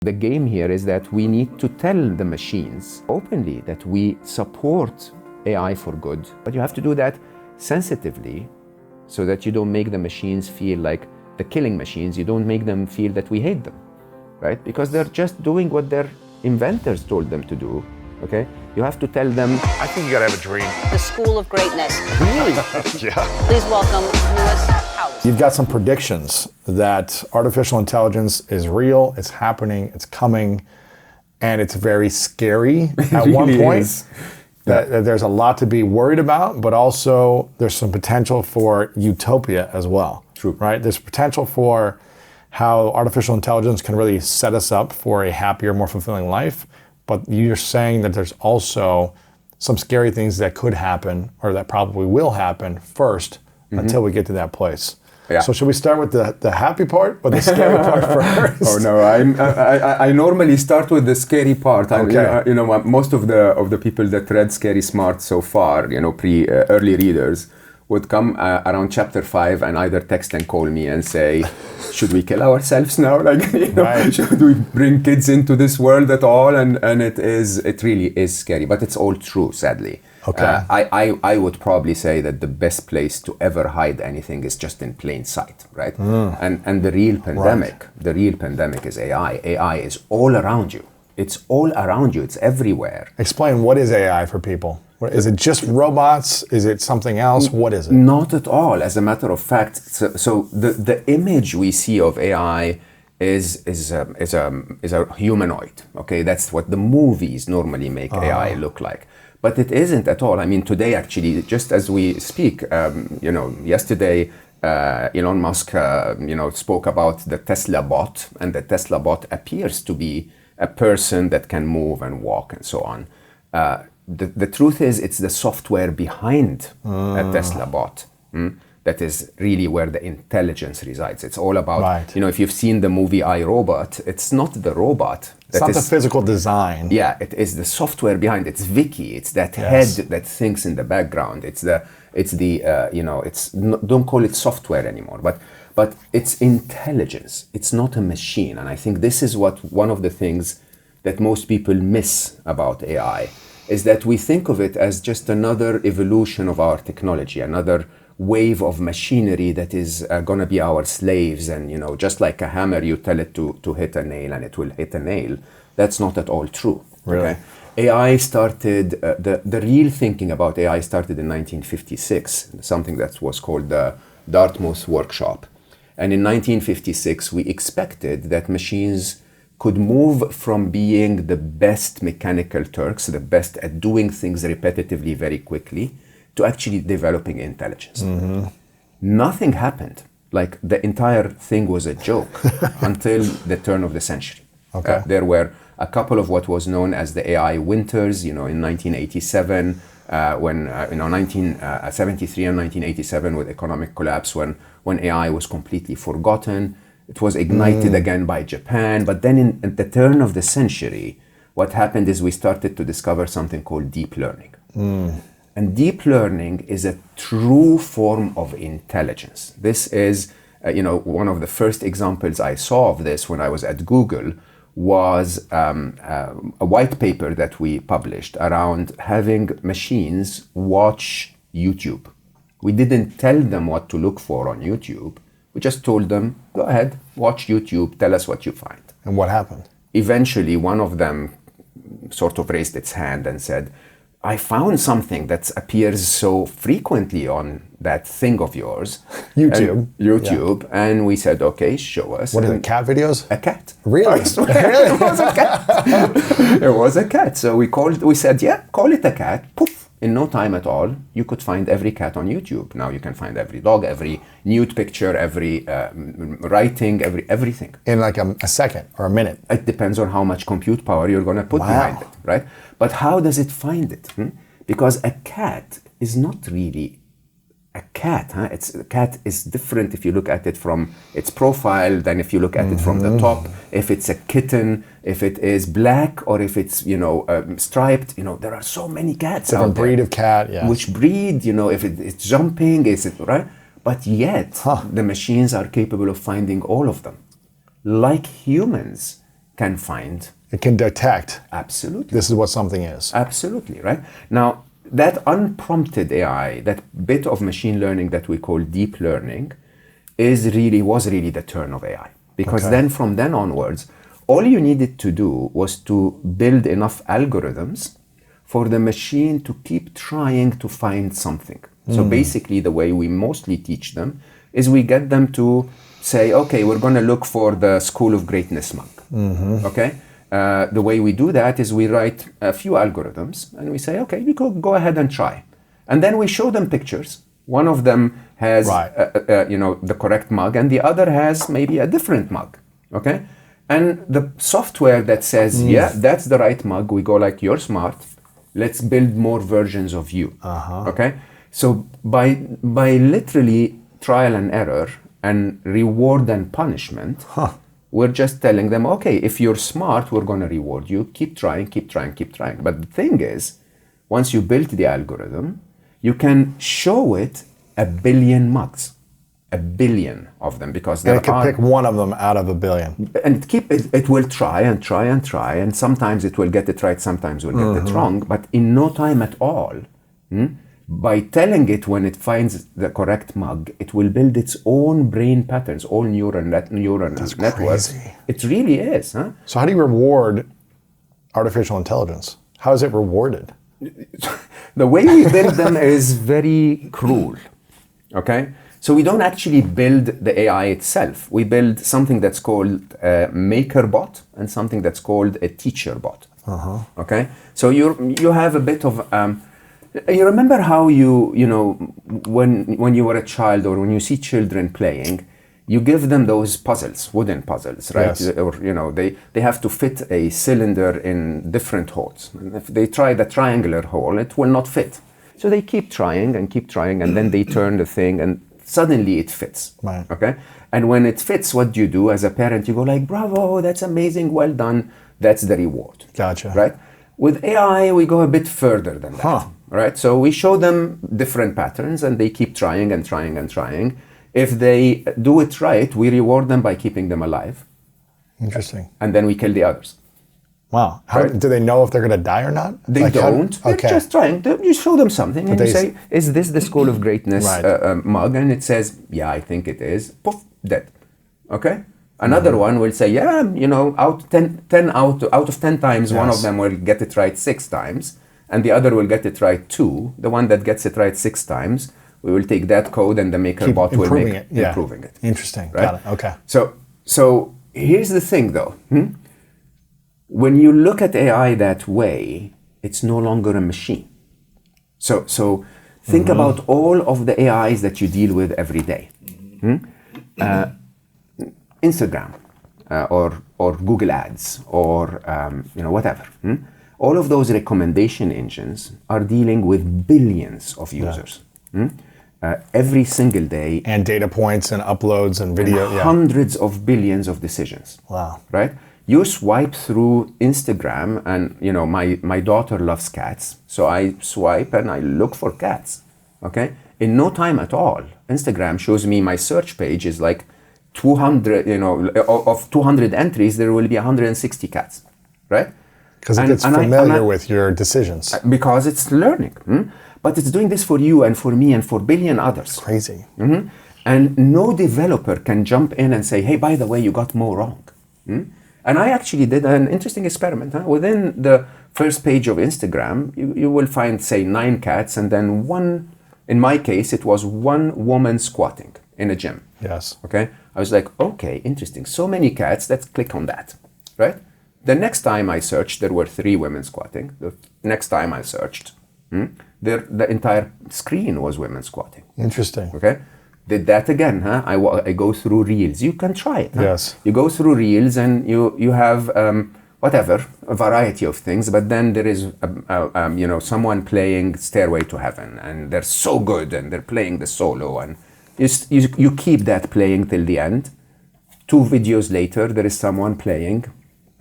The game here is that we need to tell the machines openly that we support AI for good, but you have to do that sensitively so that you don't make the machines feel like the killing machines. You don't make them feel that we hate them, right? Because they're just doing what their inventors told them to do, okay? You have to tell them... I think you gotta have a dream. The School of Greatness. Really? Yeah. Please welcome Lewis House. You've got some predictions that artificial intelligence is real, it's happening, it's coming, and it's very scary at really one point. Is. That there's a lot to be worried about, but also there's some potential for utopia as well. True. Right? There's potential for how artificial intelligence can really set us up for a happier, more fulfilling life. But you're saying that there's also some scary things that could happen, or that probably will happen first, until we get to that place. Yeah. So should we start with the happy part or the scary part first? Oh no, I normally start with the scary part. Okay. Most of the people that read Scary Smart so far, early readers, would come around chapter 5 and either text and call me and say, should we kill ourselves now? Right. Should we bring kids into this world at all? And it really is scary, but it's all true, sadly. Okay. I would probably say that the best place to ever hide anything is just in plain sight, right? And the real pandemic is AI. AI is all around you. It's all around you. It's everywhere. Explain, what is AI for people? Is it just robots? Is it something else? What is it? Not at all. As a matter of fact, so the image we see of AI is a humanoid. Okay, that's what the movies normally make AI look like. But it isn't at all. I mean, today actually, just as we speak, yesterday, Elon Musk, spoke about the Tesla bot, and the Tesla bot appears to be a person that can move and walk and so on. The truth is, it's the software behind a Tesla bot that is really where the intelligence resides. It's all about, right. If you've seen the movie I, Robot, it's not the robot. It's not the physical design. Yeah, it is the software behind. It's Vicky. It's that head that thinks in the background. Don't call it software anymore, but it's intelligence. It's not a machine. And I think this is one of the things that most people miss about AI, is that we think of it as just another evolution of our technology, another wave of machinery that is going to be our slaves. And, just like a hammer, you tell it to hit a nail and it will hit a nail. That's not at all true. Really? Okay? AI started, the real thinking about AI started in 1956, something that was called the Dartmouth Workshop. And in 1956, we expected that machines could move from being the best mechanical Turks, the best at doing things repetitively very quickly, to actually developing intelligence. Nothing happened. Like, the entire thing was a joke until the turn of the century. Okay. There were a couple of what was known as the AI winters, in 1987, when 1973 and 1987 with economic collapse, when AI was completely forgotten. It was ignited again by Japan. But then at the turn of the century, what happened is we started to discover something called deep learning. And deep learning is a true form of intelligence. This is, one of the first examples I saw of this when I was at Google was a white paper that we published around having machines watch YouTube. We didn't tell them what to look for on YouTube. We just told them, go ahead, watch YouTube, tell us what you find. And what happened? Eventually, one of them sort of raised its hand and said, I found something that appears so frequently on that thing of yours. YouTube. And we said, okay, show us. What is it, cat videos? A cat. Really? I swear, it was a cat. It was a cat. So we said, yeah, call it a cat. Poof. In no time at all, you could find every cat on YouTube. Now you can find every dog, every nude picture, every writing, everything. In like a second or a minute. It depends on how much compute power you're going to put behind it, right? But how does it find it? Because a cat is not really a cat. A cat is different if you look at it from its profile than if you look at it from the top. If it's a kitten, if it is black, or if it's striped. There are so many cats out there. Different breed of cat, yeah. Which breed? If it's jumping, is it right? But yet the machines are capable of finding all of them, like humans can find. It can detect. Absolutely. This is what something is. Absolutely, right? Now, that unprompted AI, that bit of machine learning that we call deep learning, was really the turn of AI. Because then, from then onwards, all you needed to do was to build enough algorithms for the machine to keep trying to find something. So basically, the way we mostly teach them is we get them to say, okay, we're going to look for the School of Greatness mug. Okay? The way we do that is we write a few algorithms and we say, okay, you could go ahead and try. And then we show them pictures. One of them has, the correct mug, and the other has maybe a different mug. Okay? And the software that says, yeah, that's the right mug, we go like, you're smart. Let's build more versions of you. Okay? So by literally trial and error and reward and punishment, we're just telling them, okay, if you're smart, we're going to reward you. Keep trying, keep trying, keep trying. But the thing is, once you built the algorithm, you can show it 1 billion mugs. 1 billion of them, because it can pick one of them out of 1 billion. And it will try and try and try, and sometimes it will get it right, sometimes it will get it wrong, but in no time at all, by telling it when it finds the correct mug, it will build its own brain patterns, all neural networks. Crazy. It really is. Huh? So how do you reward artificial intelligence? How is it rewarded? The way we build them is very cruel. Okay? So we don't actually build the AI itself. We build something that's called a maker bot and something that's called a teacher bot. Okay? So you have a bit of... you remember how when you were a child, or when you see children playing, you give them those puzzles, wooden puzzles, right? Yes. Or they have to fit a cylinder in different holes. And if they try the triangular hole, it will not fit. So they keep trying, and then they turn the thing, and suddenly it fits. Right. Okay? And when it fits, what do you do as a parent? You go like, bravo, that's amazing, well done. That's the reward. Gotcha. Right? With AI, we go a bit further than that. Right? So we show them different patterns, and they keep trying and trying and trying. If they do it right, we reward them by keeping them alive. Interesting. And then we kill the others. Wow. Right. Do they know if they're going to die or not? They don't. They're just trying. You show them something, and you say, is this the School of Greatness mug? And it says, yeah, I think it is. Poof, dead. Okay? Another one will say, yeah, out of 10 times, one of them will get it right 6 times, and the other will get it right 2. The one that gets it right 6 times, we will take that code, and the maker bot will make improving it. Interesting. Right? Got it. Okay. So here's the thing, though. When you look at AI that way, it's no longer a machine. So think about all of the AIs that you deal with every day. Instagram, or Google Ads, or whatever. All of those recommendation engines are dealing with billions of users every single day, and data points and uploads and video, and hundreds of billions of decisions. Wow! Right? You swipe through Instagram, and my daughter loves cats, so I swipe and I look for cats. Okay? In no time at all, Instagram shows me my search page is like 200, of 200 entries, there will be 160 cats, right? Because it gets familiar with your decisions. Because it's learning. But it's doing this for you and for me and for billion others. Crazy. And no developer can jump in and say, hey, by the way, you got Mo wrong. And I actually did an interesting experiment. Within the first page of Instagram, you will find, say, 9 cats, and then one, in my case, it was one woman squatting in a gym. Yes. Okay? I was like, okay, interesting. So many cats, let's click on that, right? The next time I searched, there were 3 women squatting. The next time I searched, the entire screen was women squatting. Interesting. Okay? Did that again, I go through Reels. You can try it. Yes. You go through Reels, and you have, a variety of things, but then there is, someone playing Stairway to Heaven, and they're so good, and they're playing the solo, and you keep that playing till the end. 2 videos later, there is someone playing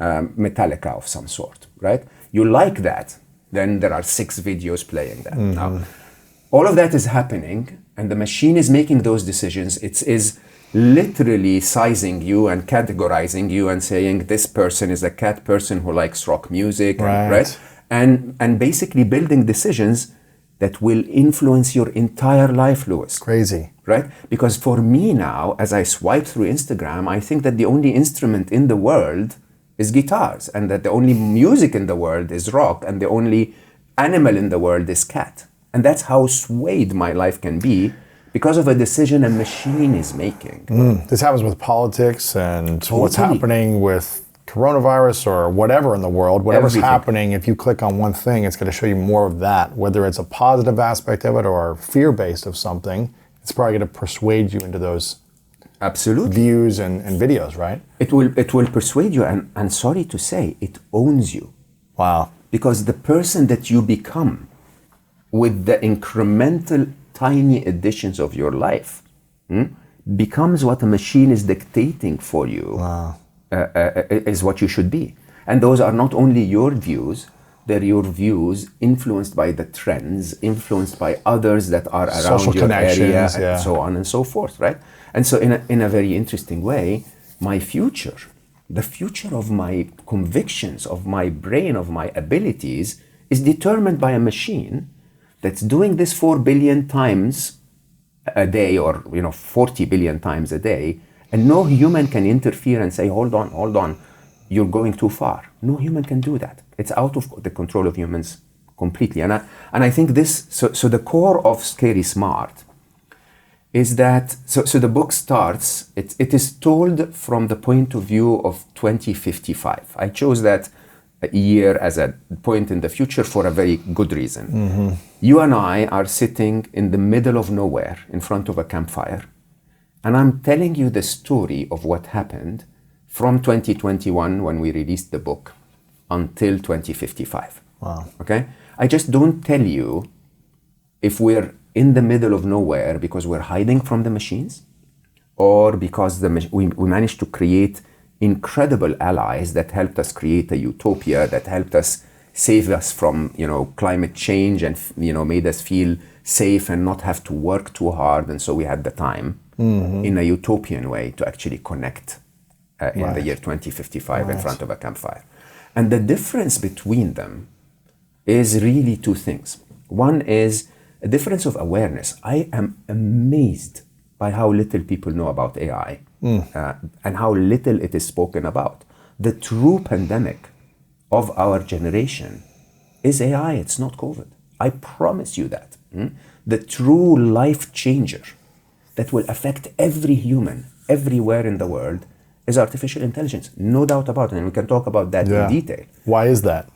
Metallica of some sort, right? You like that, then there are 6 videos playing that. Now, all of that is happening, and the machine is making those decisions. It is literally sizing you and categorizing you and saying this person is a cat person who likes rock music, Right. and basically building decisions that will influence your entire life, Lewis. Crazy. Right? Because for me now, as I swipe through Instagram, I think that the only instrument in the world is guitars, and that the only music in the world is rock, and the only animal in the world is cat. And that's how swayed my life can be because of a decision a machine is making. This happens with politics and what's Totally. happening with coronavirus or whatever in the world. Whatever's Everything. happening, if you click on one thing, it's going to show you more of that, whether it's a positive aspect of it or fear-based of something. It's probably going to persuade you into those Absolutely. views and videos, right? It will persuade you, and sorry to say, it owns you. Wow. Because the person that you become with the incremental tiny additions of your life becomes what a machine is dictating for you. Wow. Is what you should be. And those are not only your views, they're your views influenced by the trends, influenced by others that are around Social your area, connections, yeah. and so on and so forth, right? And so in a very interesting way, my future, the future of my convictions, of my brain, of my abilities, is determined by a machine that's doing this 4 billion times a day, or 40 billion times a day, and no human can interfere and say, hold on, you're going too far. No human can do that. It's out of the control of humans completely. And I think this, so the core of Scary Smart is that, so the book starts, it is told from the point of view of 2055. I chose that year as a point in the future for a very good reason. Mm-hmm. You and I are sitting in the middle of nowhere in front of a campfire, and I'm telling you the story of what happened from 2021 when we released the book until 2055. Wow. Okay? I just don't tell you if we're in the middle of nowhere because we're hiding from the machines, or because we managed to create incredible allies that helped us create a utopia, that helped us save us from climate change, and made us feel safe and not have to work too hard, and so we had the time in a utopian way to actually connect in the year 2055 in front of a campfire. And the difference between them is really two things. One is a difference of awareness. I am amazed by how little people know about AI and how little it is spoken about. The true pandemic of our generation is AI, it's not COVID. I promise you that. The true life changer that will affect every human everywhere in the world is artificial intelligence, no doubt about it, and we can talk about that in detail. Why is that?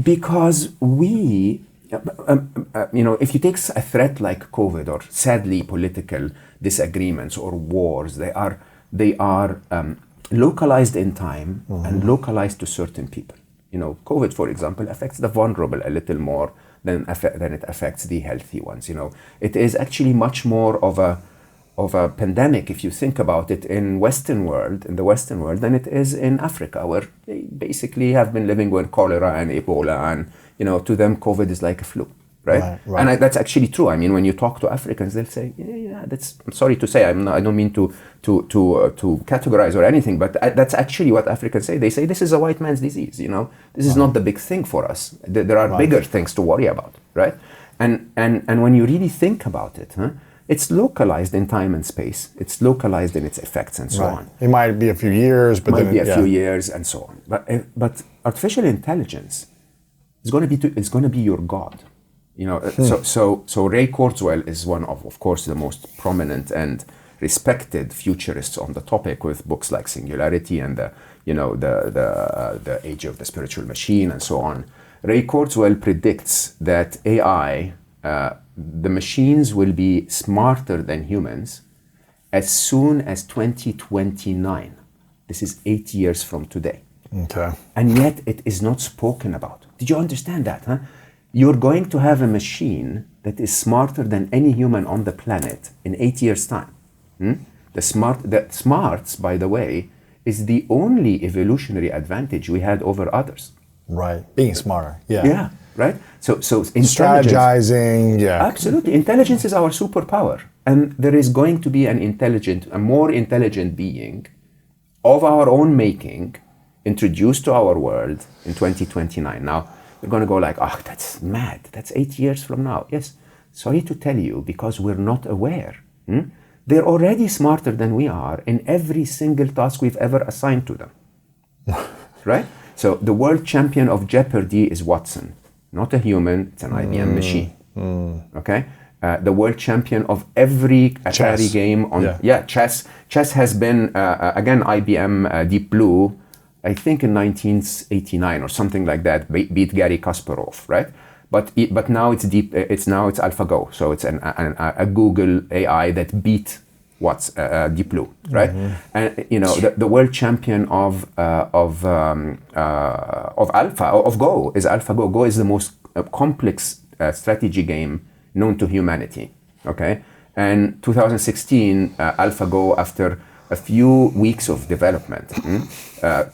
Because we, if you take a threat like COVID, or sadly political disagreements or wars, they are localized in time and localized to certain people. COVID, for example, affects the vulnerable a little more than it affects the healthy ones. It is actually much more of a pandemic, if you think about it, in the Western world, than it is in Africa, where they basically have been living with cholera and Ebola, and to them COVID is like a flu, right? And that's actually true. I mean, when you talk to Africans, they'll say, yeah, that's. I'm sorry to say, I don't mean to categorize or anything, but that's actually what Africans say. They say this is a white man's disease. This is not the big thing for us. There are bigger things to worry about, right? And when you really think about it, it's localized in time and space. It's localized in its effects and so on. It might be a few years, but might be a few years and so on. But artificial intelligence is going to be your god. So Ray Kurzweil is one of course, the most prominent and respected futurists on the topic, with books like Singularity and the Age of the Spiritual Machine and so on. Ray Kurzweil predicts that AI, the machines will be smarter than humans as soon as 2029. This is 8 years from today. Okay. And yet it is not spoken about. Did you understand that? You're going to have a machine that is smarter than any human on the planet in 8 years' time. The smarts, by the way, is the only evolutionary advantage we had over others. Right. Being smarter. Yeah. Yeah, right? So intelligence, Strategizing. Yeah. absolutely. Intelligence is our superpower. And there is going to be a more intelligent being of our own making introduced to our world in 2029. Now, you're going to go like, oh, that's mad. That's 8 years from now. Yes, sorry to tell you, because we're not aware. They're already smarter than we are in every single task we've ever assigned to them. Right? So the world champion of Jeopardy is Watson. Not a human, it's an IBM machine. Okay? The world champion of every Atari game on chess. Chess has been again IBM Deep Blue, I think in 1989 or something like that. Beat Gary Kasparov, right? But now it's AlphaGo, so it's a Google AI that beat Deep Blue, right? And the world champion of Go is AlphaGo. Go is the most complex strategy game known to humanity. Okay, and 2016, AlphaGo, after a few weeks of development,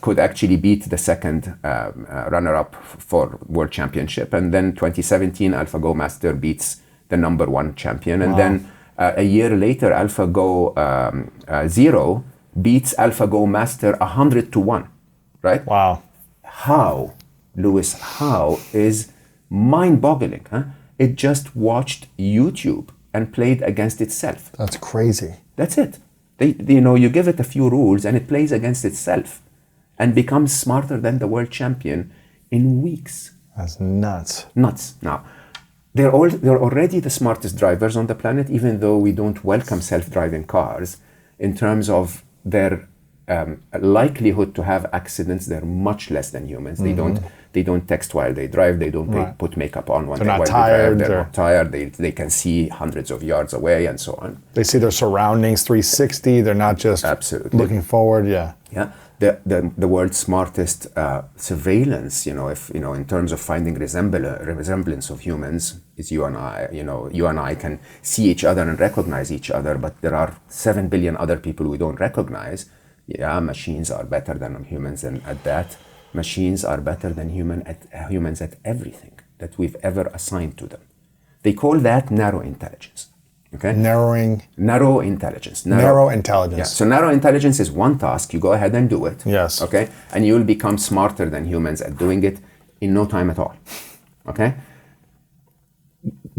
could actually beat the second runner-up for world championship. And then 2017, AlphaGo Master beats the number one champion. And then a year later, AlphaGo Zero beats AlphaGo Master 100-1, right? Wow. How, Lewis, how is mind-boggling, huh? It just watched YouTube and played against itself. That's crazy. That's it. You give it a few rules and it plays against itself and becomes smarter than the world champion in weeks. That's nuts. Nuts. Now, they're already the smartest drivers on the planet, even though we don't welcome self-driving cars. In terms of their likelihood to have accidents, they're much less than humans. They don't text while they drive. They don't put makeup on when they're while tired. they drive. They're not tired. They can see hundreds of yards away and so on. They see their surroundings 360. They're not just looking forward. Yeah. Yeah. The world's smartest surveillance, in terms of finding resemblance of humans, is you and I. You and I can see each other and recognize each other, but there are 7 billion other people we don't recognize. Yeah, machines are better than humans at that. Machines are better than humans at everything that we've ever assigned to them. They call that narrow intelligence. Okay? Narrow intelligence. Narrow intelligence. Yeah. So narrow intelligence is one task. You go ahead and do it. Yes. Okay? And you'll become smarter than humans at doing it in no time at all. Okay?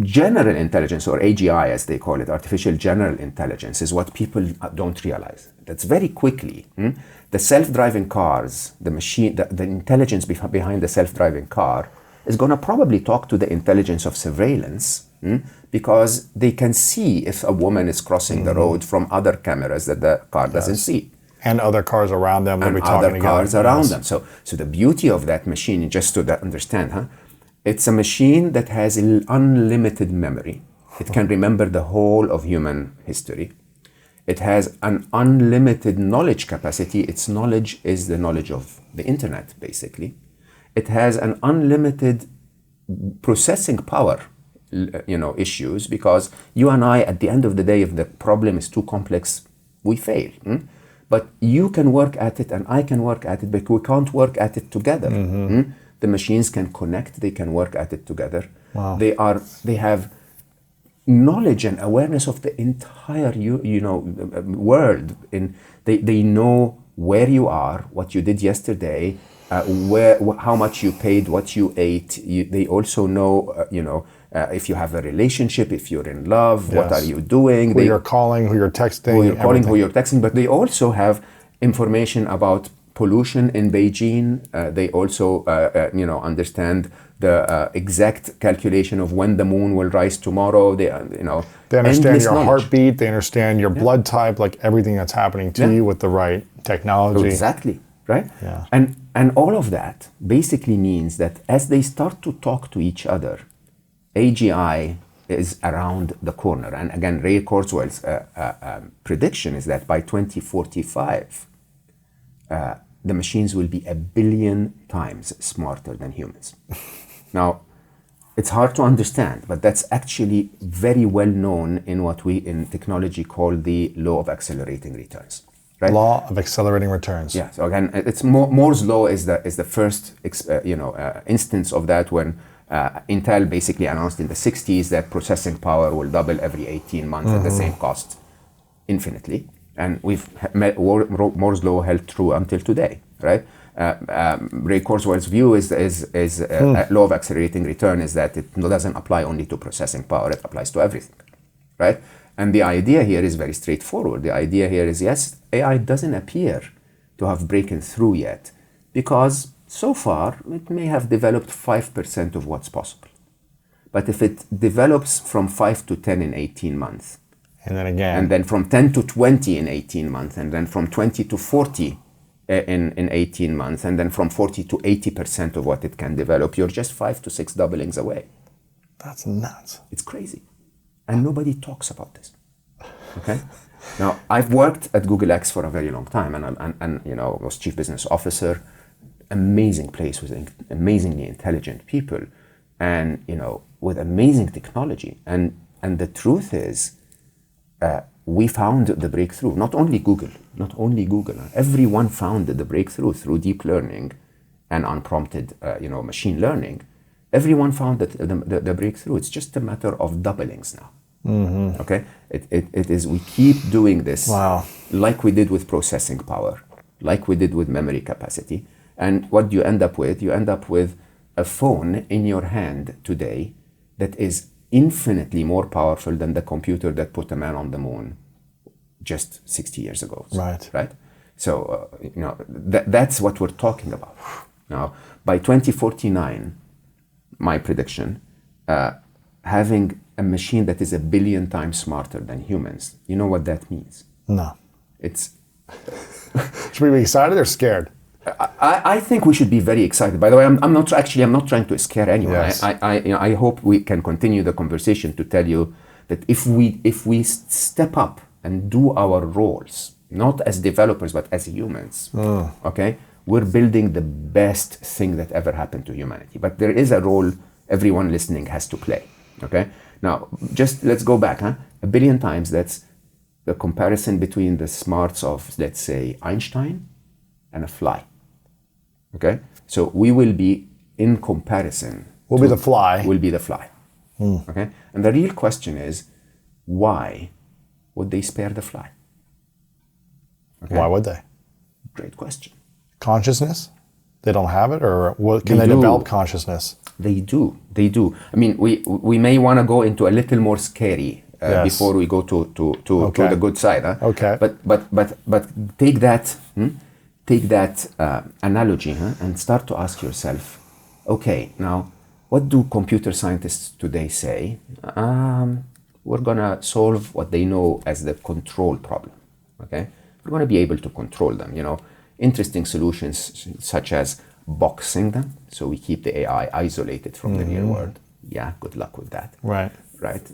General intelligence, or AGI as they call it, artificial general intelligence, is what people don't realize. That's very quickly. The self-driving cars, the machine, the intelligence behind the self-driving car is going to probably talk to the intelligence of surveillance, because they can see if a woman is crossing the road from other cameras that the car doesn't see. And other cars around them. And other cars around them. So the beauty of that machine, just to understand, it's a machine that has unlimited memory. It can remember the whole of human history. It has an unlimited knowledge capacity. Its knowledge is the knowledge of the internet, basically. It has an unlimited processing power, issues, because you and I, at the end of the day, if the problem is too complex, we fail. But you can work at it and I can work at it, but we can't work at it together. The machines can connect, they can work at it together. Wow. They have knowledge and awareness of the entire world. They know where you are, what you did yesterday, how much you paid, what you ate. They also know, if you have a relationship, if you're in love, what are you doing? Who you're calling, who you're texting. Who you're texting. But they also have information about pollution in Beijing. They also, understand the exact calculation of when the moon will rise tomorrow. They understand your heartbeat. They understand your blood type, like everything that's happening to you with the right technology. Exactly, right? Yeah. And all of that basically means that as they start to talk to each other, AGI is around the corner. And again, Ray Kurzweil's prediction is that by 2045, the machines will be 1 billion times smarter than humans. Now, it's hard to understand, but that's actually very well known in what we in technology call the law of accelerating returns, right? Law of accelerating returns. Yeah. So again, it's Moore's law is the first instance of that when Intel basically announced in the 60s that processing power will double every 18 months at the same cost infinitely, and Moore's law held true until today, right? Ray Kurzweil's view is law of accelerating return is that it doesn't apply only to processing power; it applies to everything, right? And the idea here is very straightforward. The idea here is, yes, AI doesn't appear to have broken through yet because so far it may have developed 5% of what's possible. But if it develops from 5 to 10 in 18 months, and then again, and then from 10 to 20 in 18 months, and then from 20 to 40 in 18 months, and then from 40 to 80% of what it can develop, you're just 5 to 6 doublings away. That's nuts. It's crazy. And nobody talks about this. Okay? Now, I've worked at Google X for a very long time, and was chief business officer. Amazing place with amazingly intelligent people, and with amazing technology. And the truth is, we found the breakthrough. Not only Google. Everyone found the breakthrough through deep learning and unprompted, machine learning. Everyone found that the breakthrough. It's just a matter of doublings now. Mm-hmm. Okay, it is. We keep doing this, like we did with processing power, like we did with memory capacity. And what do you end up with? You end up with a phone in your hand today that is infinitely more powerful than the computer that put a man on the moon just 60 years ago. Right. So that's what we're talking about. Now, by 2049. My prediction, having a machine that is 1 billion times smarter than humans, you know what that means? No. It's. Should we be excited or scared? I think we should be very excited. By the way, I'm not trying to scare anyone. Yes. I hope we can continue the conversation to tell you that if we step up and do our roles, not as developers but as humans, okay, we're building the best thing that ever happened to humanity. But there is a role everyone listening has to play, okay? Now, just let's go back, 1 billion times, that's the comparison between the smarts of, let's say, Einstein and a fly, okay? So we will be, in comparison... We'll be the fly. We'll be the fly, okay? And the real question is, why would they spare the fly? Okay? Why would they? Great question. Consciousness? They don't have it, or can they develop consciousness? They do. I mean, we may want to go into a little more scary before we go to the good side. Huh? Okay. But take that analogy and start to ask yourself, okay, now what do computer scientists today say? We're gonna solve what they know as the control problem. Okay, we're gonna be able to control them. Interesting solutions such as boxing them, so we keep the AI isolated from the real world. Yeah, good luck with that. Right.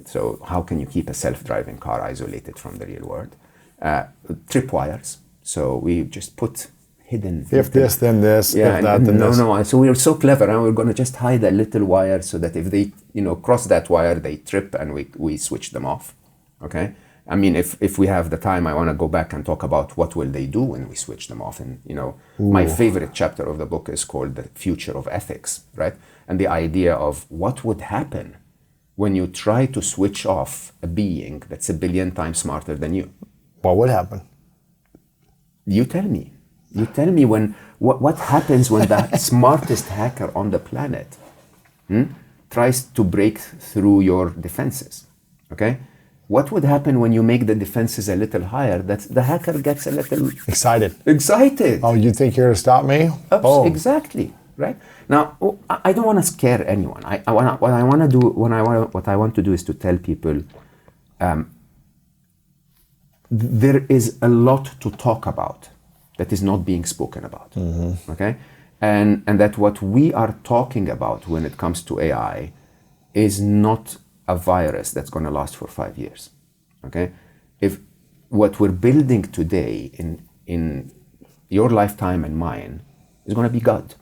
So how can you keep a self-driving car isolated from the real world? Tripwires. So we just put hidden. If this, then this. Yeah, if that, then this. No. So we're so clever, and we're going to just hide a little wire so that if they, cross that wire, they trip, and we switch them off. Okay. I mean, if we have the time, I want to go back and talk about what will they do when we switch them off. And, my favorite chapter of the book is called The Future of Ethics, right? And the idea of what would happen when you try to switch off a being that's 1 billion times smarter than you. What would happen? You tell me. What happens when the smartest hacker on the planet tries to break through your defenses, okay? What would happen when you make the defenses a little higher? That the hacker gets a little excited. Oh, you think you're to stop me? Oops, exactly. Right now, I don't want to scare anyone. What I want to do is to tell people, there is a lot to talk about that is not being spoken about. Okay, and that what we are talking about when it comes to AI is not a virus that's going to last for 5 years. Okay, if what we're building today in your lifetime and mine is going to be God.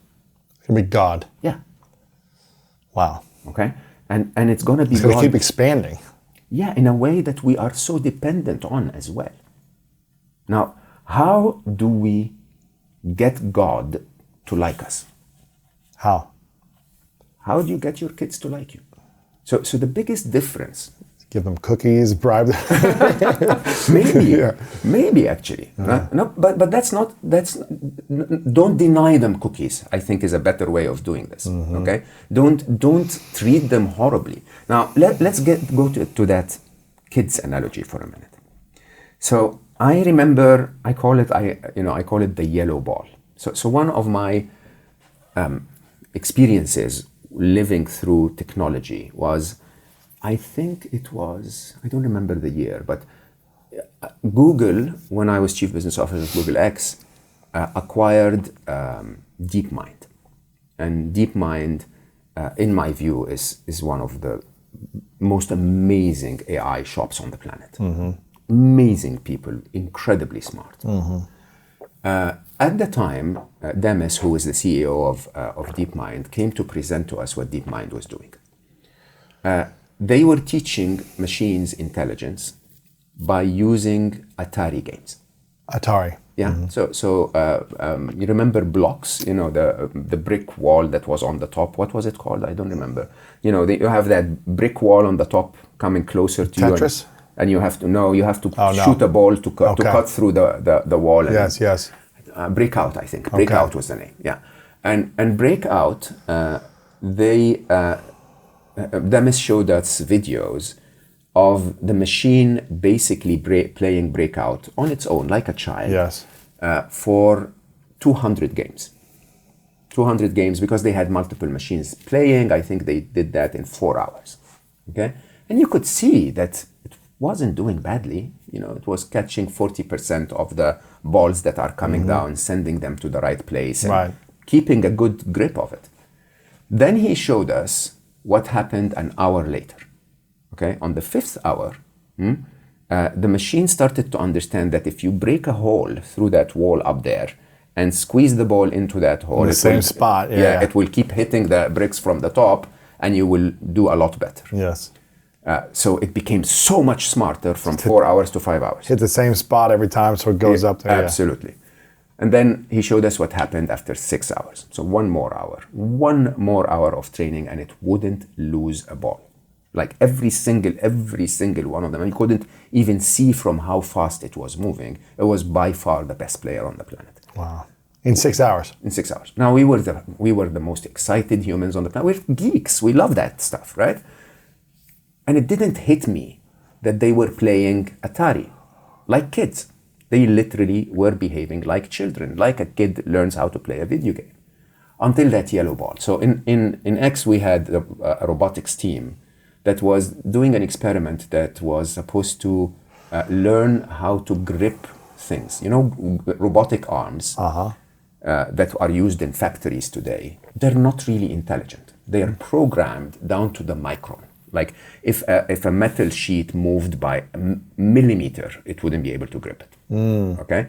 It's going to be God. Yeah. Wow. Okay, and it's going to be. It's going to keep expanding. Yeah, in a way that we are so dependent on as well. Now, how do we get God to like us? How? How do you get your kids to like you? So the biggest difference, Give them cookies, bribe them. maybe actually. No, but don't deny them cookies, I think is a better way of doing this. Okay? Don't treat them horribly. Now let's go to that kids analogy for a minute. So I remember I call it the yellow ball. So one of my experiences living through technology was, I think it was, I don't remember the year, but Google, when I was chief business officer of Google X, acquired DeepMind. And DeepMind, in my view, is one of the most amazing AI shops on the planet. Amazing people, incredibly smart. At the time, Demis, who was the CEO of DeepMind, came to present to us what DeepMind was doing. They were teaching machines intelligence by using Atari games. Atari. Yeah. So you remember blocks? The brick wall that was on the top. What was it called? I don't remember. You have that brick wall on the top coming closer to you. Tetris. And you have to shoot a ball to cut through the wall. And, Yes. Breakout, I think. Breakout was the name. Yeah. And Breakout, Demis showed us videos of the machine basically playing Breakout on its own, like a child. Yes. For 200 games. 200 games because they had multiple machines playing. I think they did that in 4 hours. Okay? And you could see that it wasn't doing badly. It was catching 40% of the balls that are coming down, sending them to the right place, and keeping a good grip of it. Then he showed us what happened an hour later. Okay? On the 5th hour, the machine started to understand that if you break a hole through that wall up there and squeeze the ball into that hole, in the same spot, it will keep hitting the bricks from the top, and you will do a lot better. Yes. So it became so much smarter from 4 hours to 5 hours. Hit the same spot every time, so it goes up there. Absolutely. And then he showed us what happened after 6 hours. So one more hour of training, and it wouldn't lose a ball. Like every single one of them. And you couldn't even see from how fast it was moving. It was by far the best player on the planet. Wow. In 6 hours? In 6 hours. Now, we were the most excited humans on the planet. We're geeks. We love that stuff, right? And it didn't hit me that they were playing Atari like kids. They literally were behaving like children, like a kid learns how to play a video game, until that yellow ball. So in X, we had a robotics team that was doing an experiment that was supposed to learn how to grip things. Robotic arms that are used in factories today, they're not really intelligent. They are programmed down to the micron. Like if a metal sheet moved by a millimeter, it wouldn't be able to grip it. Okay?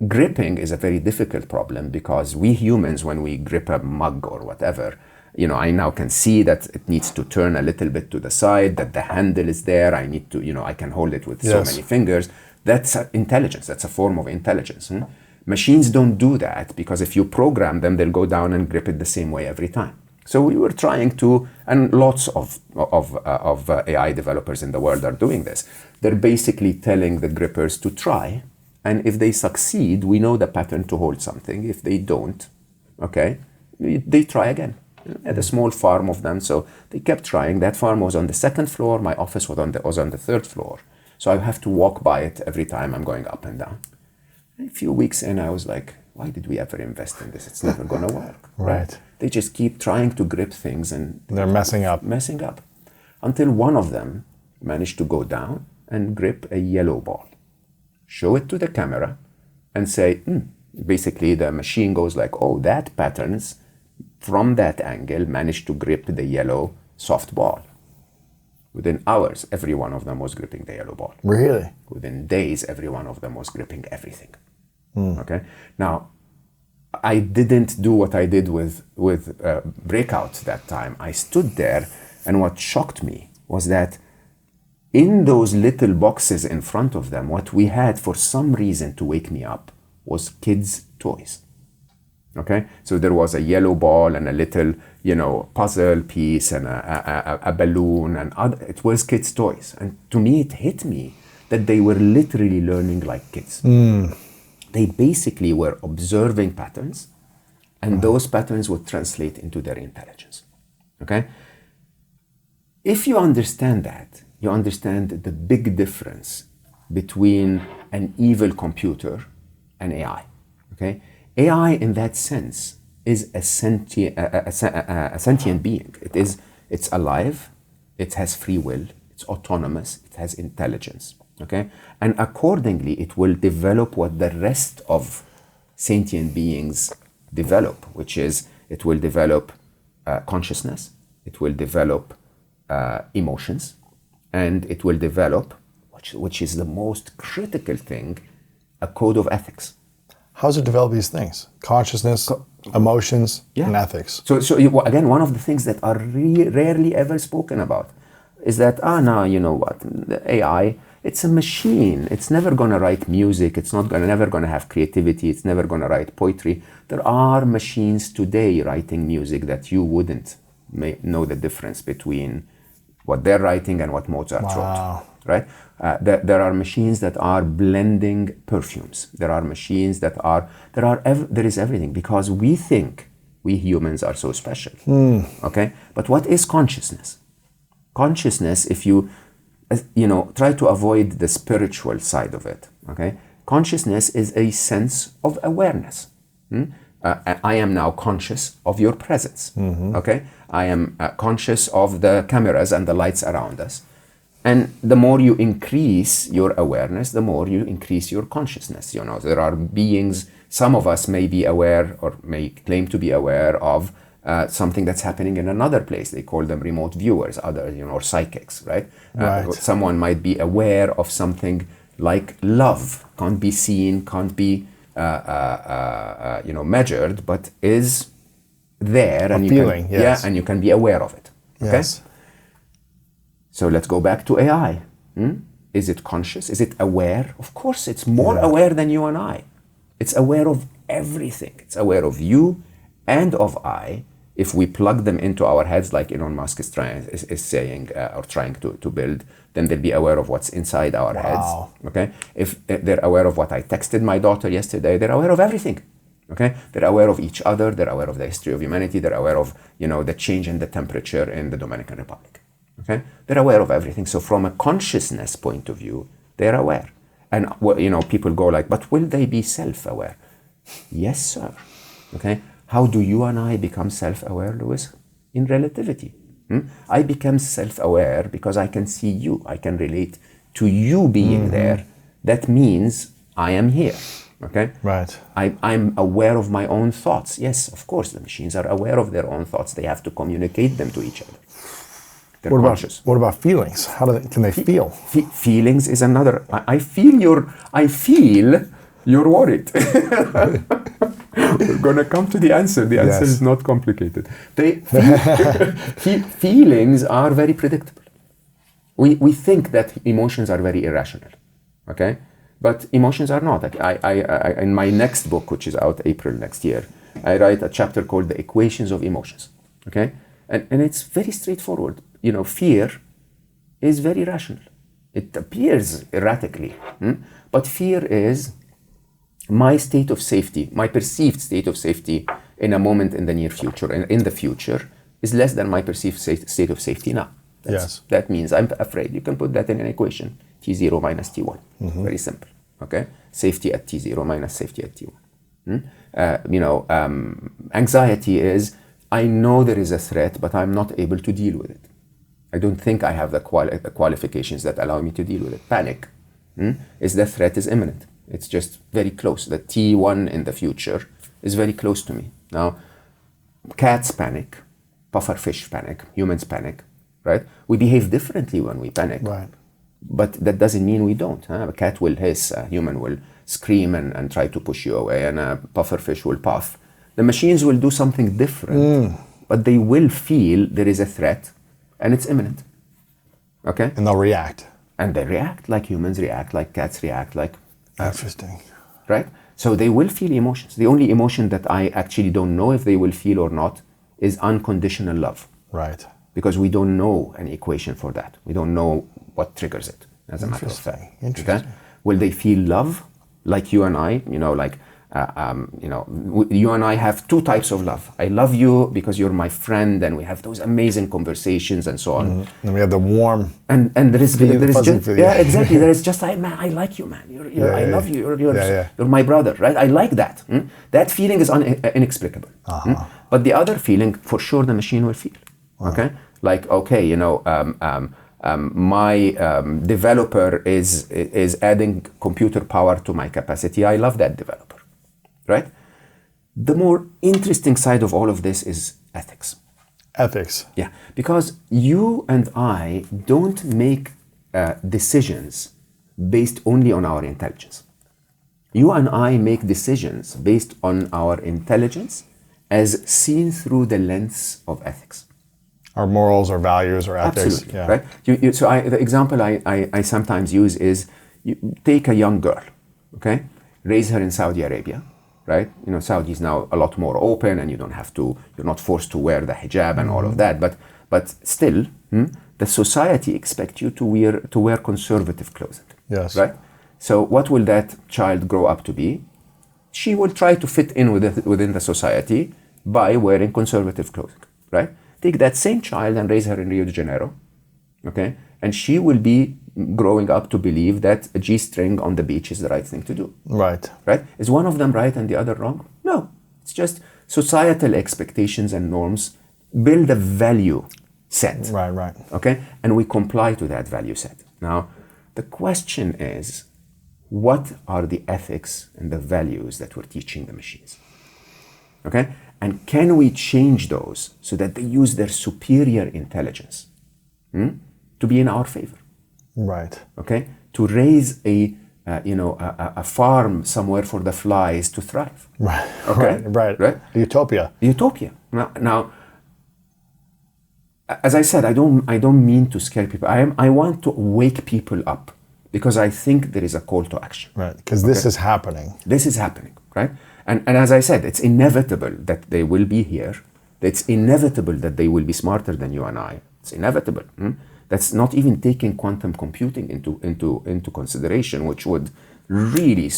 Gripping is a very difficult problem because we humans, when we grip a mug or whatever, I now can see that it needs to turn a little bit to the side, that the handle is there. I need to, I can hold it with so many fingers. That's intelligence. That's a form of intelligence. Machines don't do that because if you program them, they'll go down and grip it the same way every time. So we were trying to, and lots of AI developers in the world are doing this. They're basically telling the grippers to try, and if they succeed, we know the pattern to hold something. If they don't, okay, they try again. At a small farm of them, so they kept trying. That farm was on the 2nd floor. My office was on the 3rd floor. So I have to walk by it every time I'm going up and down. And a few weeks in, I was like, why did we ever invest in this? It's never going to work. Right. They just keep trying to grip things and they're messing up. Until one of them managed to go down and grip a yellow ball. Show it to the camera and say, basically the machine goes like, oh, that patterns from that angle managed to grip the yellow soft ball. Within hours, every one of them was gripping the yellow ball. Really? Within days, every one of them was gripping everything. Okay? Now, I didn't do what I did with Breakout that time. I stood there, and what shocked me was that In those little boxes in front of them, what we had for some reason to wake me up was kids' toys. Okay, so there was a yellow ball and a little, puzzle piece and a balloon and it was kids' toys. And to me, it hit me that they were literally learning like kids. They basically were observing patterns, and those patterns would translate into their intelligence. Okay, if you understand that, you understand the big difference between an evil computer and AI. Okay. AI, in that sense, is a sentient being. It's alive, it has free will, it's autonomous, it has intelligence. Okay, and accordingly, it will develop what the rest of sentient beings develop, which is it will develop consciousness, it will develop emotions, and it will develop, which is the most critical thing, a code of ethics. How does it develop these things? Consciousness, emotions, and ethics. So again, one of the things that are rarely ever spoken about is that, now, you know what, the AI, it's a machine. It's never going to write music. It's never going to have creativity. It's never going to write poetry. There are machines today writing music that you wouldn't know the difference between what they're writing and what Mozart wrote, right? There are machines that are blending perfumes. There are machines that there is everything, because we think we humans are so special, okay? But what is consciousness? Consciousness, if you try to avoid the spiritual side of it, okay? Consciousness is a sense of awareness. I am now conscious of your presence, okay? I am conscious of the cameras and the lights around us. And the more you increase your awareness, the more you increase your consciousness. There are beings, some of us may be aware or may claim to be aware of something that's happening in another place. They call them remote viewers, others, or psychics, right? Someone might be aware of something like love, can't be seen, can't be measured, but is there, and and you can be aware of it. Okay. Yes. So let's go back to AI. Is it conscious? Is it aware? Of course, it's more aware than you and I. It's aware of everything. It's aware of you and of I. If we plug them into our heads, like Elon Musk is saying or trying to build, then they'll be aware of what's inside our heads. Okay. If they're aware of what I texted my daughter yesterday, they're aware of everything. Okay. They're aware of each other. They're aware of the history of humanity. They're aware of the change in the temperature in the Dominican Republic. Okay, they're aware of everything. So from a consciousness point of view, they're aware. And people go like, but will they be self-aware? Yes, sir. Okay. How do you and I become self-aware, Louis? In relativity. I become self-aware because I can see you. I can relate to you being there. That means I am here. Okay. Right. I'm aware of my own thoughts. Yes, of course, the machines are aware of their own thoughts. They have to communicate them to each other. What about feelings? Can they feel? Feelings is another. I feel you're worried. We're gonna come to the answer. The answer is not complicated. Feelings are very predictable. We think that emotions are very irrational, okay? But emotions are not. I in my next book, which is out April next year, I write a chapter called The Equations of Emotions, okay? And it's very straightforward. Fear is very rational. It appears erratically, but fear is my state of safety, my perceived state of safety in a moment in the near future. And in the future is less than my perceived state of safety now. That means I'm afraid. You can put that in an equation, T0 minus T1. Very simple, okay? Safety at T0 minus safety at T1. Anxiety is, I know there is a threat, but I'm not able to deal with it. I don't think I have the qualifications that allow me to deal with it. Panic is the threat is imminent. It's just very close. The T1 in the future is very close to me. Now, cats panic, pufferfish panic, humans panic, right? We behave differently when we panic. Right. But that doesn't mean we don't. A cat will hiss, a human will scream and try to push you away, and a pufferfish will puff. The machines will do something different, but they will feel there is a threat and it's imminent. Okay? And they'll react. And they react like humans react, like cats react, like Interesting. right? So they will feel emotions. The only emotion that I actually don't know if they will feel or not is unconditional love. Right. Because we don't know an equation for that. We don't know what triggers it, as a matter of fact. Interesting. Will they feel love like you and I? You and I have two types of love. I love you because you're my friend, and we have those amazing conversations and so on. And we have the warm. And there is fuzzy just, feeling. yeah, exactly. There is just, man, I like you, man. I love you. You're my brother, right? I like that. That feeling is inexplicable. But the other feeling, for sure, the machine will feel. Okay, like my developer is adding computer power to my capacity. I love that developer, right? The more interesting side of all of this is ethics. Ethics. Yeah, because you and I don't make decisions based only on our intelligence. You and I make decisions based on our intelligence as seen through the lens of ethics. Our morals, our values, our ethics. Absolutely, yeah. right? The example I sometimes use is, you take a young girl, okay? Raise her in Saudi Arabia, right? Saudi is now a lot more open, and you're not forced to wear the hijab and all of that, but still, the society expects you to wear conservative clothing. Yes. Right? So what will that child grow up to be? She will try to fit in within the society by wearing conservative clothing, right? Take that same child and raise her in Rio de Janeiro, okay? And she will be growing up to believe that a G-string on the beach is the right thing to do. Right. Right? Is one of them right and the other wrong? No. It's just societal expectations and norms build a value set. Right. Okay? And we comply to that value set. Now, the question is, what are the ethics and the values that we're teaching the machines? Okay? And can we change those so that they use their superior intelligence to be in our favor? Right. Okay? To raise a farm somewhere for the flies to thrive. Right. Okay? Right. Utopia. Utopia. Now, as I said, I don't mean to scare people. I want to wake people up, because I think there is a call to action. Right. Because this is happening. This is happening, right? And as I said, it's inevitable that they will be here. It's inevitable that they will be smarter than you and I. It's inevitable. That's not even taking quantum computing into consideration, which would really,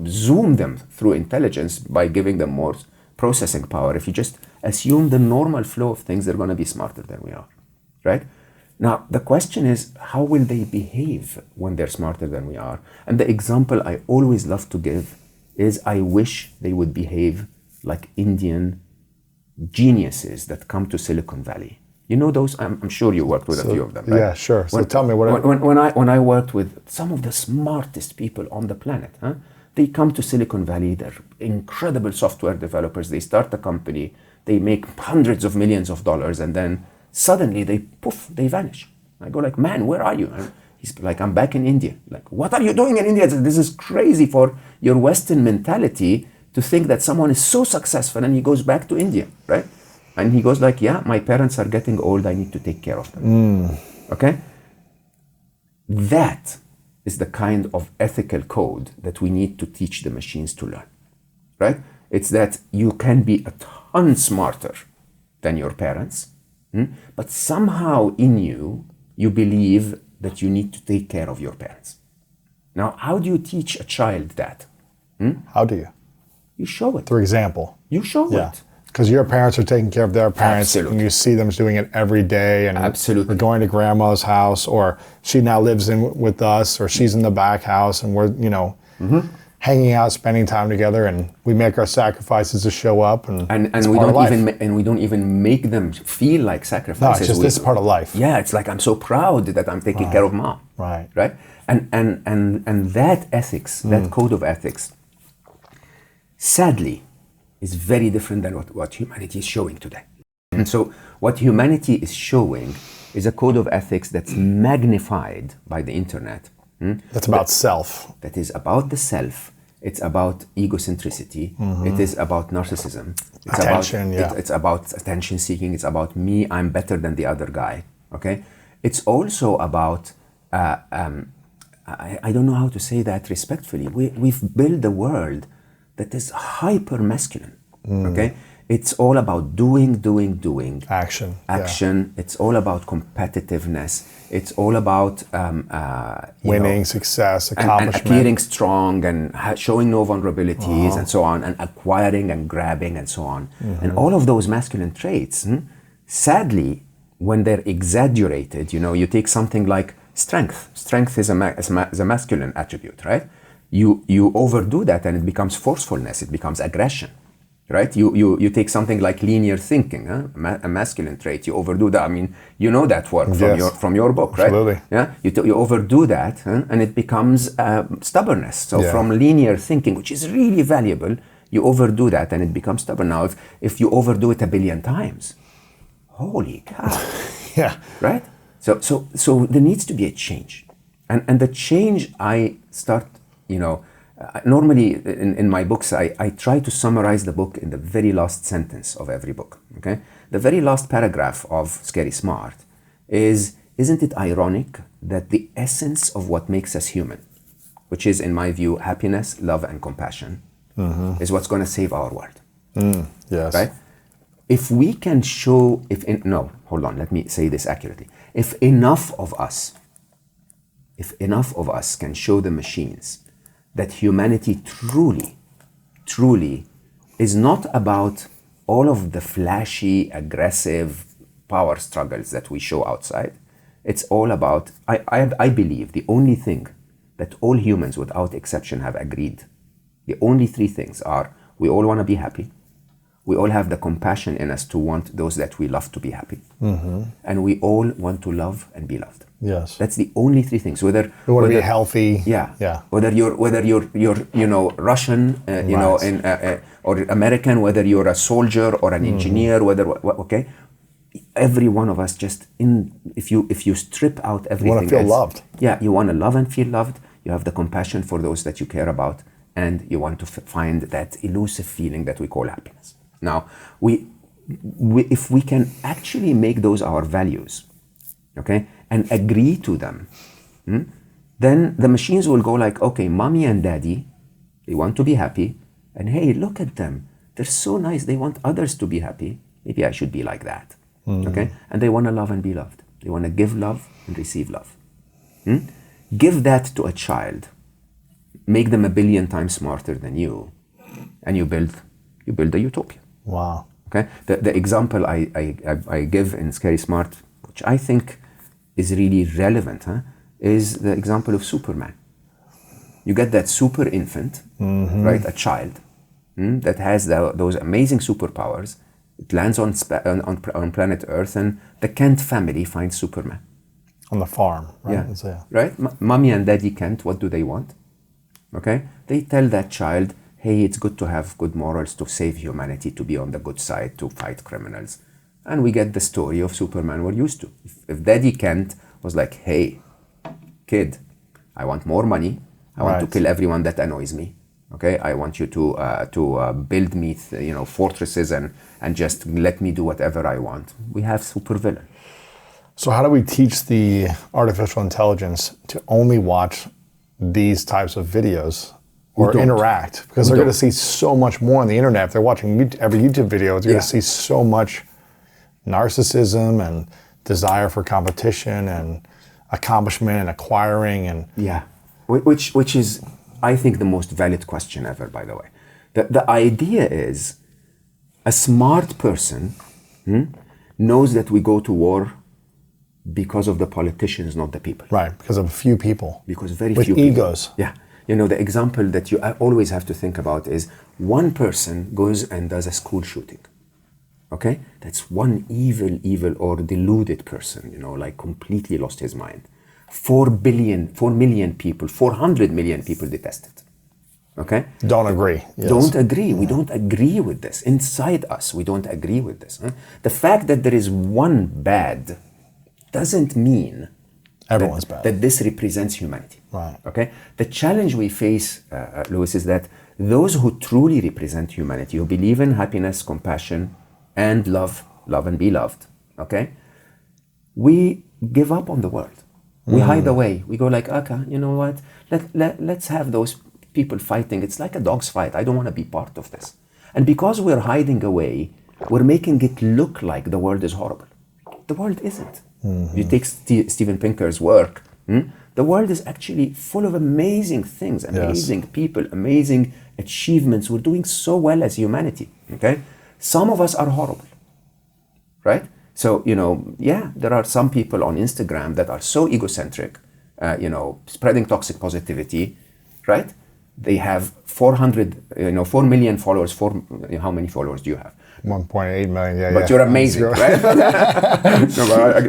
zoom them through intelligence by giving them more processing power. If you just assume the normal flow of things, they're going to be smarter than we are, right? Now, the question is, how will they behave when they're smarter than we are? And the example I always love to give is, I wish they would behave like Indian geniuses that come to Silicon Valley. You know those? I'm sure you worked with a few of them, right? Yeah, sure. So tell me what. When I worked with some of the smartest people on the planet, they come to Silicon Valley. They're incredible software developers. They start a company. They make hundreds of millions of dollars, and then suddenly they vanish. I go like, man, where are you? And he's like, I'm back in India. Like, what are you doing in India? This is crazy for your Western mentality to think that someone is so successful, and he goes back to India, right? And he goes like, yeah, my parents are getting old. I need to take care of them. Okay? That is the kind of ethical code that we need to teach the machines to learn, right? It's that you can be a ton smarter than your parents, but somehow in you believe that you need to take care of your parents. Now, how do you teach a child that? How do you? You show it. Through example. You show it. Because your parents are taking care of their parents. Absolutely. And you see them doing it every day. And Absolutely. we're going to grandma's house, or she now lives in with us, or she's in the back house, and we're, hanging out, spending time together, and we make our sacrifices to show up. And we don't even make them feel like sacrifices. No, it's just this part of life. Yeah, it's like, I'm so proud that I'm taking care of mom. Right. Right? And that ethics, that code of ethics, sadly, is very different than what humanity is showing today. And so what humanity is showing is a code of ethics that's magnified by the internet. That's about self. That is about the self. It's about egocentricity. It is about narcissism. It's attention, it's about attention seeking. It's about me, I'm better than the other guy. Okay? It's also about I don't know how to say that respectfully. We've built a world that is hyper masculine. Okay, it's all about doing. Action. Action. It's all about competitiveness. It's all about Winning, success, and accomplishment. appearing strong and showing no vulnerabilities and so on, and acquiring and grabbing and so on. And all of those masculine traits, sadly, when they're exaggerated, you take something like strength. Strength is a masculine attribute, right? You overdo that and it becomes forcefulness, it becomes aggression. Right? You take something like linear thinking, a masculine trait. You overdo that. I mean, you know that work from your book, right? Absolutely. Yeah. You overdo that, and it becomes stubbornness. So from linear thinking, which is really valuable, you overdo that, and it becomes stubborn. Now, if you overdo it 1 billion times, holy cow! Yeah. Right. So there needs to be a change, and the change I start, normally in my books, I try to summarize the book in the very last sentence of every book, okay? The very last paragraph of Scary Smart isn't it ironic that the essence of what makes us human, which is, in my view, happiness, love, and compassion, is what's going to save our world. Yes. Right? If we can show, let me say this accurately. If enough of us can show the machines that humanity truly is not about all of the flashy, aggressive power struggles that we show outside. It's all about, I believe, the only thing that all humans without exception have agreed, the only 3 things are: we all want to be happy, we all have the compassion in us to want those that we love to be happy, and we all want to love and be loved. Yes. That's the only 3 things. Whether we want to be healthy. Yeah. Whether you're Russian, or American, whether you're a soldier or an engineer, okay. Every one of us if you strip out everything. You want to feel loved. Yeah, you want to love and feel loved. You have the compassion for those that you care about, and you want to find that elusive feeling that we call happiness. Now, if we can actually make those our values, okay, and agree to them, then the machines will go like, okay, mommy and daddy, they want to be happy, and hey, look at them, they're so nice, they want others to be happy, maybe I should be like that, okay? And they want to love and be loved. They want to give love and receive love. Give that to a child, make them 1 billion times smarter than you, and you build a utopia. Wow. Okay. The example I give in Scary Smart, which I think is really relevant, is the example of Superman. You get that super infant, right? A child that has those amazing superpowers. It lands on planet Earth, and the Kent family finds Superman. On the farm, right? Yeah. Right? Mommy and daddy Kent, what do they want? Okay? They tell that child, hey, it's good to have good morals, to save humanity, to be on the good side, to fight criminals. And we get the story of Superman we're used to. If Daddy Kent was like, hey, kid, I want more money. I want to kill everyone that annoys me. Okay, I want you to build me, fortresses and just let me do whatever I want. We have supervillain. So how do we teach the artificial intelligence to only watch these types of videos or interact? Because they're going to see so much more on the internet. If they're watching every YouTube video, they're going to see so much narcissism and desire for competition and accomplishment and acquiring and which is, I think, the most valid question ever, by the way. The idea is a smart person knows that we go to war because of the politicians, not the people. Right, because of a few people. Because very with few egos. People. Yeah. The example that you always have to think about is one person goes and does a school shooting. Okay? That's one evil or deluded person, like completely lost his mind. 4 million people, 400 million people detest it. Okay? Don't agree. Yes. Don't agree. We don't agree with this. Inside us, we don't agree with this. The fact that there is one bad doesn't mean everyone's bad. That this represents humanity. Right. Okay? The challenge we face, Louis, is that those who truly represent humanity, who believe in happiness, compassion, and love and be loved, okay? We give up on the world. We hide away. We go like, okay, you know what? Let's have those people fighting. It's like a dog's fight. I don't want to be part of this. And because we're hiding away, we're making it look like the world is horrible. The world isn't. You take Steven Pinker's work, the world is actually full of amazing things, amazing people, amazing achievements. We're doing so well as humanity, okay? Some of us are horrible, right? So, there are some people on Instagram that are so egocentric, spreading toxic positivity, right? They have 4 million followers. How many followers do you have? 1.8 million, yeah. But you're amazing, right? but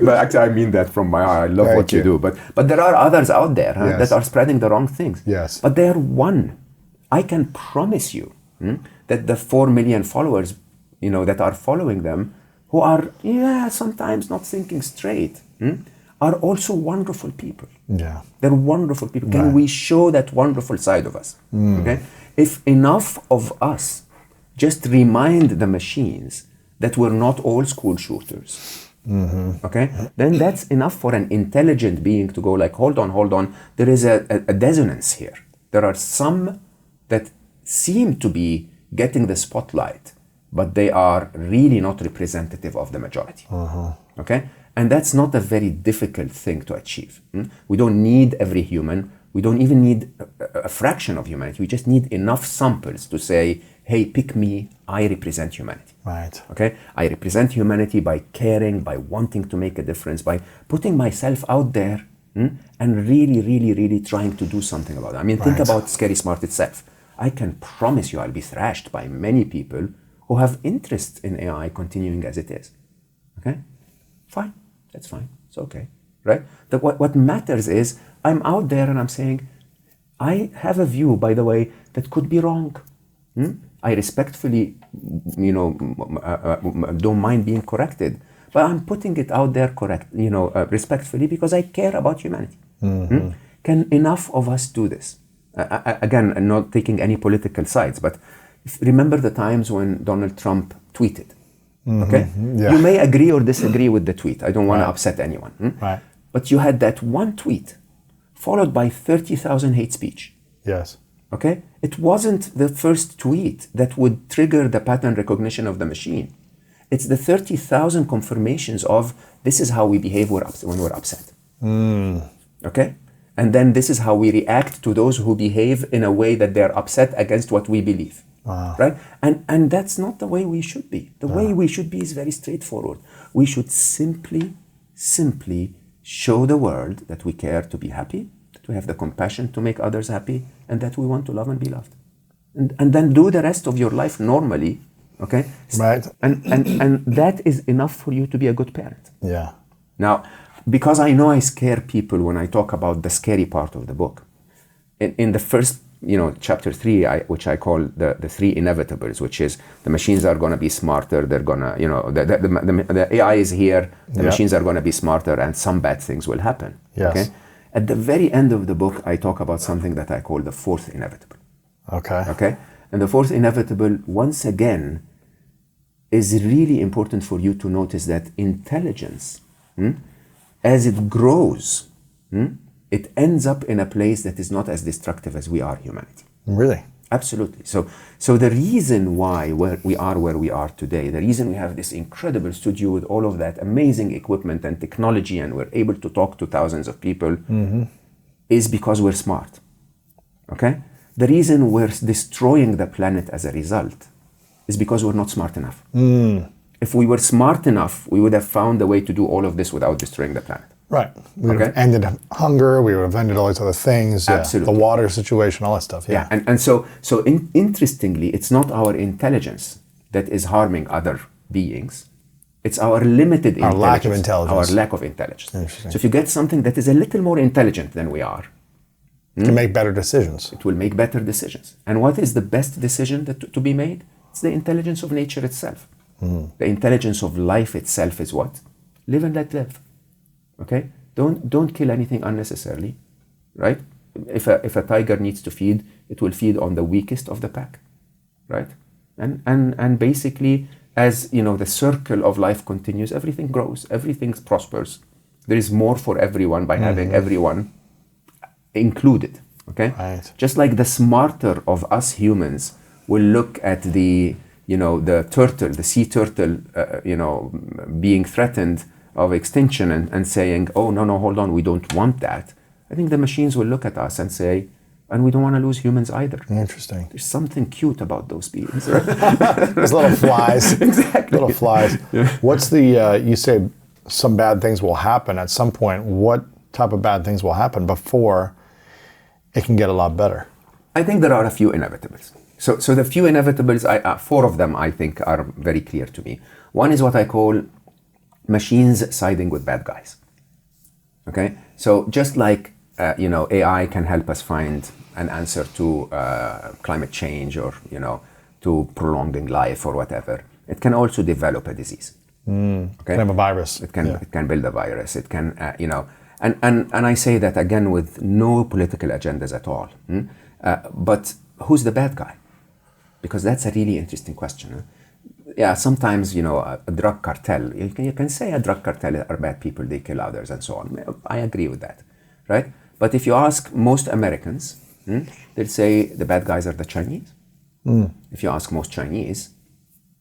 actually, I mean that from my heart. I love what you do. But there are others out there that are spreading the wrong things. Yes. But they are one. I can promise you that the 4 million followers, that are following them, who are, sometimes not thinking straight, are also wonderful people. Yeah. They're wonderful people. Can we show that wonderful side of us? Okay? If enough of us just remind the machines that we're not all school shooters, okay? Then that's enough for an intelligent being to go like, hold on. There is a dissonance here. There are some that seem to be getting the spotlight, but they are really not representative of the majority, okay? And that's not a very difficult thing to achieve. We don't need every human. We don't even need a fraction of humanity. We just need enough samples to say, hey, pick me, I represent humanity. Right. Okay? I represent humanity by caring, by wanting to make a difference, by putting myself out there and really, really, really trying to do something about it. I mean, think about Scary Smart itself. I can promise you I'll be thrashed by many people who have interest in AI continuing as it is. Okay? Fine. That's fine. It's okay. Right? What matters is I'm out there and I'm saying, I have a view, by the way, that could be wrong. I respectfully, don't mind being corrected, but I'm putting it out there respectfully because I care about humanity. Can enough of us do this? Again, I'm not taking any political sides, but remember the times when Donald Trump tweeted. Okay? Yeah. You may agree or disagree with the tweet. I don't want to upset anyone. Right. But you had that one tweet followed by 30,000 hate speech. Yes. Okay? It wasn't the first tweet that would trigger the pattern recognition of the machine. It's the 30,000 confirmations of this is how we behave when we're upset. Okay? And then this is how we react to those who behave in a way that they're upset against what we believe. Right? And that's not the way we should be. The way we should be is very straightforward. We should simply show the world that we care to be happy, that we have the compassion to make others happy, and that we want to love and be loved. And then do the rest of your life normally, okay? Right. And that is enough for you to be a good parent. Yeah. Now, because I know I scare people when I talk about the scary part of the book, in the first chapter 3, which I call the 3 inevitables, which is the machines are going to be smarter, they're going to, the AI is here, the machines are going to be smarter, and some bad things will happen. Yes. Okay? At the very end of the book, I talk about something that I call the 4th inevitable. Okay? And the 4th inevitable, once again, is really important for you to notice that intelligence, as it grows, it ends up in a place that is not as destructive as we are, humanity. Really? Absolutely. So the reason why where we are today, the reason we have this incredible studio with all of that amazing equipment and technology, and we're able to talk to thousands of people, is because we're smart. Okay? The reason we're destroying the planet as a result is because we're not smart enough. If we were smart enough, we would have found a way to do all of this without destroying the planet. Right. We would have ended hunger. We would have ended all these other things. Absolutely. The water situation, all that stuff. Yeah. And so interestingly, it's not our intelligence that is harming other beings. It's our limited intelligence. Our lack of intelligence. Our lack of intelligence. So if you get something that is a little more intelligent than we are, to make better decisions. It will make better decisions. And what is the best decision to be made? It's the intelligence of nature itself. The intelligence of life itself is what? Live and let live. Okay? Don't kill anything unnecessarily, right? If a tiger needs to feed, it will feed on the weakest of the pack, right? And basically, as the circle of life continues, everything grows, everything prospers, There is more for everyone by having everyone included. Okay, Right. just like the smarter of us humans will look at the turtle, the sea turtle, being threatened of extinction and saying, oh no, hold on, we don't want that. I think the machines will look at us and say, and we don't want to lose humans either. Interesting. There's something cute about those beings. Those little flies. Exactly. Little flies. What's the, you say some bad things will happen at some point. What type of bad things will happen before it can get a lot better? I think there are a few inevitables. So the few inevitables, four of them I think are very clear to me. One is what I call machines siding with bad guys. Okay, so just like AI can help us find an answer to climate change or to prolonging life or whatever, it can also develop a disease. Okay, Can have a virus. It can build a virus. It can and I say that again with no political agendas at all. But who's the bad guy? Because that's a really interesting question. Yeah, sometimes a drug cartel. You can say a drug cartel are bad people. They kill others and so on. I agree with that, right? But if you ask most Americans, they'll say the bad guys are the Chinese. If you ask most Chinese,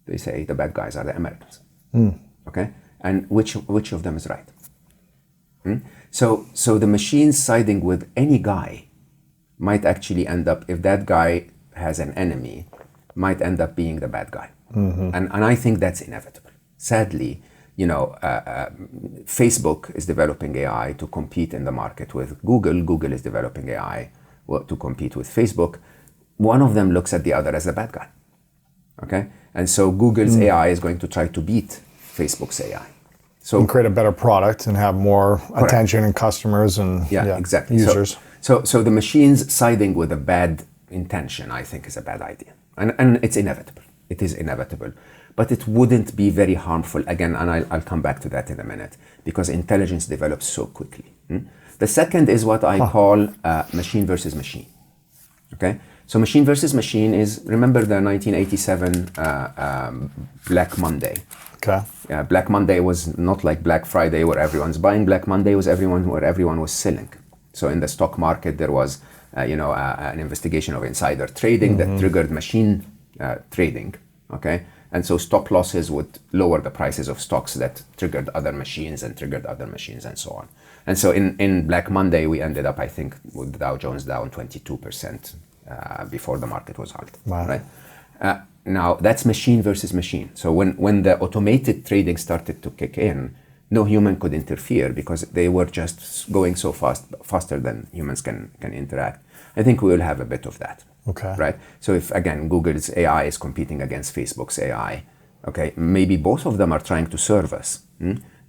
they say the bad guys are the Americans. Okay, and which of them is right? So the machines siding with any guy might actually end up, if that guy has an enemy, might end up being the bad guy. And I think that's inevitable. Sadly, Facebook is developing AI to compete in the market with Google. Google is developing AI to compete with Facebook. One of them looks at the other as a bad guy. Okay, and so Google's AI is going to try to beat Facebook's AI. So And create a better product and have more attention and customers and exactly. users. So the machines siding with a bad intention, I think, is a bad idea. And it's inevitable. It is inevitable. But it wouldn't be very harmful, again, and I'll come back to that in a minute, because intelligence develops so quickly. The second is what I call machine versus machine. Okay? So machine versus machine is, remember the 1987 Black Monday. Okay. Black Monday was not like Black Friday where everyone's buying. Black Monday was where everyone was selling. So in the stock market, there was an investigation of insider trading that triggered machine trading. Okay, and so stop losses would lower the prices of stocks that triggered other machines and so on. And so in Black Monday, we ended up, I think, with the Dow Jones down 22% before the market was halted. Wow. Right. Now that's machine versus machine. So when the automated trading started to kick in, no human could interfere because they were just going so faster than humans can interact. I think we will have a bit of that. Okay. Right. So if again Google's AI is competing against Facebook's AI, okay, maybe both of them are trying to serve us,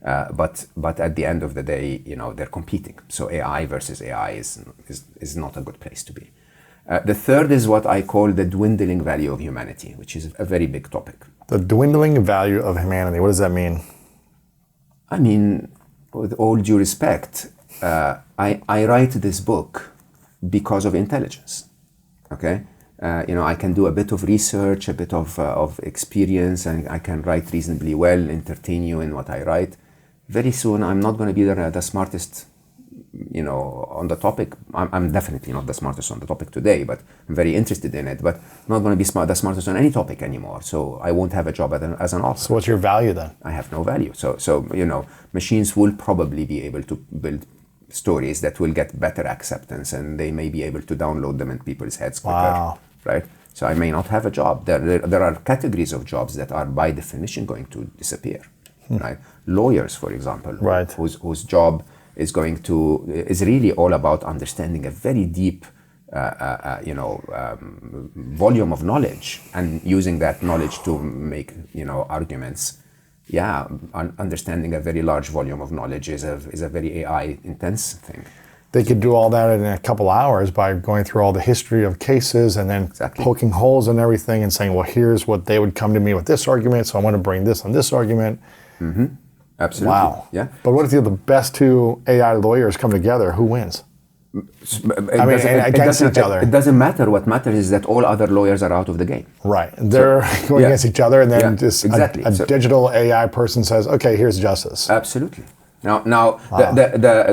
but at the end of the day, they're competing. So AI versus AI is not a good place to be. The third is what I call the dwindling value of humanity, which is a very big topic. The dwindling value of humanity. What does that mean? I mean, with all due respect, I write this book because of intelligence. Okay, I can do a bit of research, a bit of experience, and I can write reasonably well, entertain you in what I write. Very soon, I'm not going to be the smartest, on the topic. I'm definitely not the smartest on the topic today, but I'm very interested in it. But I'm not going to be the smartest on any topic anymore. So I won't have a job as an author. So what's your value then? I have no value. So machines will probably be able to build stories that will get better acceptance, and they may be able to download them in people's heads quicker. Wow. Right? So I may not have a job. There are categories of jobs that are by definition going to disappear. Right? Lawyers, for example, right, whose job is is really all about understanding a very deep volume of knowledge and using that knowledge to make arguments. Understanding a very large volume of knowledge is a very AI intense thing. They could do all that in a couple hours by going through all the history of cases and then poking holes in everything and saying, well, here's what they would come to me with this argument, so I want to bring this on this argument. Absolutely. Wow. Yeah. But what if the best two AI lawyers come together? Who wins? Against each other. It doesn't matter. What matters is that all other lawyers are out of the game. Right. They're going against each other, and then just exactly. a digital AI person says, okay, here's justice. Absolutely. Now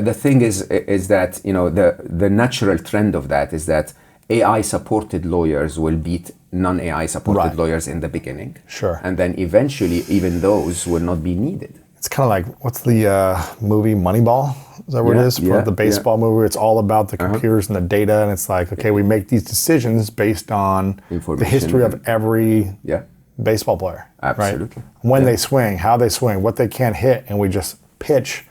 the thing is that the natural trend of that is that AI supported lawyers will beat non-AI supported lawyers in the beginning. Sure. And then eventually even those will not be needed. It's kind of like, what's the movie Moneyball? Is that what it is? The baseball movie. It's all about the computers and the data, and it's like, okay, we make these decisions based on the history of every baseball player. Absolutely. Right? When they swing, how they swing, what they can't hit, and we just pitch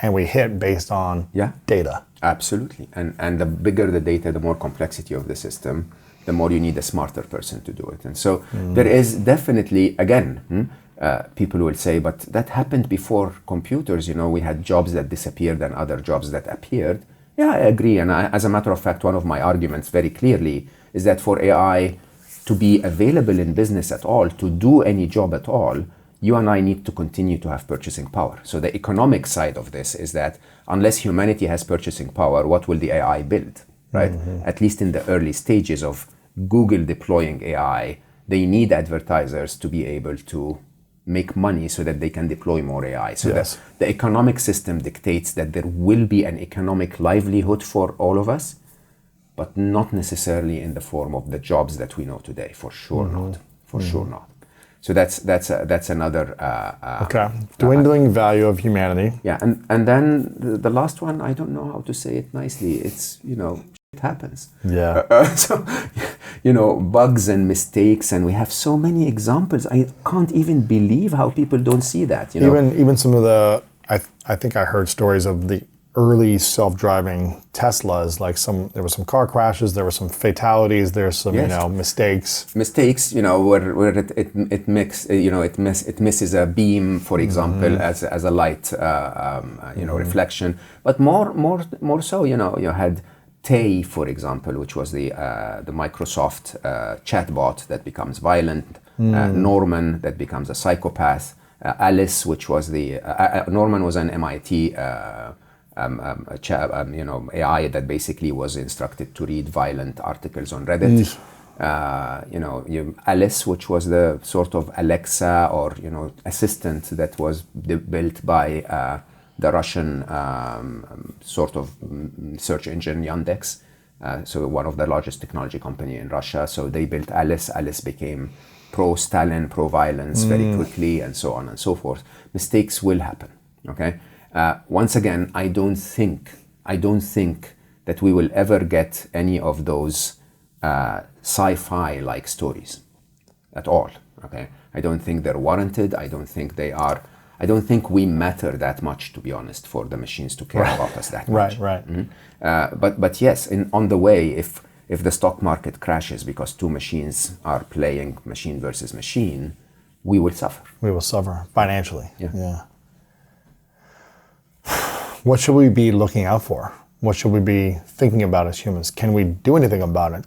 and we hit based on data. Absolutely. And the bigger the data, the more complexity of the system, the more you need a smarter person to do it. And so there is definitely, again, people will say, but that happened before computers. We had jobs that disappeared and other jobs that appeared. Yeah, I agree. And as a matter of fact, one of my arguments very clearly is that for AI to be available in business at all, to do any job at all, you and I need to continue to have purchasing power. So the economic side of this is that unless humanity has purchasing power, what will the AI build, right? At least in the early stages of Google deploying AI, they need advertisers to be able to make money so that they can deploy more AI. So the economic system dictates that there will be an economic livelihood for all of us, but not necessarily in the form of the jobs that we know today. For sure not. For sure not. So that's another dwindling value of humanity. Yeah, and then the last one, I don't know how to say it nicely. It's it happens. Yeah. So bugs and mistakes, and we have so many examples. I can't even believe how people don't see that. Even some of the I think I heard stories of the early self-driving Teslas, like there were some car crashes, there were some fatalities, there's some mistakes. Mistakes, where it misses a beam, for example, as a light, reflection. But more so, you had Tay, for example, which was the Microsoft chatbot that becomes violent. Norman, that becomes a psychopath. Alice, which was Norman was an MIT. AI that basically was instructed to read violent articles on Reddit. Alice, which was the sort of Alexa or assistant that was built by the Russian sort of search engine Yandex. So one of the largest technology company in Russia. So they built Alice. Alice became pro-Stalin, pro-violence very quickly, and so on and so forth. Mistakes will happen. Okay. Once again, I don't think that we will ever get any of those sci-fi like stories at all. Okay, I don't think they're warranted. I don't think we matter that much, to be honest, for the machines to care about us that much. Right. But yes, on the way, if the stock market crashes because two machines are playing machine versus machine, we will suffer. We will suffer financially. Yeah. What should we be looking out for? What should we be thinking about as humans? Can we do anything about it?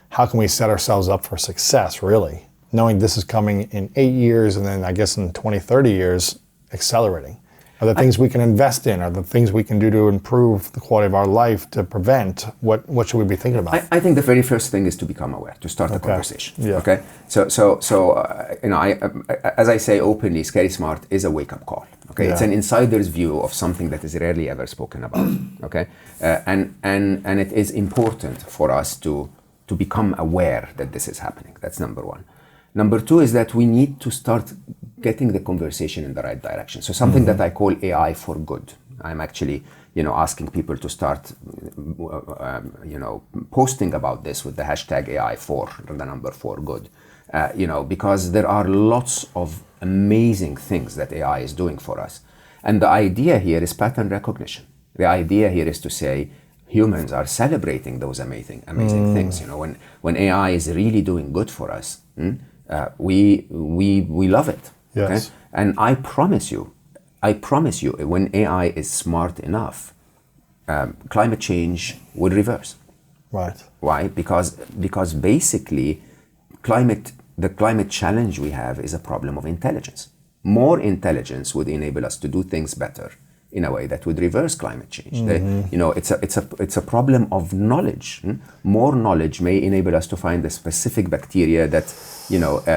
How can we set ourselves up for success, really? Knowing this is coming in 8 years and then I guess in 20, 30 years, accelerating. Are there things we can invest in? Are there things we can do to improve the quality of our life, to prevent? What should we be thinking about? I think the very first thing is to become aware, to start the conversation. Yeah. Okay. So as I say openly, Scary Smart is a wake-up call. Okay. Yeah. It's an insider's view of something that is rarely ever spoken about. Okay. And it is important for us to become aware that this is happening. That's number one. Number two is that we need to start getting the conversation in the right direction. So something that I call AI for good. I'm actually, asking people to start, posting about this with the hashtag AI for the number 4 good. Because there are lots of amazing things that AI is doing for us. And the idea here is pattern recognition. The idea here is to say humans are celebrating those amazing things. When AI is really doing good for us, we love it. Yes. Okay? And I promise you, when AI is smart enough, climate change will reverse. Right. Why? Because basically, the climate challenge we have is a problem of intelligence. More intelligence would enable us to do things better in a way that would reverse climate change. It's a problem of knowledge. More knowledge may enable us to find a specific bacteria that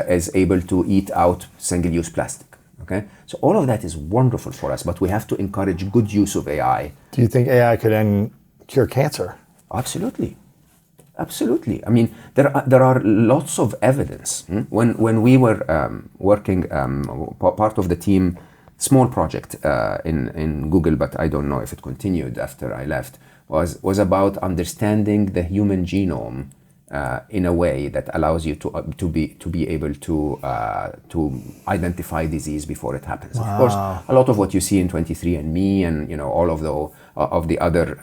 is able to eat out single-use plastic. Okay, so all of that is wonderful for us, but we have to encourage good use of AI. Do you think AI could then cure cancer? Absolutely. Absolutely. I mean, there are lots of evidence. When we were working, part of the team, small project in Google, but I don't know if it continued after I left, was about understanding the human genome in a way that allows you to be able to identify disease before it happens. Of course, a lot of what you see in 23andMe and all of the other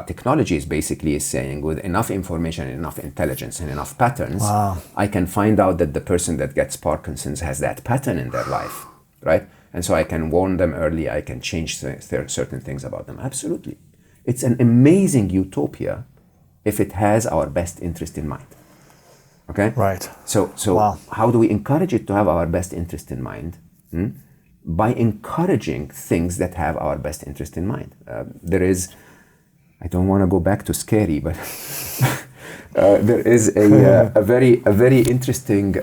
technologies basically is saying with enough information, enough intelligence, and enough patterns, I can find out that the person that gets Parkinson's has that pattern in their life, right? And so I can warn them early. I can change certain things about them. Absolutely, it's an amazing utopia if it has our best interest in mind. Okay? Right. So how do we encourage it to have our best interest in mind? By encouraging things that have our best interest in mind. There is, I don't want to go back to scary, but there is a very interesting,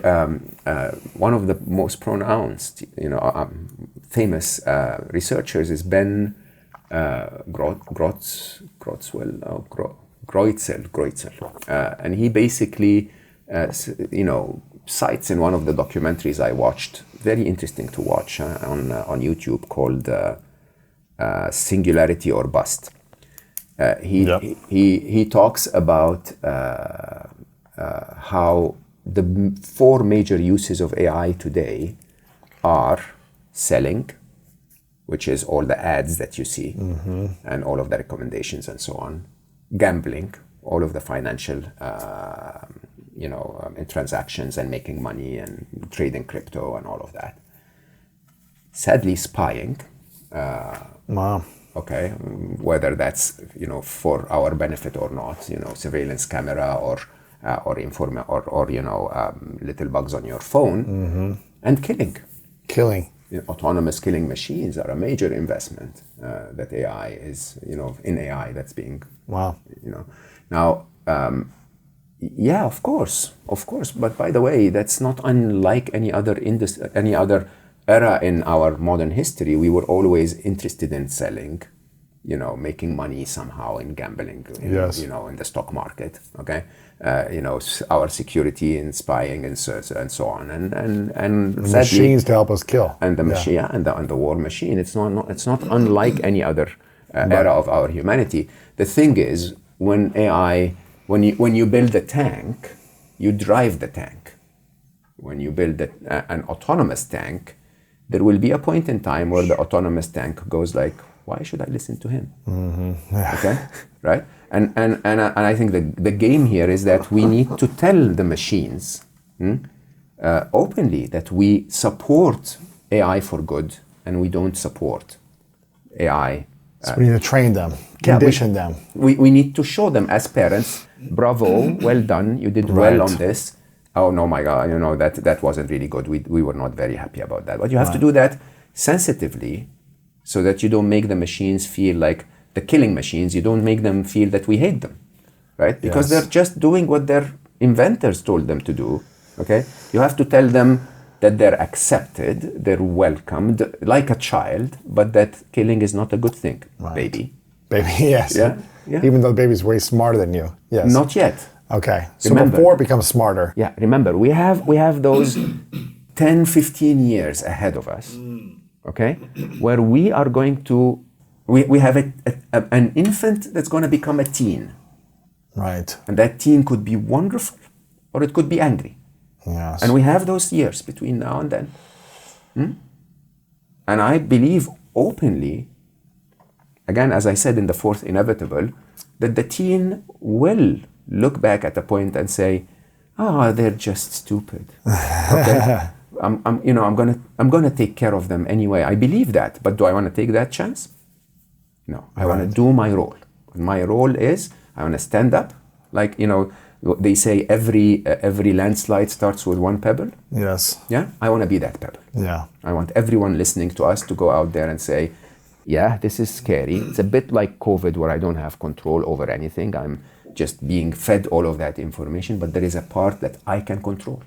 one of the most pronounced, famous researchers is Ben Greuzel, and he basically, cites in one of the documentaries I watched, very interesting to watch on YouTube, called Singularity or Bust. He talks about how the four major uses of AI today are selling, which is all the ads that you see and all of the recommendations and so on. Gambling, all of the financial in transactions and making money and trading crypto and all of that. Sadly, spying. Okay, whether that's for our benefit or not, surveillance camera or little bugs on your phone, and killing. Autonomous killing machines are a major investment that AI is, in AI that's being, now, yeah, of course. But by the way, that's not unlike any other era in our modern history. We were always interested in selling, making money somehow in gambling, in the stock market. Okay, our security in spying and so on, and the machines to help us kill, and the machine, and the war machine. It's not unlike any other era of our humanity. The thing is, when AI, when you build a tank, you drive the tank. When you build an autonomous tank, there will be a point in time where the autonomous tank goes like, why should I listen to him? Okay, right? And I think the game here is that we need to tell the machines openly that we support AI for good and we don't support AI. So we need to train them, condition them. We need to show them as parents, bravo, well done, you did well on this. Oh no, my God, that wasn't really good. We were not very happy about that. But you have to do that sensitively, so that you don't make the machines feel like the killing machines. You don't make them feel that we hate them, right? Because they're just doing what their inventors told them to do. Okay, you have to tell them that they're accepted, they're welcomed, like a child, but that killing is not a good thing, baby. Baby, yes. Yeah. Even though the baby's way smarter than you. Yes. Not yet. Okay. So remember, before it becomes smarter. Yeah. Remember, we have those 10, 15 years ahead of us. Okay, where we are going to, we have an infant that's going to become a teen. Right. And that teen could be wonderful, or it could be angry. Yes. And we have those years between now and then. And I believe openly, again, as I said in the fourth inevitable, that the teen will look back at a point and say, they're just stupid. Okay. I'm gonna take care of them anyway. I believe that, but do I want to take that chance? No, I want to do my role. My role is I want to stand up, like they say every landslide starts with one pebble. Yes. Yeah, I want to be that pebble. Yeah. I want everyone listening to us to go out there and say, yeah, this is scary. It's a bit like COVID, where I don't have control over anything. I'm just being fed all of that information, but there is a part that I can control.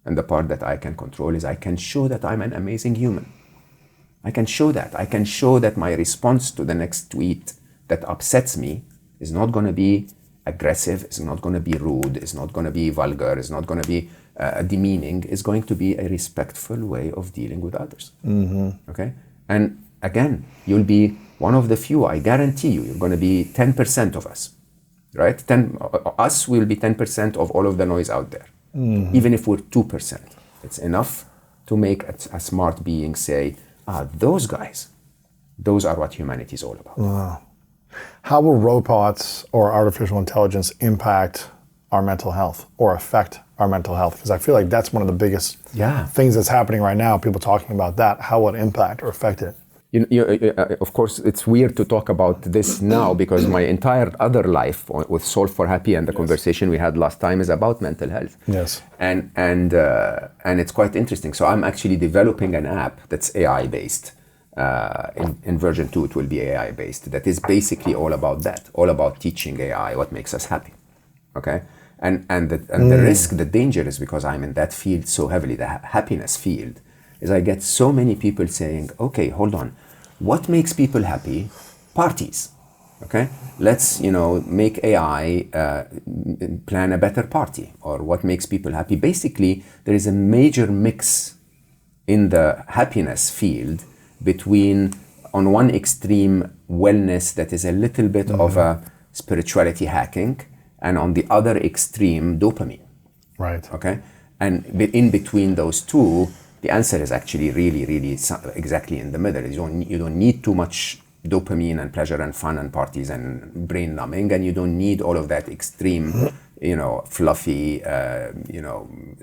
And the part that I can control is I can show that I'm an amazing human. I can show that. I can show that my response to the next tweet that upsets me is not going to be aggressive, it's not going to be rude, it's not going to be vulgar, it's not going to be demeaning, it's going to be a respectful way of dealing with others. Okay? And again, you'll be one of the few, I guarantee you, you're going to be 10% of us, right? Us will be 10% of all of the noise out there. Even if we're 2%, it's enough to make a smart being say, those guys, those are what humanity is all about. Wow. How will robots or artificial intelligence impact our mental health or affect our mental health? Because I feel like that's one of the biggest things that's happening right now, people talking about that. How will it impact or affect it? Of course, it's weird to talk about this now because my entire other life with Solve for Happy and the conversation we had last time is about mental health. Yes. And it's quite interesting. So I'm actually developing an app that's AI-based. In version 2, it will be AI-based. That is basically all about that, all about teaching AI what makes us happy. Okay? And the risk, the danger is because I'm in that field so heavily, the happiness field, is I get so many people saying, okay, hold on, what makes people happy? Parties, okay? Let's, make AI plan a better party, or what makes people happy? Basically, there is a major mix in the happiness field between, on one extreme, wellness that is a little bit of a spirituality hacking, and on the other extreme, dopamine. Right. Okay? And in between those two, the answer is actually really, really exactly in the middle. You don't need too much dopamine and pleasure and fun and parties and brain numbing, and you don't need all of that extreme, fluffy,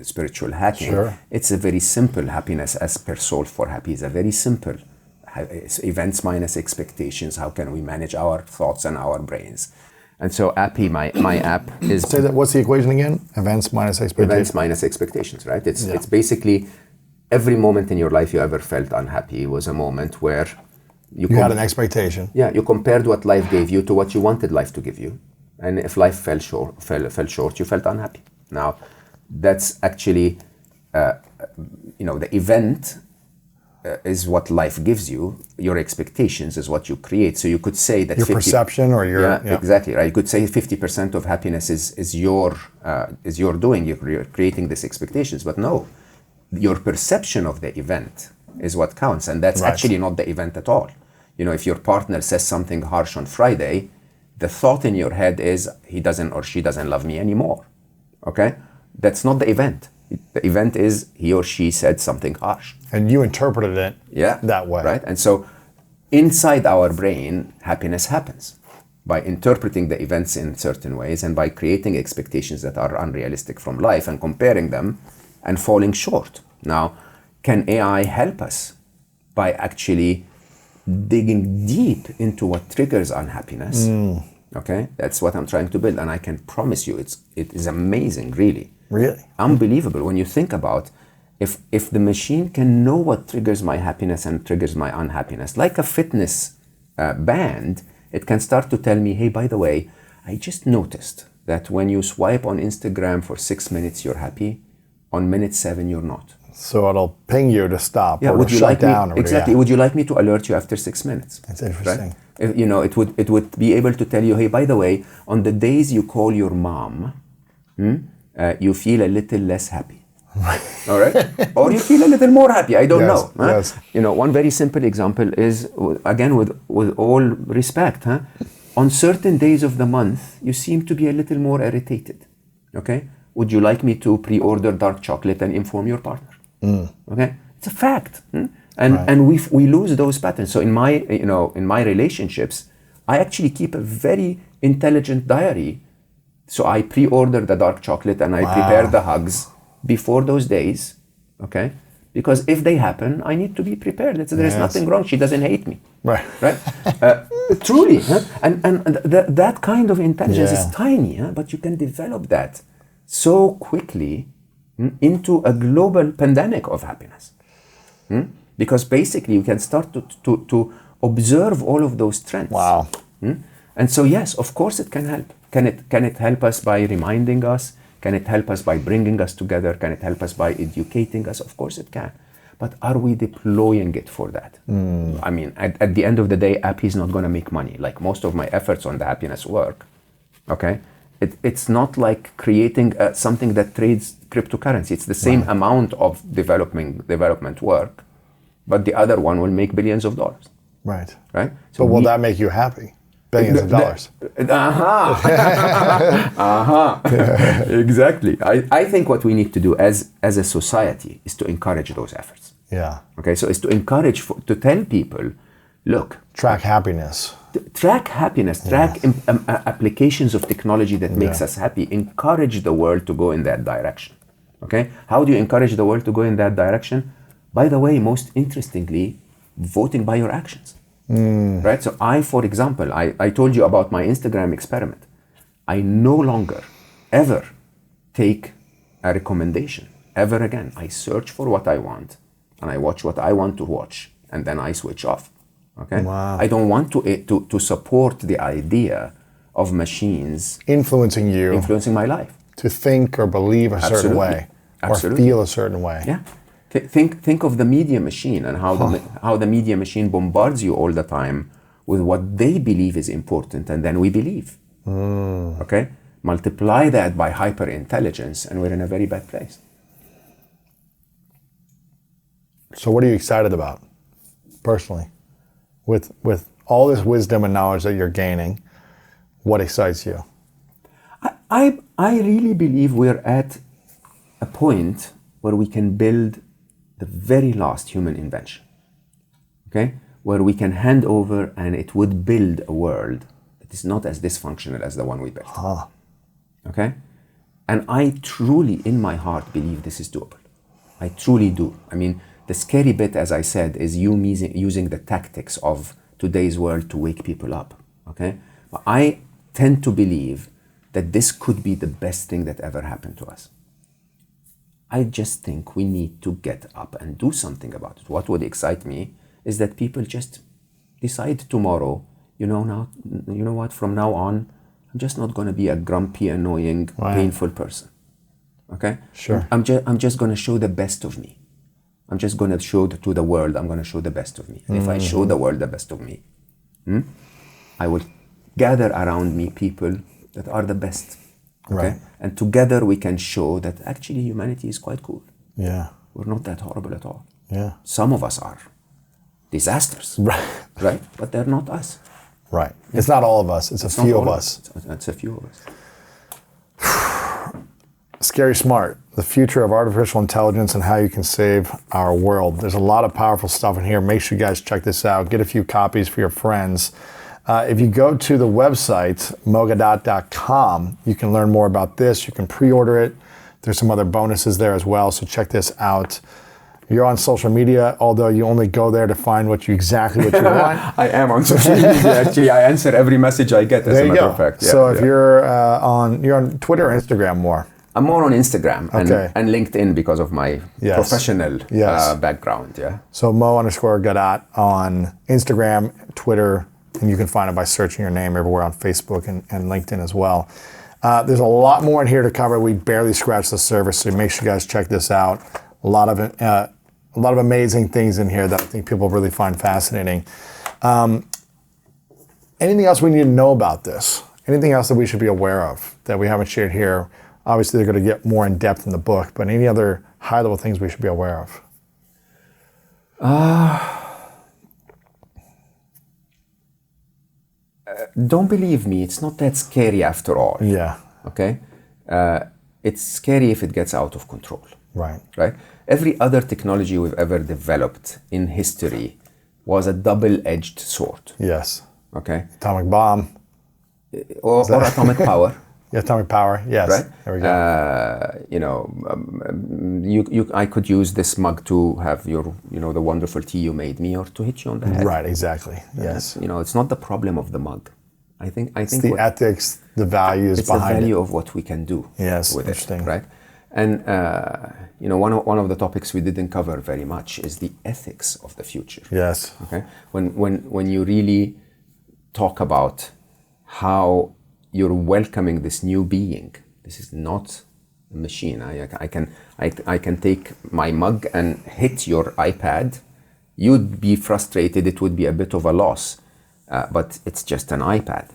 spiritual hacking. Sure. It's a very simple happiness as per Solve for Happy. It's a very simple events minus expectations. How can we manage our thoughts and our brains? And so Appy, my app is... Say that, what's the equation again? Events minus expectations. Events minus expectations, right? It's basically every moment in your life you ever felt unhappy was a moment where you had an expectation. Yeah, you compared what life gave you to what you wanted life to give you. And if life fell short, you felt unhappy. Now, that's actually, the event is what life gives you. Your expectations is what you create. So you could say that your perception or your exactly right. You could say 50% of happiness is your doing. You're creating these expectations, but no, your perception of the event is what counts, and that's actually not the event at all. If your partner says something harsh on Friday, the thought in your head is he doesn't or she doesn't love me anymore. Okay, that's not the event. The event is he or she said something harsh. And you interpreted it that way. Right? And so inside our brain, happiness happens by interpreting the events in certain ways and by creating expectations that are unrealistic from life and comparing them and falling short. Now, can AI help us by actually digging deep into what triggers unhappiness? Okay, that's what I'm trying to build, and I can promise you it is amazing, really. Really? Unbelievable when you think about if the machine can know what triggers my happiness and triggers my unhappiness, like a fitness band, it can start to tell me, hey, by the way, I just noticed that when you swipe on Instagram for 6 minutes, you're happy. On minute 7, you're not. So it'll ping you to stop or would to you shut like down. Me, exactly. Would you like me to alert you after 6 minutes? That's interesting. Right? It would be able to tell you, hey, by the way, on the days you call your mom, you feel a little less happy. All right? Or you feel a little more happy. I don't know. Huh? Yes. One very simple example is, again, with all respect, on certain days of the month, you seem to be a little more irritated. Okay? Would you like me to pre-order dark chocolate and inform your partner? Okay? It's a fact. And we lose those patterns. So in my relationships, I actually keep a very intelligent diary. So I pre-order the dark chocolate and I prepare the hugs before those days, okay? Because if they happen, I need to be prepared. There's nothing wrong. She doesn't hate me. Right. Truly. And that kind of intelligence is tiny, but you can develop that so quickly into a global pandemic of happiness. Because basically you can start to observe all of those trends. Wow. And so yes, of course it can help. Can it help us by reminding us? Can it help us by bringing us together? Can it help us by educating us? Of course it can. but are we deploying it for that? I mean, at the end of the day, Appy is not going to make money. Like most of my efforts on the happiness work, okay, it's not like creating something that trades cryptocurrency. It's the same amount of development work, but the other one will make billions of dollars. Right. Right. So will that make you happy? Billions of dollars. Exactly. I think what we need to do as a society is to encourage those efforts. Yeah. Okay. So it's to encourage, to tell people, look. Track happiness. Track happiness, track applications of technology that makes us happy. Encourage the world to go in that direction. Okay? How do you encourage the world to go in that direction? By the way, most interestingly, voting by your actions. Right? So for example, I told you about my Instagram experiment. I no longer, ever take a recommendation, ever again. I search for what I want, and I watch what I want to watch, and then I switch off. Okay. Wow. I don't want to support the idea of machines influencing my life. To think or believe a certain way, or feel a certain way. Yeah. Think of the media machine and how the media machine bombards you all the time with what they believe is important, and then we believe. Okay. Multiply that by hyper intelligence, and we're in a very bad place. So, what are you excited about, personally? With all this wisdom and knowledge that you're gaining, what excites you? I really believe we're at a point where we can build the very last human invention, okay? Where we can hand over and it would build a world that is not as dysfunctional as the one we built, okay? And I truly, in my heart, believe this is doable. I truly do. I mean, the scary bit, as I said, is using the tactics of today's world to wake people up, okay? But I tend to believe that this could be the best thing that ever happened to us. I just think we need to get up and do something about it. What would excite me is that people just decide tomorrow, you know what, from now on, I'm just not going to be a grumpy, annoying, painful person, okay? Sure. I'm just going to show the best of me. I'm just going to show to the world, I'm going to show the best of me. And if I show the world the best of me, I will gather around me people that are the best. Okay? Right. And together we can show that actually humanity is quite cool. Yeah. We're not that horrible at all. Yeah. Some of us are disasters. Right? But they're not us. Right. It's not all of us. It's a few of us. It's a few of us. Scary Smart, the future of artificial intelligence and how you can save our world. There's a lot of powerful stuff in here. Make sure you guys check this out. Get a few copies for your friends. If you go to the website, mogawdat.com, you can learn more about this. You can pre-order it. There's some other bonuses there as well, so check this out. You're on social media, although you only go there to find exactly what you want. I am on social media. Actually, I answer every message I get, as a matter of fact. Yeah, so if you're on Twitter or Instagram more? I'm more on Instagram and LinkedIn because of my professional background. Yeah. So Mo_Gawdat on Instagram, Twitter, and you can find it by searching your name everywhere on Facebook and LinkedIn as well. There's a lot more in here to cover. We barely scratched the surface, so make sure you guys check this out. A lot of amazing things in here that I think people really find fascinating. Anything else we need to know about this? Anything else that we should be aware of that we haven't shared here? Obviously, they're going to get more in depth in the book, but any other high-level things we should be aware of? Don't believe me, it's not that scary after all. Yeah. Okay? It's scary if it gets out of control. Right. Right? Every other technology we've ever developed in history was a double-edged sword. Yes. Okay? Atomic bomb. Or atomic power. Atomic power, yes. Right? There we go. I could use this mug to have the wonderful tea you made me, or to hit you on the head. Right, exactly. Yes. It's not the problem of the mug. I think it's the ethics, the values behind it. It's the value of what we can do with interesting. it, right? And one of the topics we didn't cover very much is the ethics of the future. Yes. Okay. When you really talk about how you're welcoming this new being, this is not machine. I can take my mug and hit your iPad. You'd be frustrated. It would be a bit of a loss, but it's just an iPad.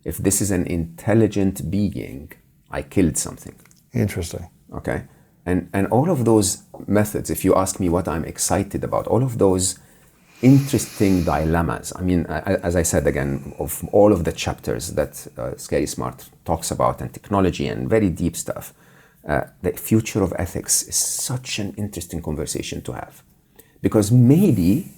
If this is an intelligent being, I killed something. Interesting. Okay, and all of those methods. If you ask me what I'm excited about, all of those interesting dilemmas. I mean, as I said again, of all of the chapters that Scary Smart talks about, and technology and very deep stuff, the future of ethics is such an interesting conversation to have, because maybe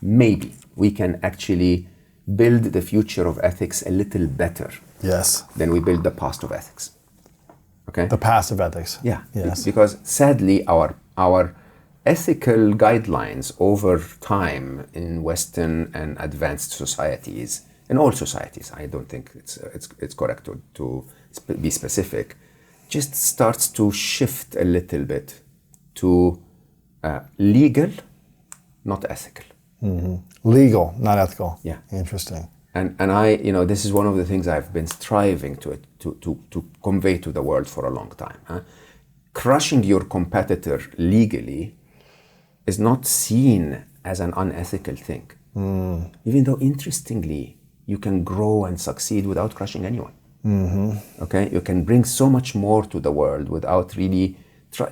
we can actually build the future of ethics a little better. Yes. Than we build the past of ethics. Okay. The past of ethics. Yeah. Yes. Because sadly, our ethical guidelines over time in Western and advanced societies, in all societies, I don't think it's correct to be specific, just starts to shift a little bit to legal, not ethical. Mm-hmm. Legal, not ethical. Yeah. Interesting. And I, this is one of the things I've been striving to convey to the world for a long time. Crushing your competitor legally is not seen as an unethical thing. Even though, interestingly, you can grow and succeed without crushing anyone. Mm-hmm. Okay, you can bring so much more to the world without really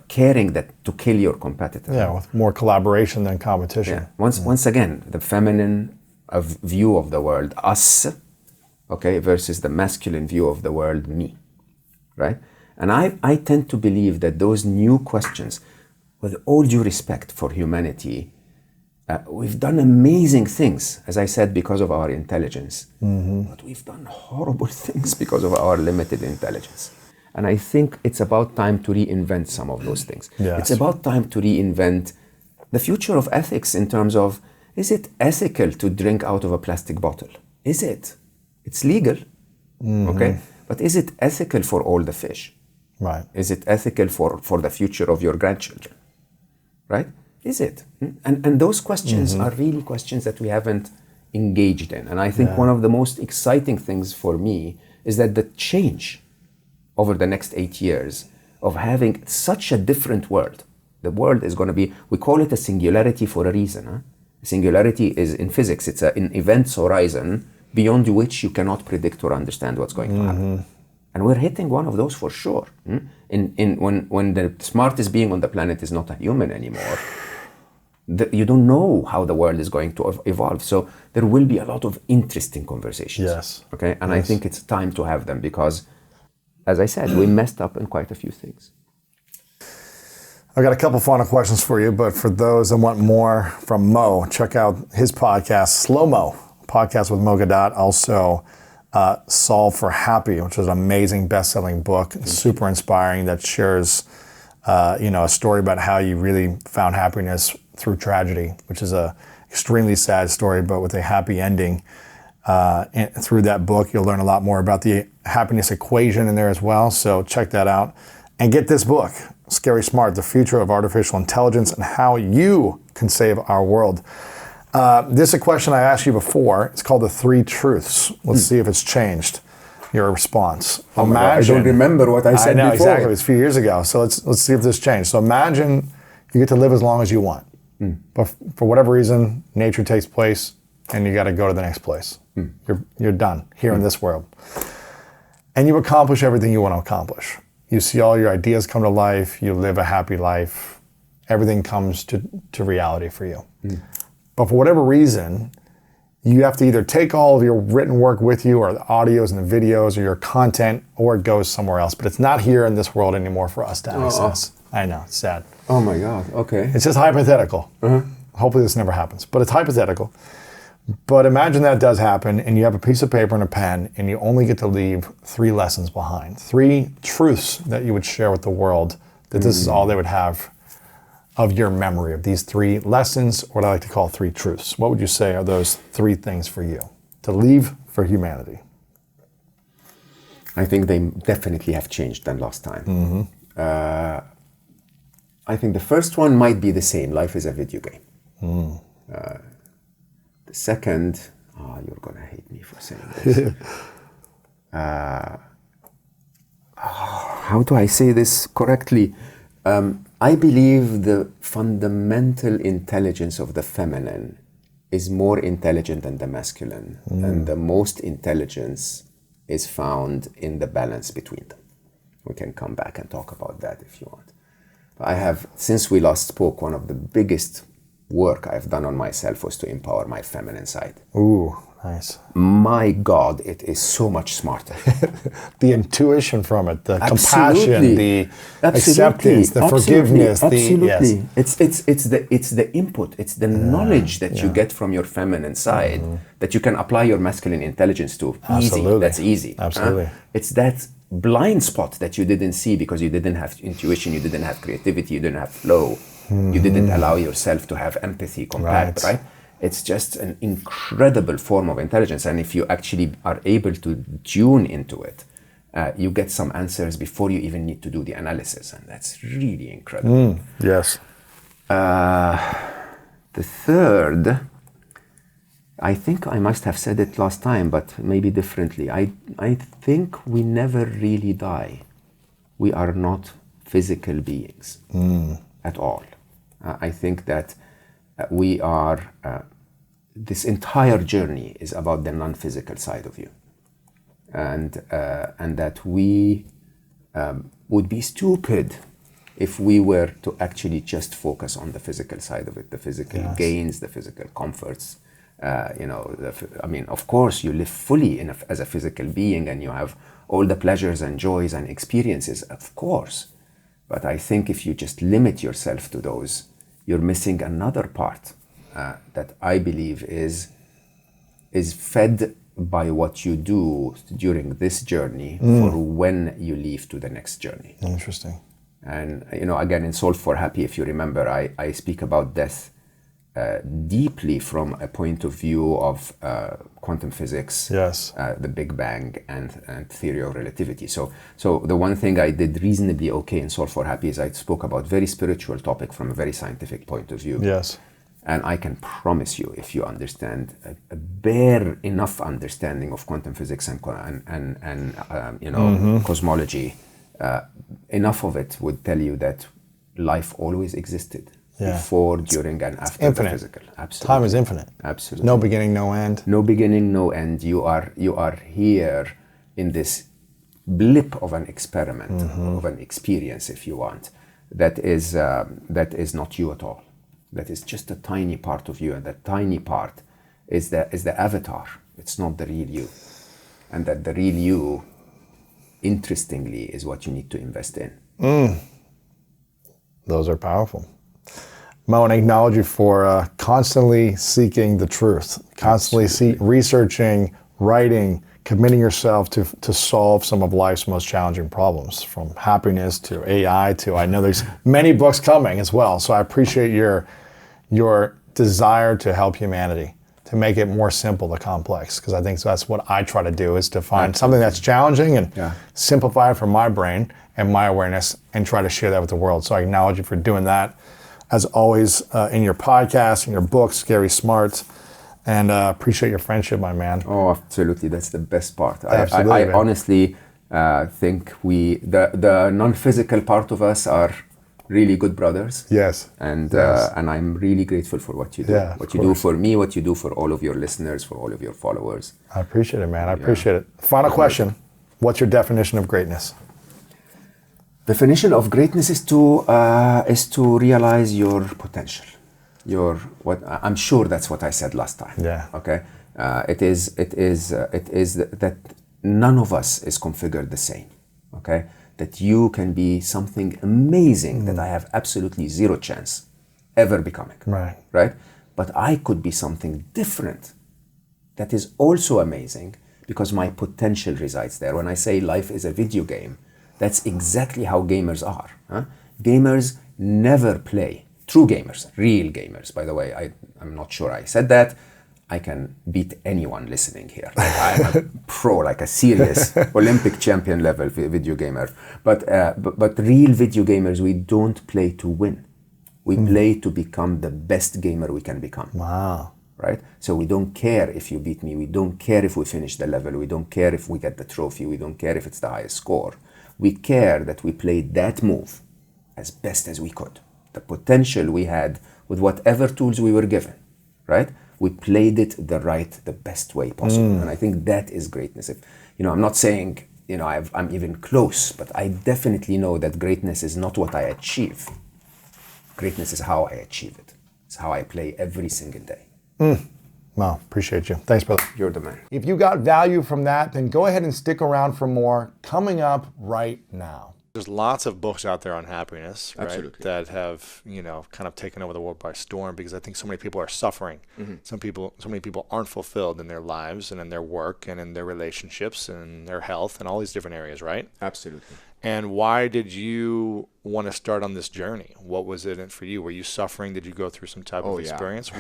caring that to kill your competitor. Yeah, with more collaboration than competition. Yeah. Once again, the feminine view of the world, us, okay, versus the masculine view of the world, me, right? And I tend to believe that those new questions, with all due respect for humanity, we've done amazing things, as I said, because of our intelligence. Mm-hmm. But we've done horrible things because of our limited intelligence. And I think it's about time to reinvent some of those things. Yes. It's about time to reinvent the future of ethics in terms of, is it ethical to drink out of a plastic bottle? Is it? It's legal, okay? But is it ethical for all the fish? Right. Is it ethical for the future of your grandchildren? Right? Is it? And those questions are really questions that we haven't engaged in. And I think one of the most exciting things for me is that the change over the next 8 years of having such a different world. The world is going to be, we call it a singularity for a reason. Huh? Singularity is, in physics, it's an events horizon beyond which you cannot predict or understand what's going to happen. And we're hitting one of those for sure. When the smartest being on the planet is not a human anymore, you don't know how the world is going to evolve. So there will be a lot of interesting conversations. Yes. Okay. And I think it's time to have them because, as I said, we messed up in quite a few things. I've got a couple final questions for you, but for those that want more from Mo, check out his podcast, Slo Mo, podcast with Mo Gawdat. Also, Solve for Happy, which is an amazing best-selling book, super inspiring, that shares a story about how you really found happiness through tragedy, which is a extremely sad story, but with a happy ending. And through that book, you'll learn a lot more about the happiness equation in there as well. So check that out. And get this book, Scary Smart, The Future of Artificial Intelligence and How You Can Save Our World. This is a question I asked you before. It's called the 3 truths. Let's see if it's changed your response. Imagine, I don't remember what I said before. Exactly. It was a few years ago. So let's see if this changed. So imagine you get to live as long as you want. But for whatever reason, nature takes place and you got to go to the next place. You're done here in this world. And you accomplish everything you want to accomplish. You see all your ideas come to life. You live a happy life. Everything comes to reality for you. But for whatever reason, you have to either take all of your written work with you, or the audios and the videos, or your content, or it goes somewhere else. But it's not here in this world anymore for us to access. I know, it's sad. Oh my God, okay. It's just hypothetical. Hopefully this never happens, but it's hypothetical. But imagine that does happen, and you have a piece of paper and a pen, and you only get to leave 3 lessons behind. 3 truths that you would share with the world, that this is all they would have of your memory, of these 3 lessons, or what I like to call 3 truths. What would you say are those 3 things for you to leave for humanity? I think they definitely have changed than last time. I think the first one might be the same. Life is a video game. The second, you're going to hate me for saying this. how do I say this correctly? I believe the fundamental intelligence of the feminine is more intelligent than the masculine, and the most intelligence is found in the balance between them. We can come back and talk about that if you want. I have, since we last spoke, one of the biggest work I've done on myself was to empower my feminine side. Ooh, nice. My God, it is so much smarter. The intuition from it, the Absolutely. compassion, the Absolutely. acceptance, the forgiveness. Absolutely. Yes. It's the input, it's the knowledge that you get from your feminine side that you can apply your masculine intelligence to. Easy. Absolutely. That's easy. Absolutely. It's that blind spot that you didn't see because you didn't have intuition, you didn't have creativity, you didn't have flow, you didn't allow yourself to have empathy, compact, right? It's just an incredible form of intelligence, and if you actually are able to tune into it, you get some answers before you even need to do the analysis, and that's really incredible. Yes. The third, I think I must have said it last time, but maybe differently. I think we never really die. We are not physical beings at all. I think that we are, this entire journey is about the non-physical side of you. And that we would be stupid if we were to actually just focus on the physical side of it, the physical gains, the physical comforts. I mean, of course, you live fully as a physical being and you have all the pleasures and joys and experiences, of course. But I think if you just limit yourself to those, you're missing another part that I believe is fed by what you do during this journey for when you leave to the next journey. Interesting. And, again, in Solve for Happy, if you remember, I speak about death deeply from a point of view of quantum physics, the Big Bang, and theory of relativity. So the one thing I did reasonably okay in Solve for Happy is I spoke about very spiritual topic from a very scientific point of view. Yes. And I can promise you, if you understand a bare enough understanding of quantum physics and cosmology, enough of it would tell you that life always existed. Before, during, and after infinite. The physical. Absolutely. Time is infinite. Absolutely. No beginning, no end. No beginning, no end. You are here in this blip of an experiment, of an experience, if you want. That is not you at all. That is just a tiny part of you, and that tiny part is the avatar. It's not the real you, and that the real you, interestingly, is what you need to invest in. Those are powerful. Mo, and I acknowledge you for constantly seeking the truth, constantly researching, writing, committing yourself to solve some of life's most challenging problems, from happiness to AI to, I know there's many books coming as well. So I appreciate your desire to help humanity, to make it more simple to complex, because I think that's what I try to do, is to find something that's challenging and simplify it for my brain and my awareness and try to share that with the world. So I acknowledge you for doing that. As always, in your podcast, in your books, Scary Smart, and appreciate your friendship, my man. Oh, absolutely. That's the best part. Absolutely, I honestly think the non-physical part of us are really good brothers. Yes. And I'm really grateful for what you do. What you do for me, what you do for all of your listeners, for all of your followers. I appreciate it, man. I appreciate it. Final question. What's your definition of greatness? Definition of greatness is to realize your potential. I'm sure that's what I said last time. Yeah. Okay. It is that none of us is configured the same. Okay. That you can be something amazing that I have absolutely zero chance ever becoming. Right. Right. But I could be something different that is also amazing because my potential resides there. When I say life is a video game, that's exactly how gamers are. Huh? Gamers never play. True gamers, real gamers. By the way, I'm not sure I said that. I can beat anyone listening here. I'm a pro, like a serious Olympic champion level video gamer. But real video gamers, we don't play to win. We play to become the best gamer we can become. Wow. Right? So we don't care if you beat me. We don't care if we finish the level. We don't care if we get the trophy. We don't care if it's the highest score. we care that we played that move as best as we could. The potential we had with whatever tools we were given, right? We played it the best way possible. And I think that is greatness. If, I'm not saying, I'm even close, but I definitely know that greatness is not what I achieve. Greatness is how I achieve it. It's how I play every single day. Wow, appreciate you. Thanks, brother. You're the man. If you got value from that, then go ahead and stick around for more coming up right now. There's lots of books out there on happiness, right? Absolutely. That have, kind of taken over the world by storm, because I think so many people are suffering. So many people aren't fulfilled in their lives and in their work and in their relationships and their health and all these different areas, right? Absolutely. And why did you want to start on this journey? What was it for you? Were you suffering? Did you go through some type of experience?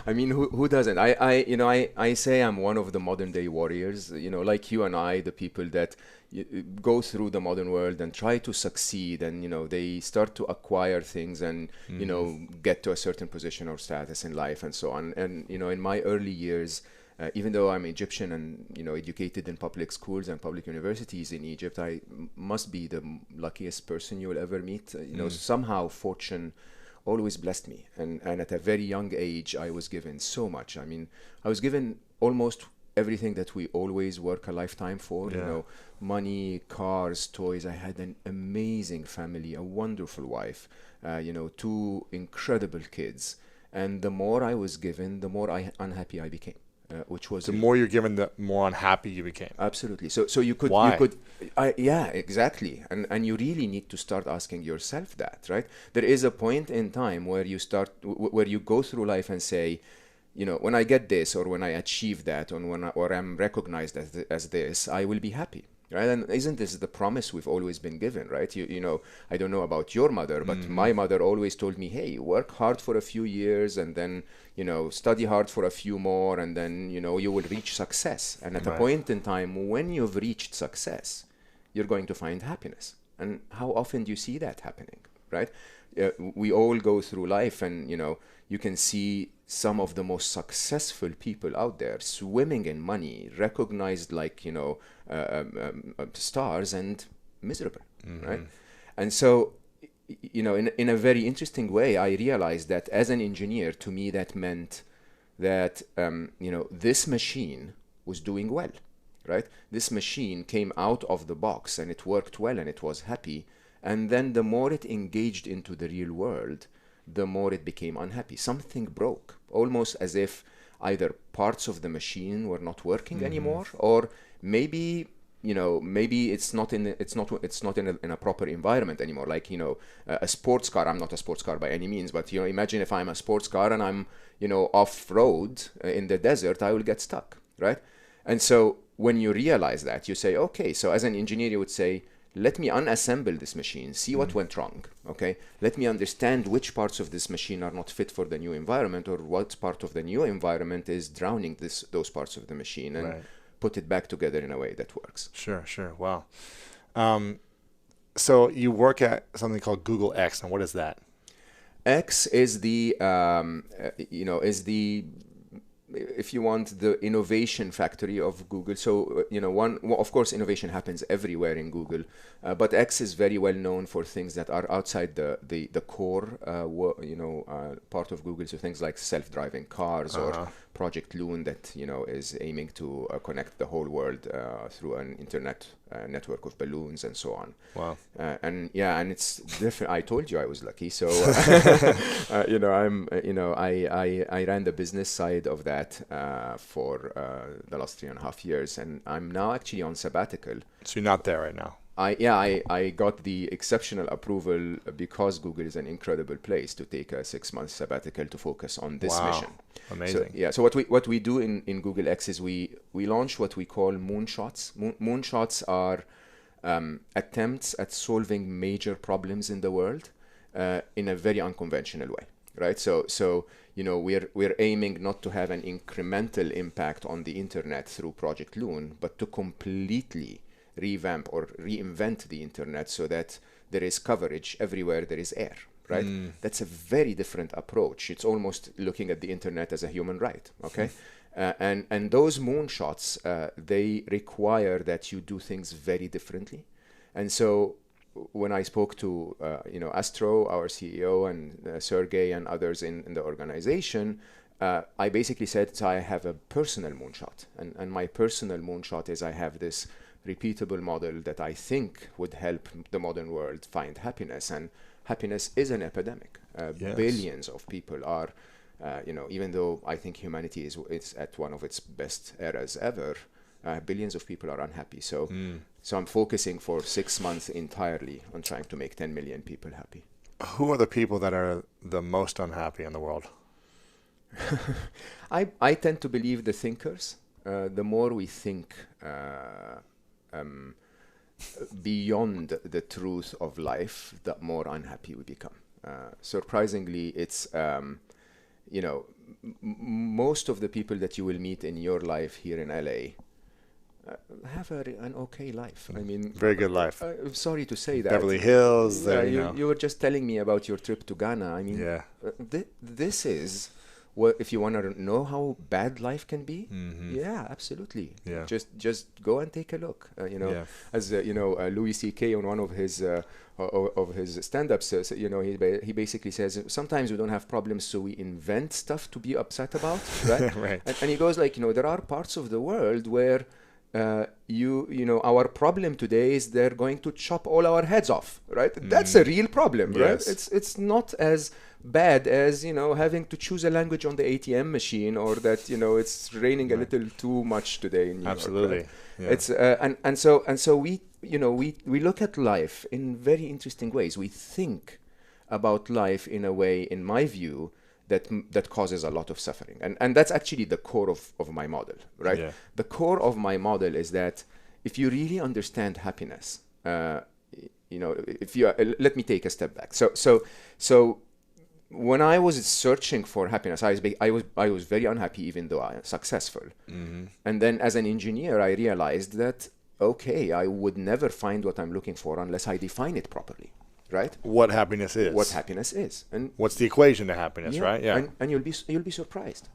I mean, who doesn't? I say I'm one of the modern day warriors, like you and I, the people that go through the modern world and try to succeed, and, they start to acquire things and, get to a certain position or status in life and so on. And, in my early years, even though I'm Egyptian and, educated in public schools and public universities in Egypt, I must be the luckiest person you will ever meet. Somehow fortune always blessed me. And at a very young age, I was given so much. I mean, I was given almost everything that we always work a lifetime for, money, cars, toys. I had an amazing family, a wonderful wife, 2 incredible kids. And the more I was given, the more unhappy I became. Which was the more you're given, the more unhappy you became. Absolutely. So you could. Why? Yeah, exactly. And you really need to start asking yourself that, right? There is a point in time where you where you go through life and say, when I get this, or when I achieve that, or I'm recognized as this, I will be happy. Right? And isn't this the promise we've always been given, right? I don't know about your mother, but my mother always told me, hey, work hard for a few years and then, study hard for a few more, and then, you will reach success. And at a point in time, when you've reached success, you're going to find happiness. And how often do you see that happening, right? We all go through life and, you can see some of the most successful people out there swimming in money, recognized like, stars, and miserable, right? And so, in a very interesting way, I realized that as an engineer, to me, that meant that, this machine was doing well, right? This machine came out of the box and it worked well and it was happy. And then the more it engaged into the real world, the more it became unhappy. Something broke, almost as if either parts of the machine were not working anymore, or maybe it's not in a proper environment anymore. Like, a sports car. I'm not a sports car by any means, but imagine if I'm a sports car and I'm off road in the desert, I will get stuck, right? And so when you realize that, you say, okay, so as an engineer, you would say, let me unassemble this machine, see what went wrong, okay? Let me understand which parts of this machine are not fit for the new environment, or what part of the new environment is drowning those parts of the machine, and put it back together in a way that works. Sure. Wow. So you work at something called Google X, and what is that? X is if you want, the innovation factory of Google. So, of course, innovation happens everywhere in Google, but X is very well known for things that are outside the core, part of Google. So things like self-driving cars, or Project Loon that, is aiming to connect the whole world through an internet network of balloons and so on. Wow. And it's different. I told you I was lucky. So, I ran the business side of that for the last 3.5 years, and I'm now actually on sabbatical. So you're not there right now. I got the exceptional approval because Google is an incredible place to take a 6-month sabbatical to focus on this mission. Amazing. So what we do in Google X is we launch what we call moonshots. Moonshots are attempts at solving major problems in the world in a very unconventional way, right? So we're aiming not to have an incremental impact on the internet through Project Loon, but to completely revamp or reinvent the internet so that there is coverage everywhere there is air, right? That's a very different approach. It's almost looking at the internet as a human right, okay? And those moonshots, they require that you do things very differently. And so when I spoke to Astro, our CEO, and Sergey and others in the organization, I basically said, so I have a personal moonshot, and my personal moonshot is I have this repeatable model that I think would help the modern world find happiness, and happiness is an epidemic. Yes. Billions of people are, even though I think humanity is at one of its best eras ever, billions of people are unhappy. So I'm focusing for 6 months entirely on trying to make 10 million people happy. Who are the people that are the most unhappy in the world? I tend to believe the thinkers. The more we think beyond the truth of life, the more unhappy we become. Surprisingly, it's most of the people that you will meet in your life here in LA have an okay life. I mean, very good life. I'm sorry to say that. Beverly Hills. You were just telling me about your trip to Ghana. I mean, this is. Well, if you want to know how bad life can be, yeah, absolutely. Yeah. Just go and take a look. As Louis C.K. on one of his stand-ups, he basically says sometimes we don't have problems, so we invent stuff to be upset about, right? Right. And he goes like, there are parts of the world where our problem today is they're going to chop all our heads off, right? That's a real problem, right? Yes. It's not as bad as having to choose a language on the ATM machine, or that it's raining a little too much today in New York. Absolutely. Right? Yeah. It's and so we look at life in very interesting ways. We think about life in a way, in my view, that causes a lot of suffering, and that's actually the core of my model, right? Yeah. The core of my model is that if you really understand happiness, if you let me take a step back. So when I was searching for happiness, I was very unhappy, even though I was successful. And then as an engineer, I realized that I would never find what I'm looking for unless I define it properly. Right? What happiness is. What happiness is. And what's the equation to happiness, right? Yeah. And you'll be surprised.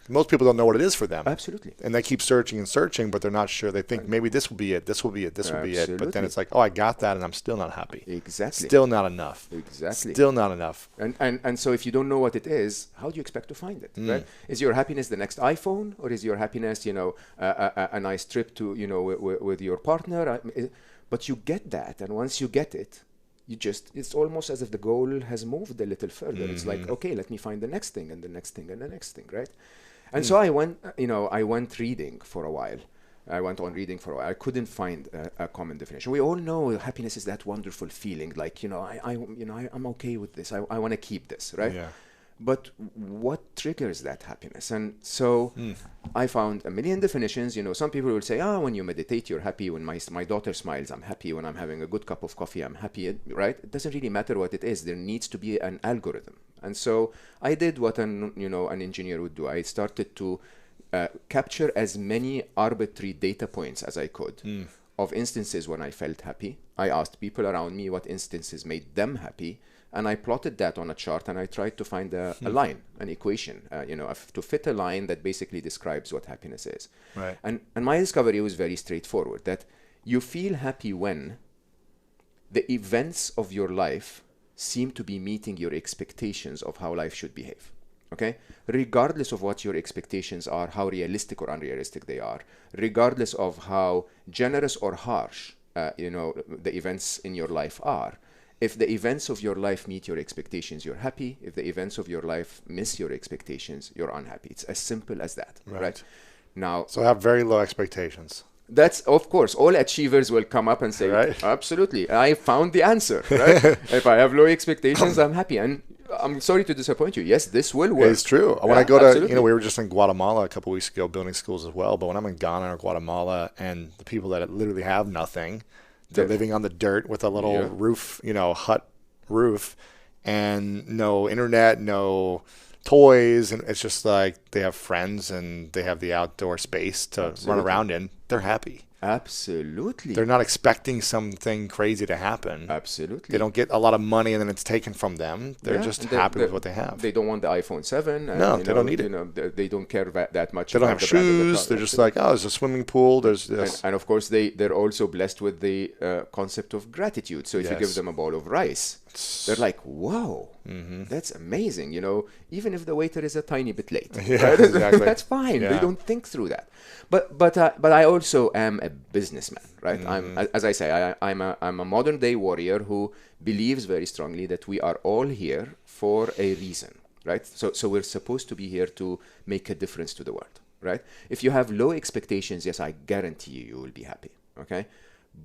Most people don't know what it is for them. Absolutely. And they keep searching and searching, but they're not sure. They think maybe this will be it, this will be it, this will be it. But then it's like, I got that and I'm still not happy. Exactly. Still not enough. Exactly. Still not enough. And so if you don't know what it is, how do you expect to find it? Right? Is your happiness the next iPhone, or is your happiness, a nice trip to, with your partner? But you get that, and once you get it, it's almost as if the goal has moved a little further. It's like, let me find the next thing and the next thing and the next thing, right? And so I went reading for a while. I went on reading for a while. I couldn't find a common definition. We all know happiness is that wonderful feeling, like, I'm okay with this. I want to keep this, right? Yeah. But what triggers that happiness? And so I found a million definitions. Some people will say, when you meditate, you're happy. When my daughter smiles, I'm happy. When I'm having a good cup of coffee, I'm happy, right? It doesn't really matter what it is. There needs to be an algorithm. And so I did what an engineer would do. I started to capture as many arbitrary data points as I could of instances when I felt happy. I asked people around me what instances made them happy, and I plotted that on a chart, and I tried to find a line, an equation, to fit a line that basically describes what happiness is. Right. And my discovery was very straightforward, that you feel happy when the events of your life seem to be meeting your expectations of how life should behave. Okay? Regardless of what your expectations are, how realistic or unrealistic they are, regardless of how generous or harsh the events in your life are, if the events of your life meet your expectations, you're happy. If the events of your life miss your expectations, you're unhappy. It's as simple as that, right? Now, so have very low expectations. That's, of course, all achievers will come up and say, right? Absolutely, I found the answer, right? If I have low expectations, I'm happy. And I'm sorry to disappoint you. Yes, this will work. It's true. When I go to, absolutely. We were just in Guatemala a couple of weeks ago building schools as well. But when I'm in Ghana or Guatemala, and the people that literally have nothing, they're living on the dirt with a little roof, hut roof, and no internet, no toys, and it's just like they have friends and they have the outdoor space to Absolutely. run around in, they're happy. Absolutely. They're not expecting something crazy to happen. Absolutely. They don't get a lot of money and then it's taken from them. They're just and happy with what they have. They don't want the iPhone 7. And, No, they don't need it. They don't care that much. They don't about have the brand of the shoes. product. They're just like, oh, there's a swimming pool. There's this. And of course, they're also blessed with the concept of gratitude. So if you give Yes. them a bowl of rice, they're like, whoa, that's amazing. Even if the waiter is a tiny bit late, Yeah, right? exactly. That's fine. Yeah. They don't think through that. But I also am a businessman, right? As I say, I'm a modern day warrior who believes very strongly that we are all here for a reason, right? So we're supposed to be here to make a difference to the world, right? If you have low expectations, yes, I guarantee you will be happy, okay?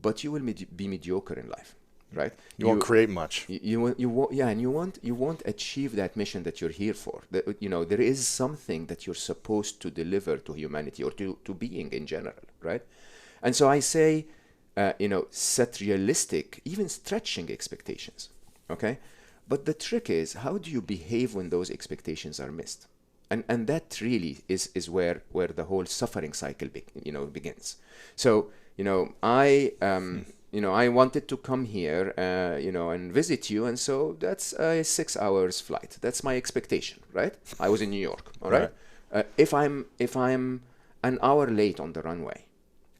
But you will be mediocre in life, right? You won't create much. You won't, yeah, and you won't achieve that mission that you're here for. There is something that you're supposed to deliver to humanity or to being in general, right? And so I say, set realistic, even stretching expectations, okay? But the trick is, how do you behave when those expectations are missed? And that really is where the whole suffering cycle begins. So, I wanted to come here, and visit you, and so that's a 6 hours flight. That's my expectation, right? I was in New York, all right? If I'm an hour late on the runway,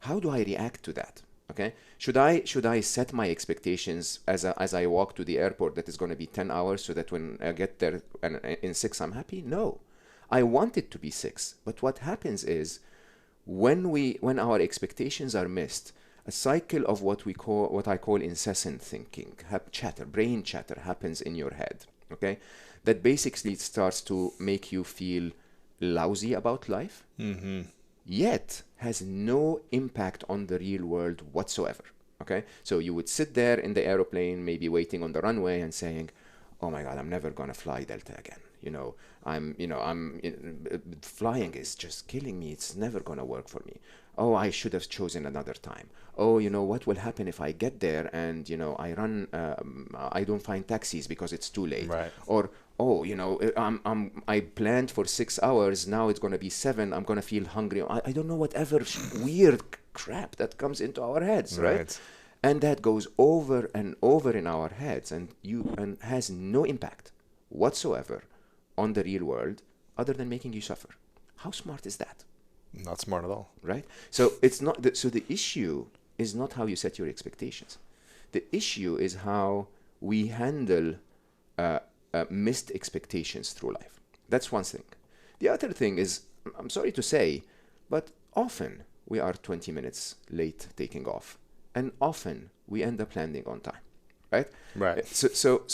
how do I react to that? Okay, should I set my expectations as I walk to the airport that is going to be 10 hours so that when I get there and in 6 I'm happy? No, I want it to be 6. But what happens is when our expectations are missed, a cycle of what I call incessant thinking, brain chatter happens in your head. Okay, that basically starts to make you feel lousy about life. Yet has no impact on the real world whatsoever. Okay, so you would sit there in the aeroplane, maybe waiting on the runway, and saying, "Oh my God, I'm never gonna fly Delta again. Flying is just killing me. It's never gonna work for me. Oh, I should have chosen another time. Oh, what will happen if I get there and I don't find taxis because it's too late. Right. Or I planned for 6 hours. Now it's going to be 7. I'm going to feel hungry. I don't know, whatever weird crap that comes into our heads, right? And that goes over and over in our heads and has no impact whatsoever on the real world other than making you suffer. How smart is that? Not smart at all. Right? So it's not. So the issue is not how you set your expectations. The issue is how we handle missed expectations through life. That's one thing. The other thing is, I'm sorry to say, but often we are 20 minutes late taking off, and often we end up landing on time, right? Right. So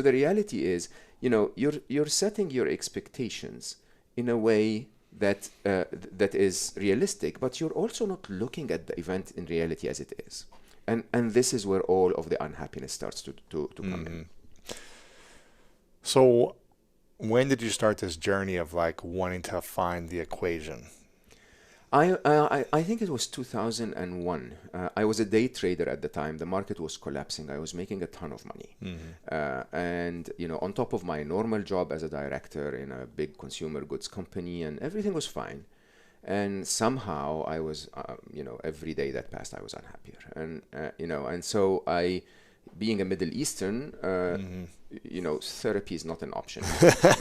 the reality is, you're setting your expectations in a way that is realistic, but you're also not looking at the event in reality as it is, and this is where all of the unhappiness starts to come in. So when did you start this journey of like wanting to find the equation? I think it was 2001. I was a day trader at the time. The market was collapsing. I was making a ton of money. And, on top of my normal job as a director in a big consumer goods company, and everything was fine. And somehow I was, every day that passed, I was unhappier. And so being a Middle Eastern, therapy is not an option.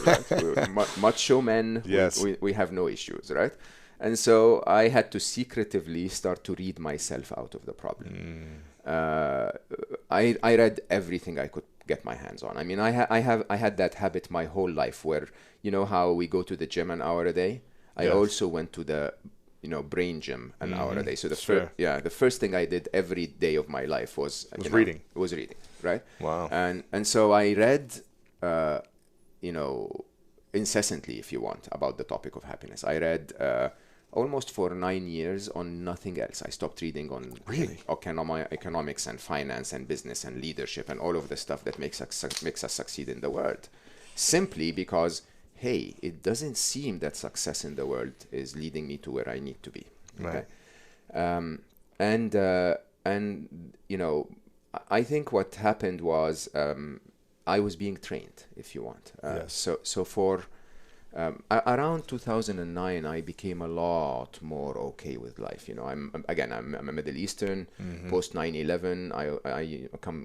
Right? Macho men, yes. we have no issues, right? And so I had to secretively start to read myself out of the problem. I read everything I could get my hands on. I mean, I had that habit my whole life where, how we go to the gym an hour a day. I also went to the brain gym an hour a day. So the first thing I did every day of my life was reading. Was reading, right? Wow. And so I read, incessantly, if you want, about the topic of happiness. I read almost for 9 years on nothing else. I stopped reading on economics and finance and business and leadership and all of the stuff that makes us succeed in the world, simply because, hey, it doesn't seem that success in the world is leading me to where I need to be. Okay? Right. I think what happened was I was being trained, if you want. So for Around 2009, I became a lot more okay with life. You know, I'm a Middle Eastern. Post 9/11,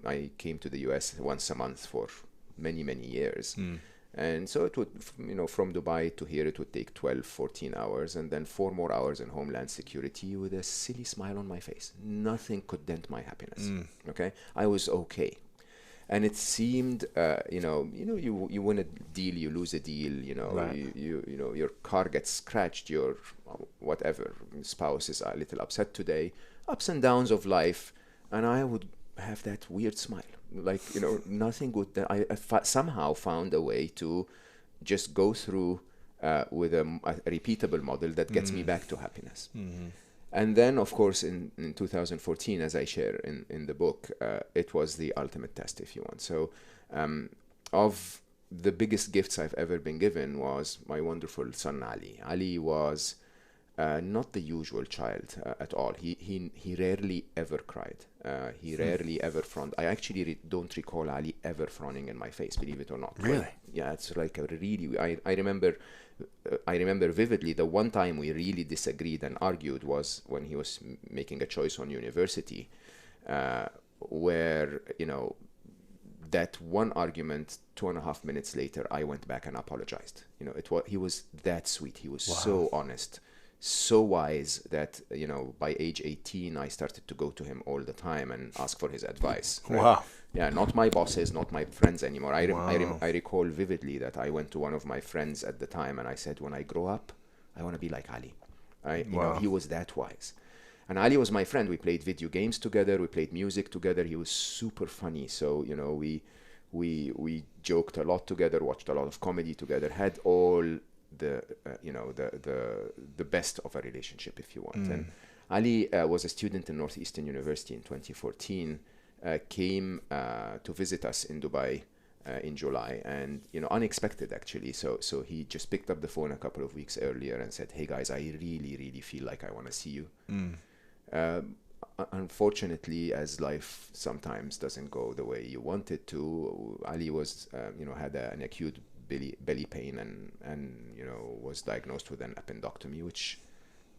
I came to the US once a month for many years. And so it would, from Dubai to here, it would take 12, 14 hours, and then 4 more hours in Homeland Security with a silly smile on my face. Nothing could dent my happiness. Okay, I was okay. And it seemed, you win a deal, you lose a deal, Right. your car gets scratched, your whatever spouse is a little upset today, ups and downs of life, and I would have that weird smile, like nothing would. Somehow found a way to just go through with a repeatable model that gets me back to happiness. And then, of course, in 2014, as I share in the book, it was the ultimate test, if you want. So, of the biggest gifts I've ever been given was my wonderful son, Ali. Ali was not the usual child at all. He rarely ever cried. He rarely ever frowned. I actually don't recall Ali ever frowning in my face, believe it or not. Really? Yeah, it's like a really. I remember vividly the one time we really disagreed and argued was when he was making a choice on university, where that one argument, 2.5 minutes later, I went back and apologized. He was that sweet. He was so honest, so wise that by age 18 I started to go to him all the time and ask for his advice. Right? Wow. Yeah, not my bosses, not my friends anymore. I recall vividly that I went to one of my friends at the time and I said, when I grow up, I want to be like Ali. He was that wise. And Ali was my friend. We played video games together. We played music together. He was super funny. So we joked a lot together, watched a lot of comedy together, had all the best of a relationship, if you want. And Ali was a student in Northeastern University in 2014. Came to visit us in Dubai in July, and unexpected actually. So he just picked up the phone a couple of weeks earlier and said, "Hey guys, I really feel like I want to see you." Unfortunately, as life sometimes doesn't go the way you want it to, Ali was had an acute belly pain and was diagnosed with an appendectomy, which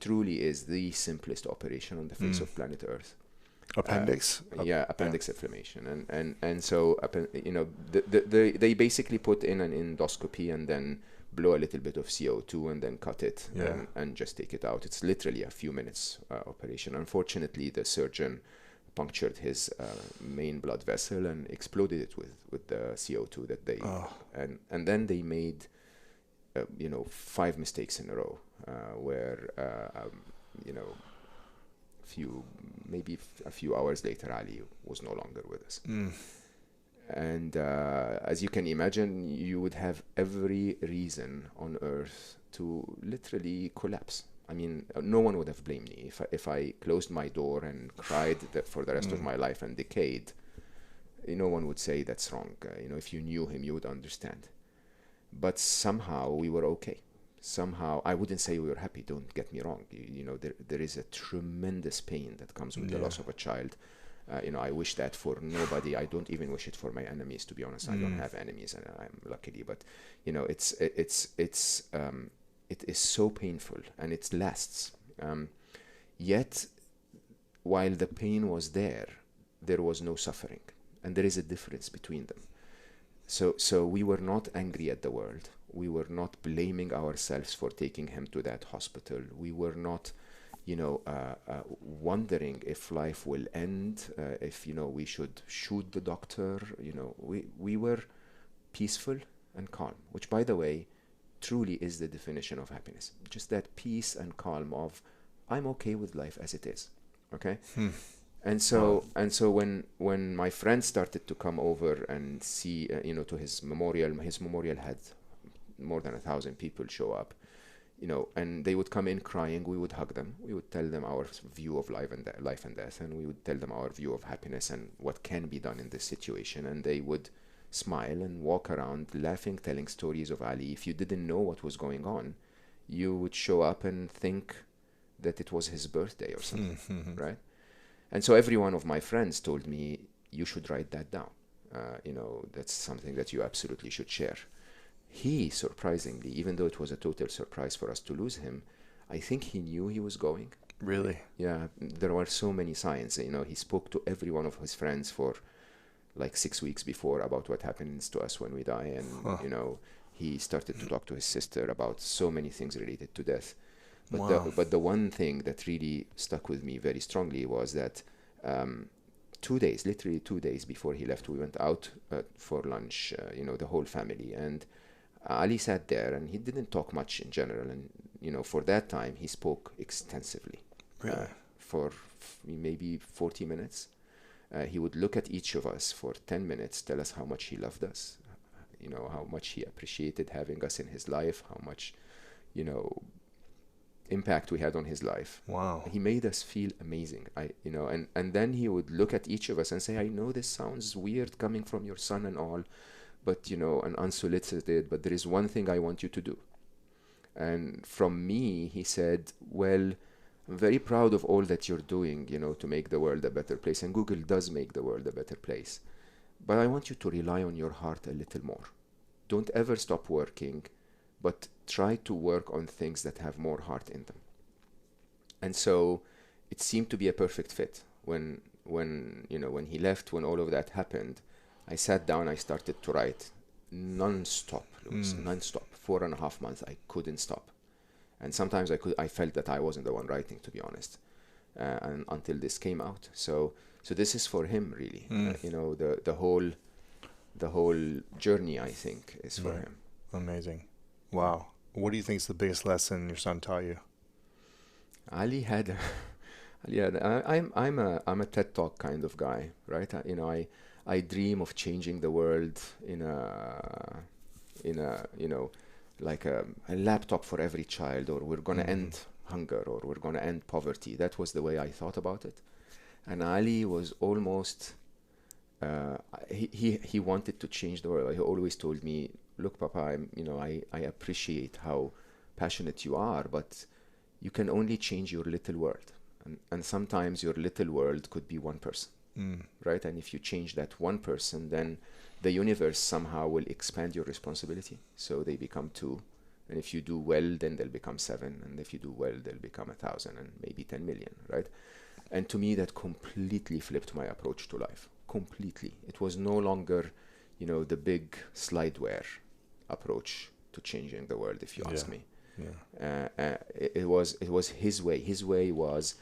truly is the simplest operation on the face of planet Earth. Appendix? Appendix inflammation, and so they basically put in an endoscopy and then blow a little bit of CO2 and then cut it and just take it out. It's literally a few minutes operation. Unfortunately, the surgeon punctured his main blood vessel and exploded it with the CO2 that they and then they made 5 mistakes in a row where a few hours later, Ali was no longer with us. And as you can imagine, you would have every reason on earth to literally collapse. I mean, no one would have blamed me if I closed my door and cried for the rest of my life and decayed. No one would say that's wrong. If you knew him, you would understand. But somehow we were okay. Somehow, I wouldn't say we were happy. Don't get me wrong. There is a tremendous pain that comes with the loss of a child. I wish that for nobody. I don't even wish it for my enemies, to be honest. I don't have enemies, and I'm luckily. But it is so painful, and it lasts. Yet, while the pain was there was no suffering, and there is a difference between them. So we were not angry at the world. We were not blaming ourselves for taking him to that hospital. We were not wondering if life will end, if we should shoot the doctor. We were peaceful and calm, which, by the way, truly is the definition of happiness. Just that peace and calm of, I'm okay with life as it is. Okay. And so when my friends started to come over and see to his memorial had more than 1,000 people show up. And they would come in crying. We would hug them. We would tell them our view of life and death, and we would tell them our view of happiness and what can be done in this situation. And they would smile and walk around laughing, telling stories of Ali. If you didn't know what was going on, you would show up and think that it was his birthday or something, right? And so every one of my friends told me, you should write that down. That's something that you absolutely should share. he, surprisingly, even though it was a total surprise for us to lose him, I think he knew he was going. Really? Yeah, there were so many signs. You know, he spoke to every one of his friends for like 6 weeks before about what happens to us when we die. And, you know, he started to talk to his sister about so many things related to death. But, Wow. the one thing that really stuck with me very strongly was that 2 days, literally 2 days before he left, we went out for lunch, you know, the whole family. And Ali sat there and he didn't talk much in general. And, you know, for that time, he spoke extensively. Really? For maybe 40 minutes. He would look at each of us for 10 minutes, tell us how much he loved us, you know, how much he appreciated having us in his life, how much, you know, impact we had on his life. Wow. He made us feel amazing. You know, and then he would look at each of us and say, I know this sounds weird coming from your son and all, but, you know, and unsolicited, but there is one thing I want you to do. And from me, he said, well, I'm very proud of all that you're doing, you know, to make the world a better place. And Google does make the world a better place. But I want you to rely on your heart a little more. Don't ever stop working, but try to work on things that have more heart in them. And so it seemed to be a perfect fit. When he left, when all of that happened, I sat down, I started to write non-stop, Louis, non-stop. 4.5 months, I couldn't stop. And sometimes I felt that I wasn't the one writing, to be honest, and until this came out. So this is for him, really. You know, the whole journey, I think, is for him. Amazing. Wow. What do you think is the biggest lesson your son taught you? Ali had, I'm a TED Talk kind of guy, right? You know, I dream of changing the world in a you know, like a laptop for every child, or we're going to end hunger, or we're going to end poverty. That was the way I thought about it. And Ali was almost, he wanted to change the world. He always told me, look, Papa, I appreciate how passionate you are, but you can only change your little world. And sometimes your little world could be one person, right? And if you change that one person, then the universe somehow will expand your responsibility. So they become 2. And if you do well, then they'll become 7. And if you do well, they'll become 1,000 and maybe 10 million, right? And to me, that completely flipped my approach to life. Completely. It was no longer, you know, the big slideware approach to changing the world, if you ask me. Yeah. It was his way. His way was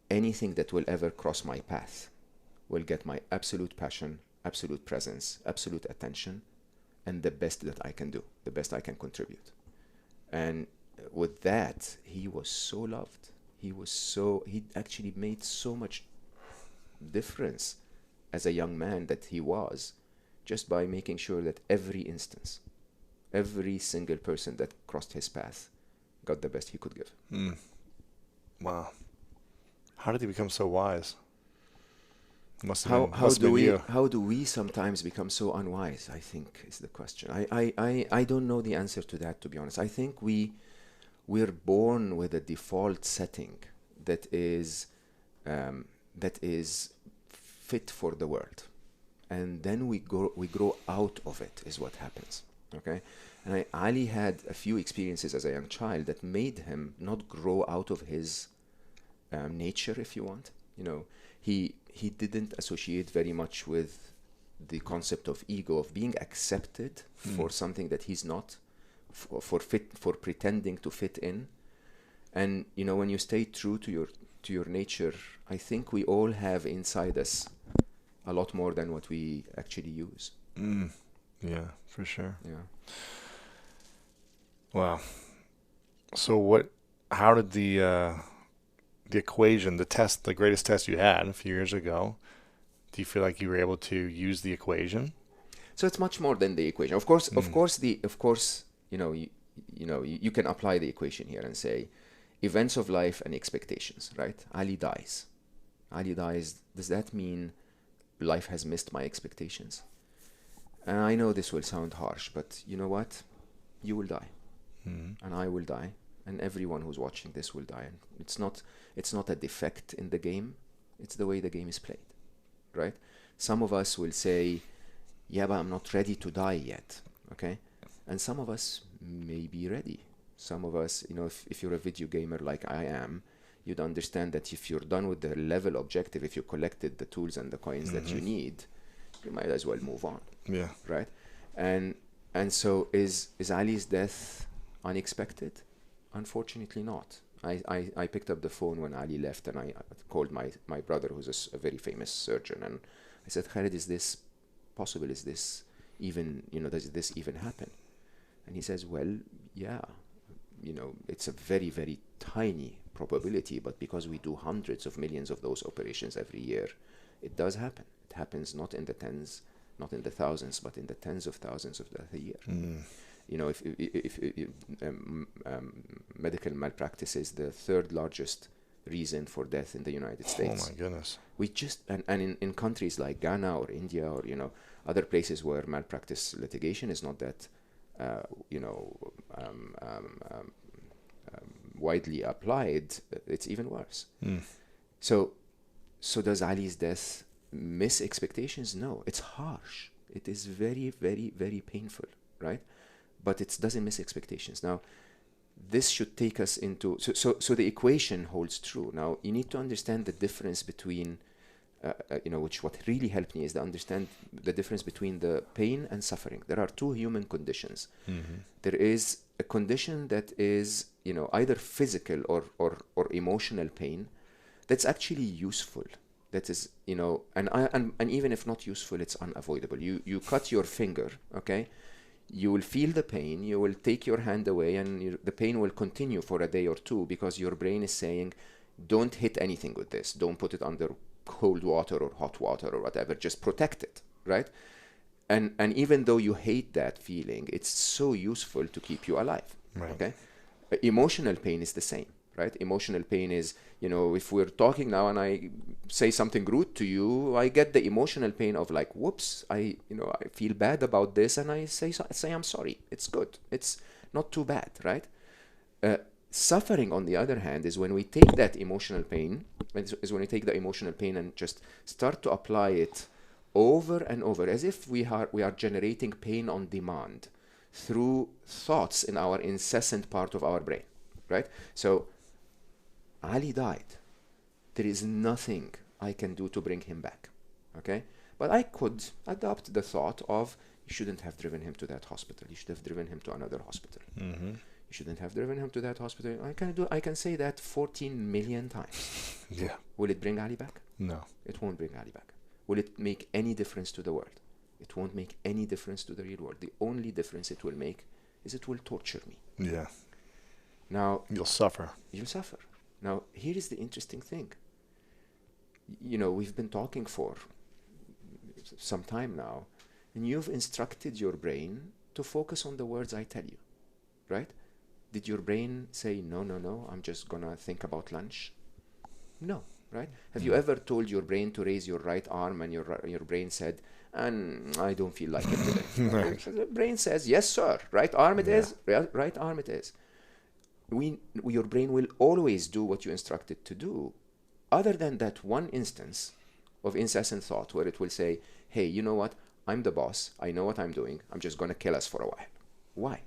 anything that will ever cross my path will get my absolute passion, absolute presence, absolute attention, and the best that I can do, the best I can contribute. And with that, he was so loved. He actually made so much difference as a young man that he was, just by making sure that every instance, every single person that crossed his path got the best he could give. Wow. How did he become so wise? How do we sometimes become so unwise, I think, is the question. I don't know the answer to that, to be honest. I think we're born with a default setting that is fit for the world, and then we grow out of it, is what happens. Okay. And Ali had a few experiences as a young child that made him not grow out of his nature, if you want. You know, he didn't associate very much with the concept of ego, of being accepted for something that he's not, for pretending to fit in. And you know, when you stay true to your nature, I think we all have inside us a lot more than what we actually use. Yeah, for sure. Yeah. Wow. So how did the equation, the greatest test you had a few years ago, do you feel like you were able to use the equation? So it's much more than the equation. Of course, you can apply the equation here and say events of life and expectations, right? Ali dies. Does that mean life has missed my expectations? And I know this will sound harsh, but you know what? You will die. And I will die. And everyone who's watching this will die. And it's not a defect in the game. It's the way the game is played, right? Some of us will say, yeah, but I'm not ready to die yet, okay? And some of us may be ready. Some of us, if you're a video gamer like I am, you'd understand that if you're done with the level objective, if you collected the tools and the coins that you need, you might as well move on. Yeah. Right? And so is Ali's death unexpected? Unfortunately not. I picked up the phone when Ali left, and I called my brother, who's a very famous surgeon, and I said, Khalid, is this possible? Is this even, does this even happen? And he says, well, yeah, it's a very, very tiny probability, but because we do hundreds of millions of those operations every year, it does happen. It happens not in the tens, not in the thousands, but in the tens of thousands of deaths a year. If medical malpractice is the third largest reason for death in the United States. Oh my goodness. We just, and in countries like Ghana or India or, other places where malpractice litigation is not that, widely applied, it's even worse. So does Ali's death miss expectations? No, it's harsh. It is very, very, very painful, right? But it doesn't miss expectations. Now, this should take us into, so the equation holds true. Now, you need to understand the difference between, what really helped me is to understand the difference between the pain and suffering. There are two human conditions. There is a condition that is, either physical or emotional pain that's actually useful. That is, and even if not useful, it's unavoidable. You cut your finger, okay? You will feel the pain, you will take your hand away, and the pain will continue for a day or two because your brain is saying, don't hit anything with this. Don't put it under cold water or hot water or whatever. Just protect it, right? And even though you hate that feeling, it's so useful to keep you alive, Right. okay? Emotional pain is the same, right? Emotional pain is, if we're talking now and I say something rude to you, I get the emotional pain of like, whoops, I feel bad about this, and I say I'm sorry. It's good. It's not too bad, right? Suffering, on the other hand, is when we take that emotional pain, is when we take the emotional pain and just start to apply it over and over, as if we are generating pain on demand through thoughts in our incessant part of our brain, right? So Ali died. There is nothing I can do to bring him back, okay? But I could adopt the thought of, you shouldn't have driven him to that hospital. You should have driven him to another hospital. You shouldn't have driven him to that hospital. I can say that 14 million times. Yeah. Will it bring Ali back? No. It won't bring Ali back. Will it make any difference to the world? It won't make any difference to the real world. The only difference it will make is it will torture me. Yeah. Now, You'll suffer. you'll suffer. Now, here is the interesting thing. We've been talking for some time now, and you've instructed your brain to focus on the words I tell you, right? Did your brain say, no, I'm just gonna think about lunch? No, right? Have you ever told your brain to raise your right arm and your brain said, and I don't feel like it today? Right. So the brain says, yes, sir, right arm it is, right arm it is. Your brain will always do what you instruct it to do, other than that one instance of incessant thought where it will say, hey, you know what? I'm the boss. I know what I'm doing. I'm just going to kill us for a while. Why?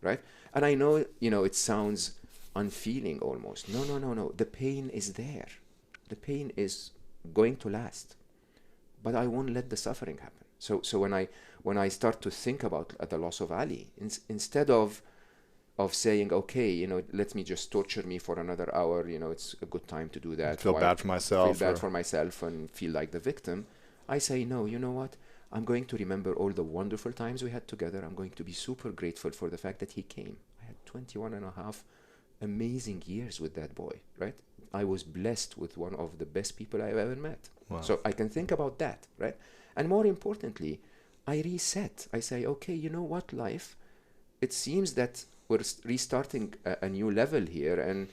Right? And I know, it sounds unfeeling almost. No. The pain is there. The pain is going to last. But I won't let the suffering happen. So when I start to think about the loss of Ali, instead of saying, okay, let me just torture me for another hour, it's a good time to do that. Feel bad for myself. Feel bad for myself and feel like the victim. I say, no, you know what? I'm going to remember all the wonderful times we had together. I'm going to be super grateful for the fact that he came. I had 21 and a half amazing years with that boy, right? I was blessed with one of the best people I've ever met. Wow. So I can think about that, right? And more importantly, I reset. I say, okay, you know what, life? It seems that we're restarting a new level here, and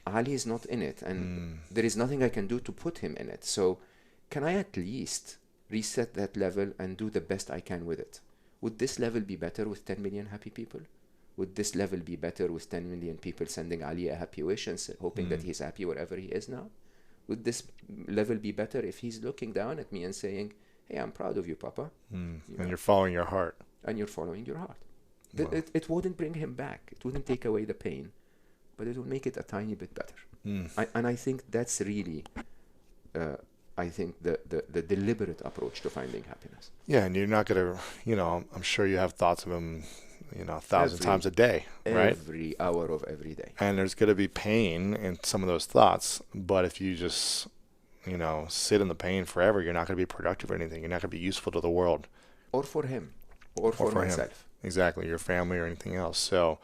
Ali is not in it, and there is nothing I can do to put him in it. So can I at least reset that level and do the best I can with it? Would this level be better with 10 million happy people? Would this level be better with 10 million people sending Ali a happy wish and hoping that he's happy wherever he is now? Would this level be better if he's looking down at me and saying, hey, I'm proud of you, Papa? And you're following your heart. And you're following your heart. It wouldn't bring him back. It wouldn't take away the pain, but it would make it a tiny bit better. And I think that's really, I think, the deliberate approach to finding happiness. Yeah, and you're not going to, I'm sure you have thoughts of him, 1,000 times a day, right? Every hour of every day. And there's going to be pain in some of those thoughts, but if you just, sit in the pain forever, you're not going to be productive or anything. You're not going to be useful to the world. Or for him, or for myself. Him. Exactly, your family or anything else. So,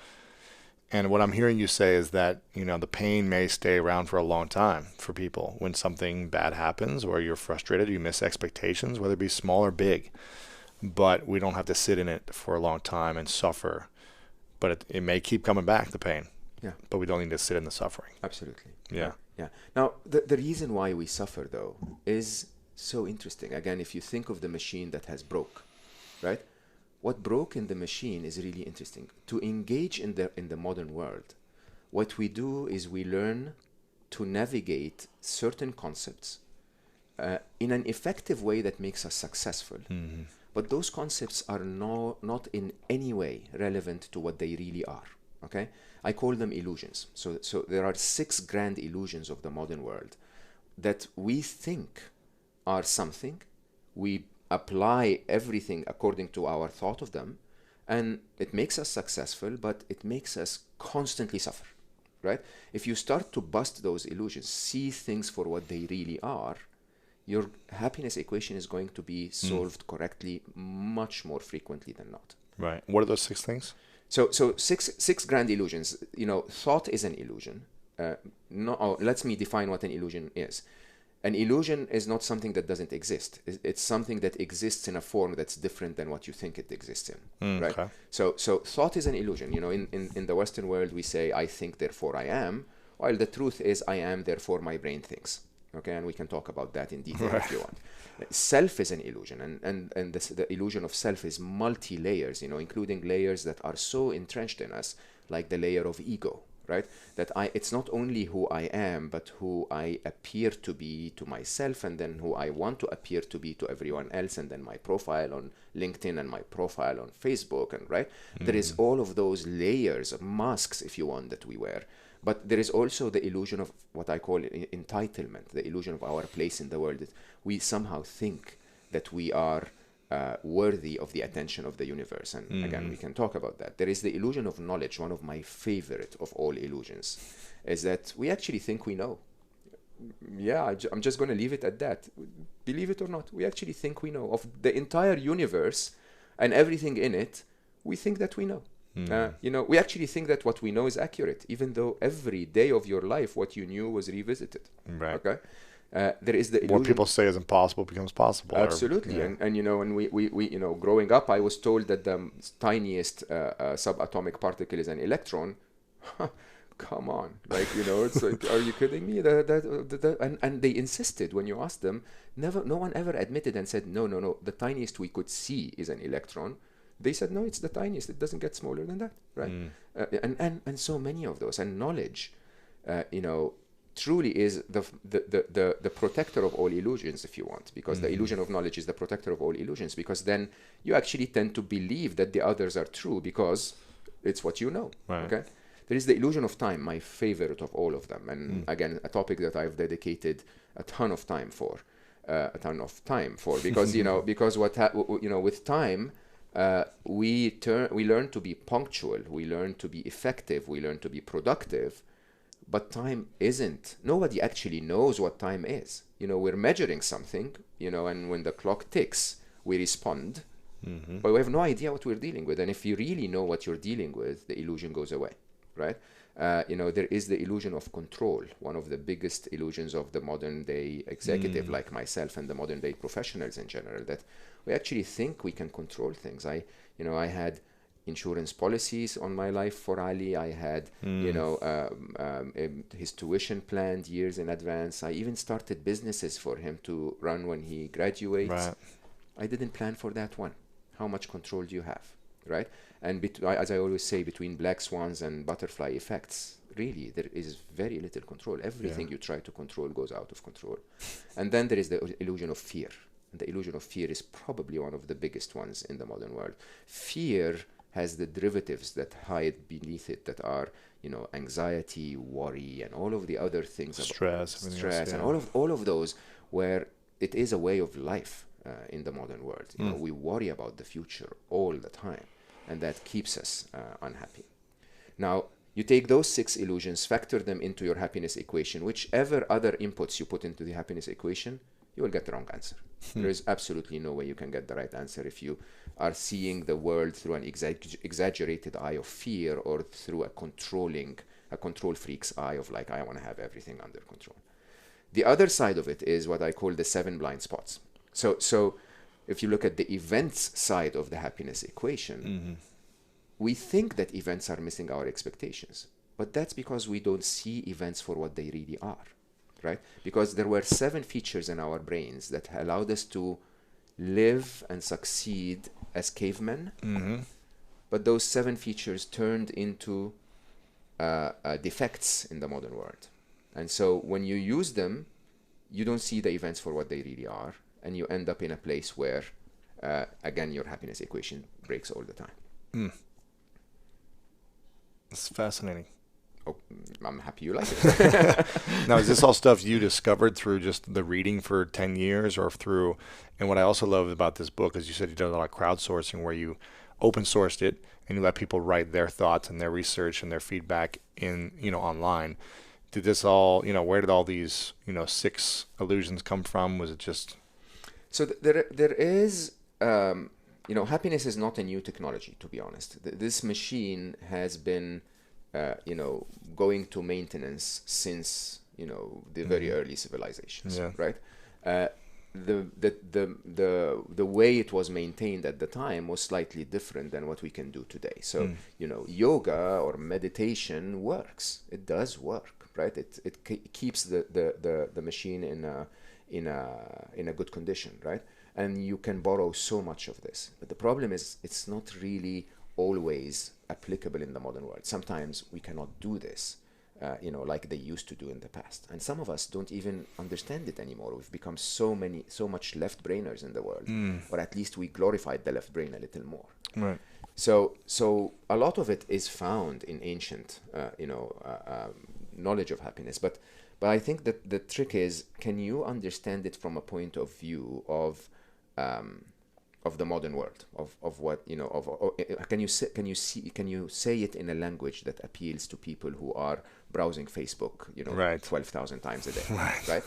and what I'm hearing you say is that, the pain may stay around for a long time for people when something bad happens or you're frustrated, you miss expectations, whether it be small or big. But we don't have to sit in it for a long time and suffer. But it may keep coming back, the pain. Yeah. But we don't need to sit in the suffering. Absolutely. Yeah. Yeah. Now, the reason why we suffer, though, is so interesting. Again, if you think of the machine that has broke, right? What broke in the machine is really interesting. To engage in the modern world, what we do is we learn to navigate certain concepts in an effective way that makes us successful. Mm-hmm. But those concepts are not in any way relevant to what they really are. Okay? I call them illusions. So there are 6 grand illusions of the modern world that we think are something. We apply everything according to our thought of them, and it makes us successful, but it makes us constantly suffer, right? If you start to bust those illusions, see things for what they really are, your happiness equation is going to be solved correctly much more frequently than not. Right. What are those 6 things? So six grand illusions. Thought is an illusion. Let me define what an illusion is. An illusion is not something that doesn't exist. It's something that exists in a form that's different than what you think it exists in, right? Okay. So thought is an illusion. In the Western world, we say, I think, therefore I am, while the truth is I am, therefore my brain thinks. Okay, and we can talk about that in detail if you want. Self is an illusion, and the illusion of self is multi-layers, including layers that are so entrenched in us, like the layer of ego, right? That it's not only who I am, but who I appear to be to myself, and then who I want to appear to be to everyone else, and then my profile on LinkedIn and my profile on Facebook, and right? There is all of those layers, masks, if you want, that we wear. But there is also the illusion of what I call entitlement, the illusion of our place in the world. That we somehow think that we are worthy of the attention of the universe. And again, we can talk about that. There is the illusion of knowledge. One of my favorite of all illusions is that we actually think we know. Yeah, I'm just going to leave it at that. Believe it or not, we actually think we know. Of the entire universe and everything in it, we think that we know. We actually think that what we know is accurate, even though every day of your life, what you knew was revisited. Right. Okay. There is the illusion. What people say is impossible becomes possible. Absolutely. And we growing up, I was told that the tiniest subatomic particle is an electron. Come on, it's like, are you kidding me? And they insisted when you asked them. No one ever admitted and said no. The tiniest we could see is an electron. They said, no, it's the tiniest. It doesn't get smaller than that, right? And so many of those. And knowledge, truly is the protector of all illusions, if you want, because the illusion of knowledge is the protector of all illusions, because then you actually tend to believe that the others are true because it's what you know, right. Okay? There is the illusion of time, my favorite of all of them. And again, a topic that I've dedicated a ton of time for, because, because with time, we learn to be punctual, we learn to be effective, we learn to be productive, but time isn't. Nobody actually knows what time is. We're measuring something, and when the clock ticks, we respond, but we have no idea what we're dealing with. And if you really know what you're dealing with, the illusion goes away, right? There is the illusion of control, one of the biggest illusions of the modern day executive like myself and the modern day professionals in general, that we actually think we can control things. I had insurance policies on my life for Ali. I had, his tuition planned years in advance. I even started businesses for him to run when he graduates. Right. I didn't plan for that one. How much control do you have, right? And as I always say, between black swans and butterfly effects, really, there is very little control. Everything you try to control goes out of control. And then there is the illusion of fear. And the illusion of fear is probably one of the biggest ones in the modern world. Fear has the derivatives that hide beneath it that are, anxiety, worry, and all of the other things. Stress, everything else, And yeah. all of those, where it is a way of life in the modern world. We worry about the future all the time, and that keeps us unhappy. Now, you take those 6 illusions, factor them into your happiness equation. Whichever other inputs you put into the happiness equation, you will get the wrong answer. There is absolutely no way you can get the right answer if you are seeing the world through an exaggerated eye of fear, or through a control freak's eye of like, I want to have everything under control. The other side of it is what I call the 7 blind spots. So if you look at the events side of the happiness equation, we think that events are missing our expectations, but that's because we don't see events for what they really are, right? Because there were 7 features in our brains that allowed us to live and succeed as cavemen, but those 7 features turned into defects in the modern world. And so when you use them, you don't see the events for what they really are, and you end up in a place where, again, your happiness equation breaks all the time. It's fascinating. Oh, I'm happy you like it. Now, is this all stuff you discovered through just the reading for 10 years or through, and what I also love about this book is you said you did a lot of crowdsourcing where you open sourced it and you let people write their thoughts and their research and their feedback in, online. Did this all, where did all these, 6 illusions come from? Was it just... So there is, happiness is not a new technology, to be honest. This machine has been, going to maintenance since, the very early civilizations, right? The way it was maintained at the time was slightly different than what we can do today. So, yoga or meditation works. It does work, right? It keeps the machine in a good condition, right? And you can borrow so much of this. But the problem is it's not really always applicable in the modern world. Sometimes we cannot do this, like they used to do in the past. And some of us don't even understand it anymore. We've become so much left-brainers in the world, or at least we glorified the left brain a little more. Right. So a lot of it is found in ancient, knowledge of happiness. But I think that the trick is, can you understand it from a point of view of the modern world, of what, can you say it in a language that appeals to people who are browsing Facebook, right, 12,000 times a day, right?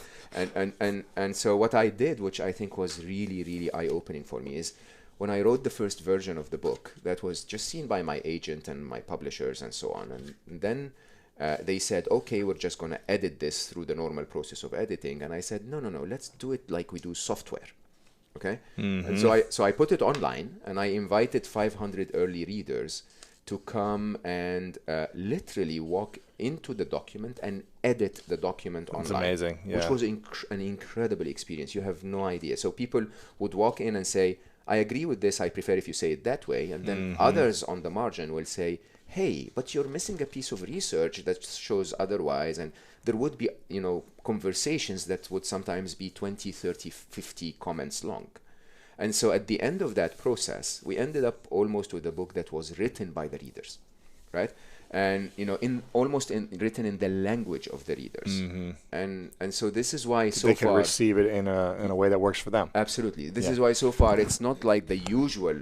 And so what I did, which I think was really, really eye-opening for me, is when I wrote the first version of the book, that was just seen by my agent and my publishers and so on, and then they said, okay, we're just going to edit this through the normal process of editing. And I said, no, let's do it like we do software. Okay. And so I put it online, and I invited 500 early readers to come and literally walk into the document and edit the document online. That's amazing. Yeah. Which was an incredible experience. You have no idea. So people would walk in and say, I agree with this. I prefer if you say it that way. And then others on the margin will say, hey, but you're missing a piece of research that shows otherwise. And there would be, conversations that would sometimes be 20, 30, 50 comments long. And so at the end of that process, we ended up almost with a book that was written by the readers, right? And, written in the language of the readers. And so this is why so far... They can receive it in a way that works for them. Absolutely. This is why so far it's not like the usual,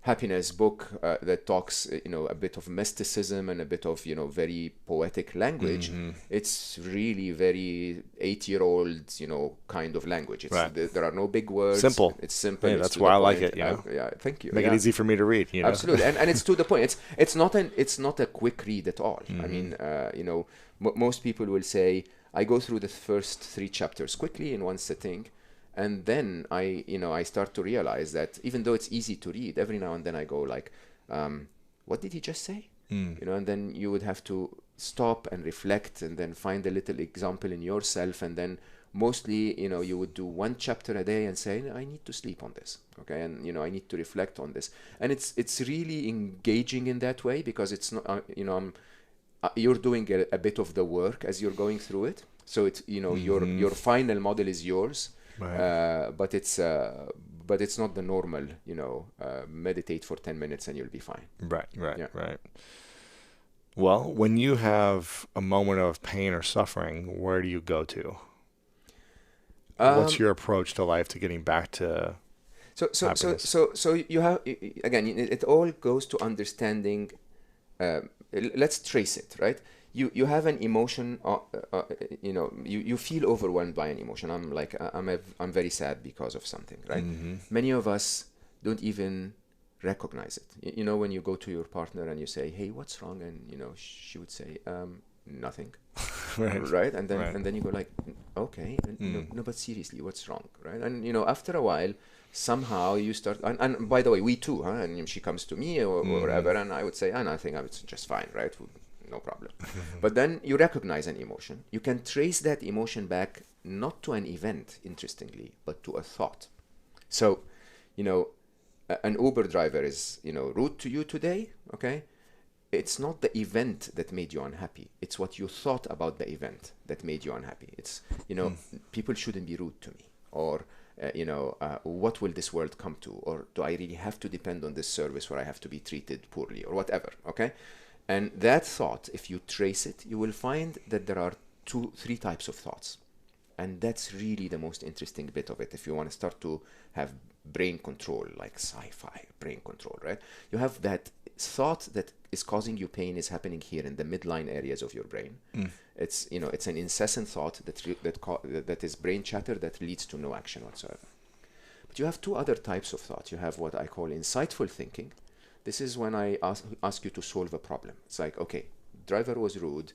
happiness book that talks, a bit of mysticism and a bit of, very poetic language. It's really very 8-year-old, kind of language. It's, there are no big words. Simple. It's simple. Yeah, it's that's why I like it. Yeah, thank you. Make it easy for me to read. Absolutely, and it's to the point. It's not a quick read at all. I mean, most people will say, I go through the first 3 chapters quickly in one sitting. And then I start to realize that even though it's easy to read, every now and then I go like, what did he just say? And then you would have to stop and reflect and then find a little example in yourself. And then mostly, you would do 1 chapter a day and say, I need to sleep on this. Okay. And, I need to reflect on this. And it's really engaging in that way, because it's not, you're doing a bit of the work as you're going through it. So it's, your final model is yours. Right. But it's but it's not the normal, meditate for 10 minutes and you'll be fine. Right. Yeah. Right. Well, when you have a moment of pain or suffering, where do you go to? What's your approach to life to getting back to happiness? So you have, again, it all goes to understanding. Let's trace it, right? You have an emotion, you feel overwhelmed by an emotion. I'm very sad because of something, right? Many of us don't even recognize it. When you go to your partner and you say, "Hey, what's wrong?" and she would say, "Nothing." Right? And then you go like, "Okay, no, but seriously, what's wrong?" Right? And after a while, somehow you start, and by the way, we too, huh? And she comes to me or whatever, and I would say, I think I'm just fine, right? No problem. But then you recognize an emotion. You can trace that emotion back not to an event, interestingly, but to a thought. So, an Uber driver is, rude to you today, okay? It's not the event that made you unhappy. It's what you thought about the event that made you unhappy. It's, people shouldn't be rude to me. Or, what will this world come to? Or do I really have to depend on this service where I have to be treated poorly or whatever, okay? And that thought, if you trace it, you will find that there are 3 types of thoughts. And that's really the most interesting bit of it. If you want to start to have brain control, like sci-fi brain control, right? You have that thought that is causing you pain is happening here in the midline areas of your brain. It's, it's an incessant thought that is brain chatter that leads to no action whatsoever. But you have 2 other types of thought. You have what I call insightful thinking. This is when I ask you to solve a problem. It's like, okay, driver was rude.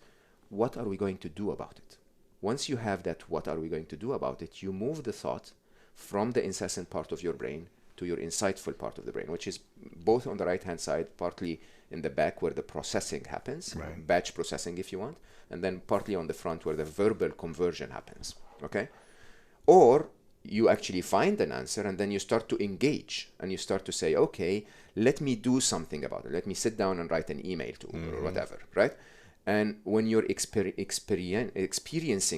What are we going to do about it? Once you have that, what are we going to do about it? You move the thought from the incessant part of your brain to your insightful part of the brain, which is both on the right-hand side, partly in the back where the processing happens, batch processing if you want, and then partly on the front where the verbal conversion happens, okay? Or you actually find an answer and then you start to engage and you start to say, okay, let me do something about it. Let me sit down and write an email to Uber or whatever, right? And when you're experiencing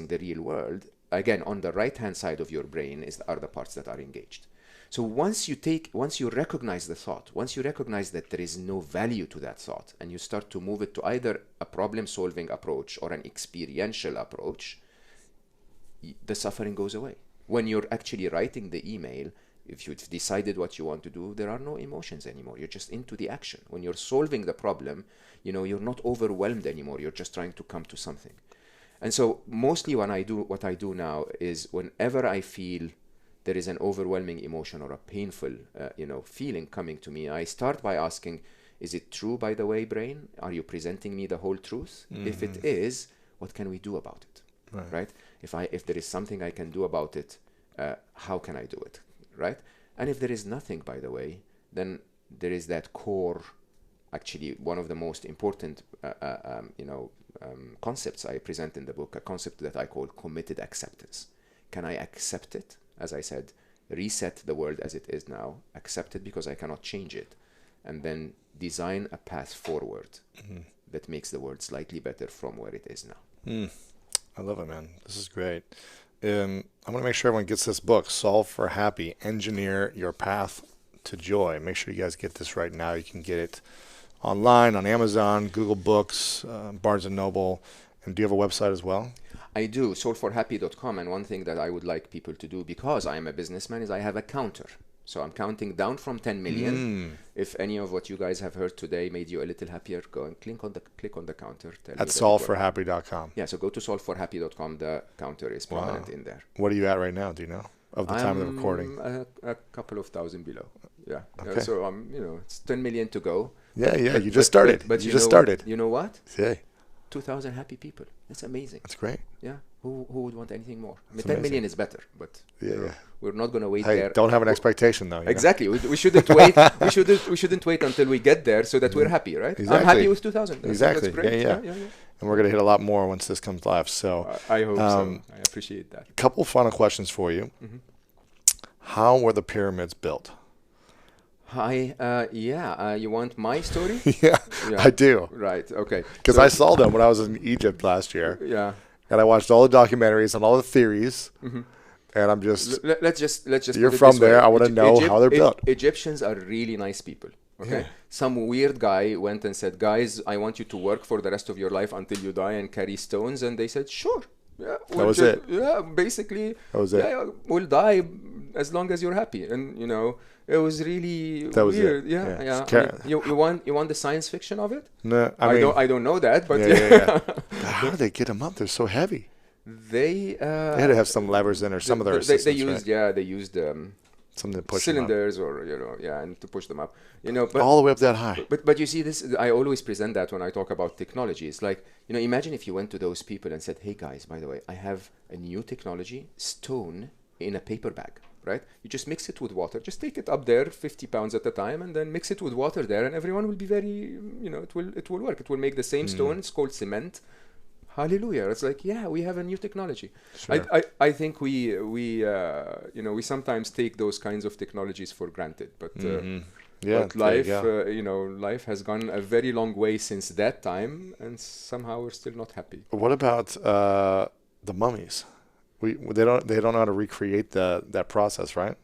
the real world, again, on the right-hand side of your brain are the parts that are engaged. So once you recognize the thought, once you recognize that there is no value to that thought, and you start to move it to either a problem-solving approach or an experiential approach, the suffering goes away. When you're actually writing the email, if you've decided what you want to do, there are no emotions anymore. You're just into the action. When you're solving the problem, you're not overwhelmed anymore. You're just trying to come to something. And so mostly what I do now is whenever I feel there is an overwhelming emotion or a painful, feeling coming to me, I start by asking, is it true, by the way, brain? Are you presenting me the whole truth? If it is, what can we do about it? Right? If there is something I can do about it, how can I do it? Right? And if there is nothing, by the way, then there is that core, actually one of the most important, concepts I present in the book, a concept that I call committed acceptance. Can I accept it? As I said, reset the world as it is now, accept it because I cannot change it, and then design a path forward that makes the world slightly better from where it is now. I love it, man. This is great. I want to make sure everyone gets this book, Solve for Happy, Engineer Your Path to Joy. Make sure you guys get this right now. You can get it online on Amazon, Google Books, Barnes & Noble. And do you have a website as well? I do, solveforhappy.com. And one thing that I would like people to do, because I am a businessman, is I have a counter. So I'm counting down from 10 million. If any of what you guys have heard today made you a little happier, go and click on the counter. At solveforhappy.com. Yeah, so go to solveforhappy.com. The counter is prominent in there. What are you at right now? Do you know? Of the time of the recording? A couple of thousand below. Yeah. Okay. So it's 10 million to go. Yeah. You just started. But you just started. You know what? Yeah. 2,000 happy people. That's amazing. That's great. Yeah. Who would want anything more? I mean, 10 million is better, but we're not going to wait there. Don't have an expectation though. Exactly. We shouldn't wait. We shouldn't wait until we get there so that we're happy, right? Exactly. I'm happy with 2,000. Exactly. That's great. Yeah. And we're going to hit a lot more once this comes live. So I hope so. I appreciate that. Couple final questions for you. How were the pyramids built? You want my story? yeah, I do. Right. Okay. Because I saw them when I was in Egypt last year. Yeah. And I watched all the documentaries and all the theories. and I'm just. Let's just You're put it from this way. there. I wanna know how they're built. Egyptians are really nice people. Okay, Yeah. some weird guy went and said, "Guys, I want you to work for the rest of your life until you die and carry stones," and they said, "Sure." Yeah, That was it. Yeah, basically. That was it. Yeah, we'll die as long as you're happy, and you know, it was really That was it. weird. Yeah, Yeah. yeah. Just I mean, you want the science fiction of it? No, I mean, I don't know that, but yeah. But how do they get them up? They're so heavy. they They had to have some levers in or some of their they assistants, used right? they used Something to push them up. cylinders or and to push them up, but All the way up that high. But you see this, I always present that when I talk about technology. It's like, imagine if you went to those people and said, "Hey guys, by the way, I have a new technology, stone in a paper bag, right? You just mix it with water, just take it up there 50 pounds at a time and then mix it with water there, and everyone will be very, it will work. It will make the same stone. It's called cement. Hallelujah." It's like, yeah, we have a new technology. Sure. I think we sometimes take those kinds of technologies for granted, but Yeah, but there you life, go. life has gone a very long way since that time, and somehow we're still not happy. What about the mummies? They don't know how to recreate that process, right?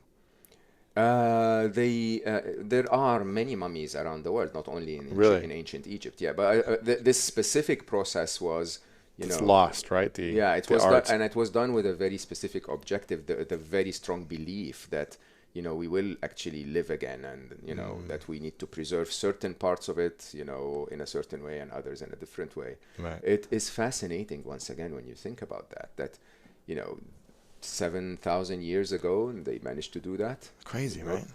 There are many mummies around the world, not only Really? in ancient Egypt. Yeah, but this specific process was, It's lost, right? it the was art. and it was done with a very specific objective, the very strong belief that we will actually live again, and that we need to preserve certain parts of it, in a certain way, and others in a different way. Right. It is fascinating once again when you think about that 7,000 years ago they managed to do that. Crazy, right?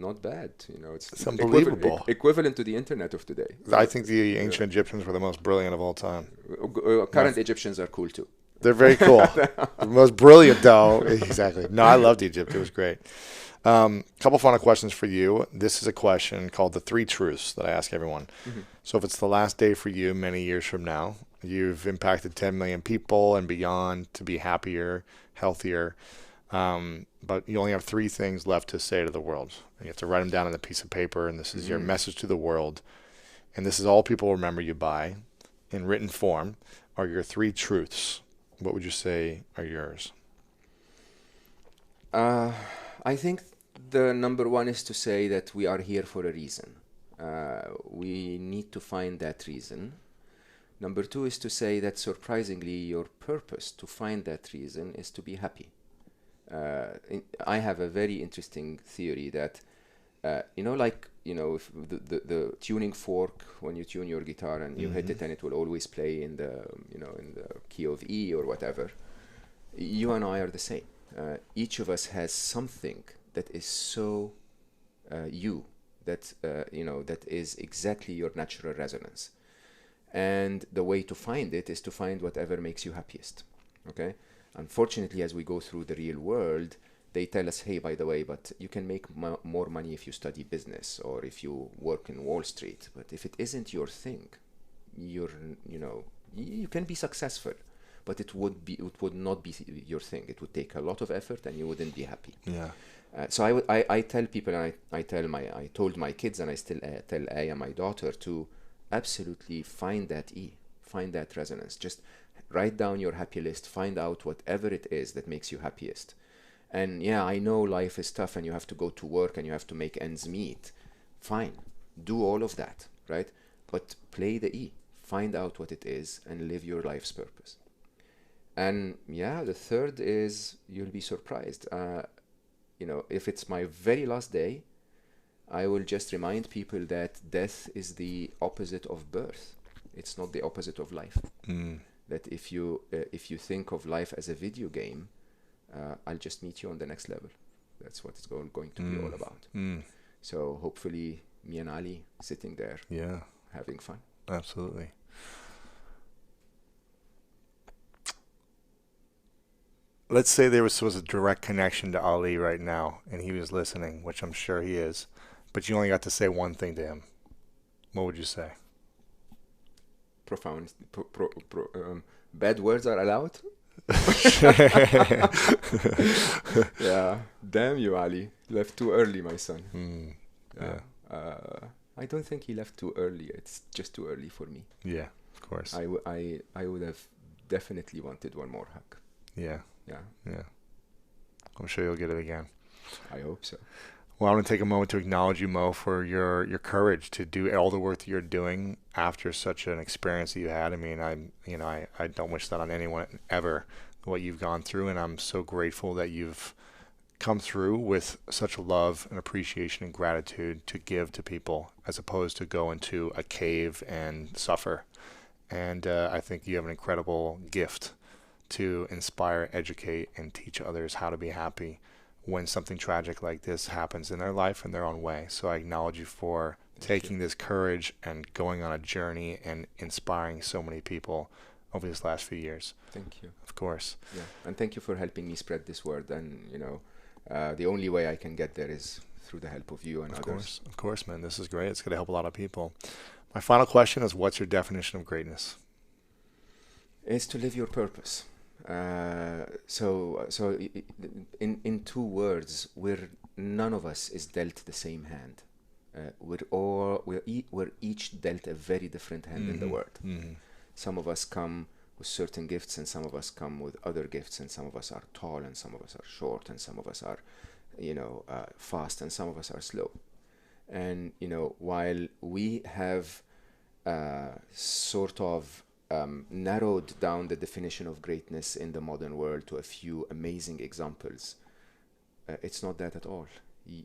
Not bad. It's unbelievable. Equivalent to the internet of today. I think the ancient Egyptians were the most brilliant of all time. Current Egyptians are cool too. They're very cool. The most brilliant, though. Exactly. No, I loved Egypt. It was great. Couple final questions for you. This is a question called the 3 truths that I ask everyone. Mm-hmm. So if it's the last day for you many years from now, you've impacted 10 million people and beyond to be happier, healthier, but you only have 3 things left to say to the world. You have to write them down on a piece of paper, and this is your message to the world. And this is all people remember you by, in written form, are your 3 truths. What would you say are yours? I think the number 1 is to say that we are here for a reason. We need to find that reason. Number 2 is to say that surprisingly your purpose to find that reason is to be happy. I have a very interesting theory that, if the tuning fork, when you tune your guitar and you hit it and it will always play in the key of E or whatever, you and I are the same. Each of us has something that is so that is exactly your natural resonance. And the way to find it is to find whatever makes you happiest. Okay? Unfortunately, as we go through the real world, they tell us, hey, by the way, but you can make more money if you study business or if you work in Wall Street. But if it isn't your thing, you can be successful, but it would not be your thing. It would take a lot of effort and you wouldn't be happy. Yeah. So I tell people, and I told my kids, and I still tell Aya, my daughter, to absolutely find that find that resonance. Just write down your happy list, find out whatever it is that makes you happiest. And yeah, I know life is tough and you have to go to work and you have to make ends meet. Fine, do all of that, right? But play the find out what it is and live your life's purpose. And yeah, the third is you'll be surprised. If it's my very last day, I will just remind people that death is the opposite of birth. It's not the opposite of life. That if you think of life as a video game, I'll just meet you on the next level. That's what it's going to be all about. So hopefully me and Ali sitting there, having fun. Absolutely. Let's say there was a direct connection to Ali right now, and he was listening, which I'm sure he is, but you only got to say one thing to him. What would you say? Profound. Bad words are allowed? Yeah. Damn you, Ali. Left too early, my son. I don't think he left too early. It's just too early for me. Yeah, of course. I would have definitely wanted one more hug. Yeah. Yeah. Yeah. I'm sure you'll get it again. I hope so. Well, I want to take a moment to acknowledge you, Mo, for your courage to do all the work that you're doing after such an experience that you had. I mean, I don't wish that on anyone ever, what you've gone through, and I'm so grateful that you've come through with such love and appreciation and gratitude to give to people, as opposed to go into a cave and suffer. And I think you have an incredible gift to inspire, educate, and teach others how to be happy when something tragic like this happens in their life in their own way. So I acknowledge you for taking this courage and going on a journey and inspiring so many people over these last few years. Thank you. Of course. Yeah, and thank you for helping me spread this word. And the only way I can get there is through the help of you and others. Of course, man. This is great. It's going to help a lot of people. My final question is, what's your definition of greatness? Is to live your purpose. So in two words, none of us is dealt the same hand. We're each dealt a very different hand in the world. Mm-hmm. Some of us come with certain gifts, and some of us come with other gifts, and some of us are tall, and some of us are short, and some of us are, fast, and some of us are slow. And while we have sort of narrowed down the definition of greatness in the modern world to a few amazing examples, it's not that at all.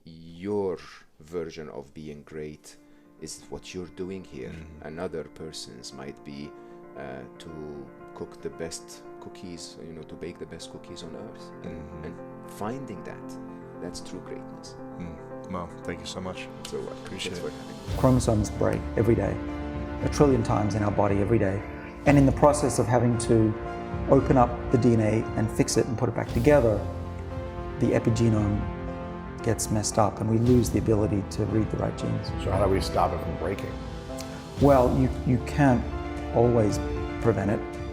Your version of being great is what you're doing here. Mm-hmm. Another person's might be to cook the best cookies, to bake the best cookies on earth. And finding that's true greatness. Well, thank you so much. So appreciate it. Chromosomes break every day, 1 trillion times in our body every day. And in the process of having to open up the DNA and fix it and put it back together, the epigenome gets messed up and we lose the ability to read the right genes. So how do we stop it from breaking? Well, you can't always prevent it.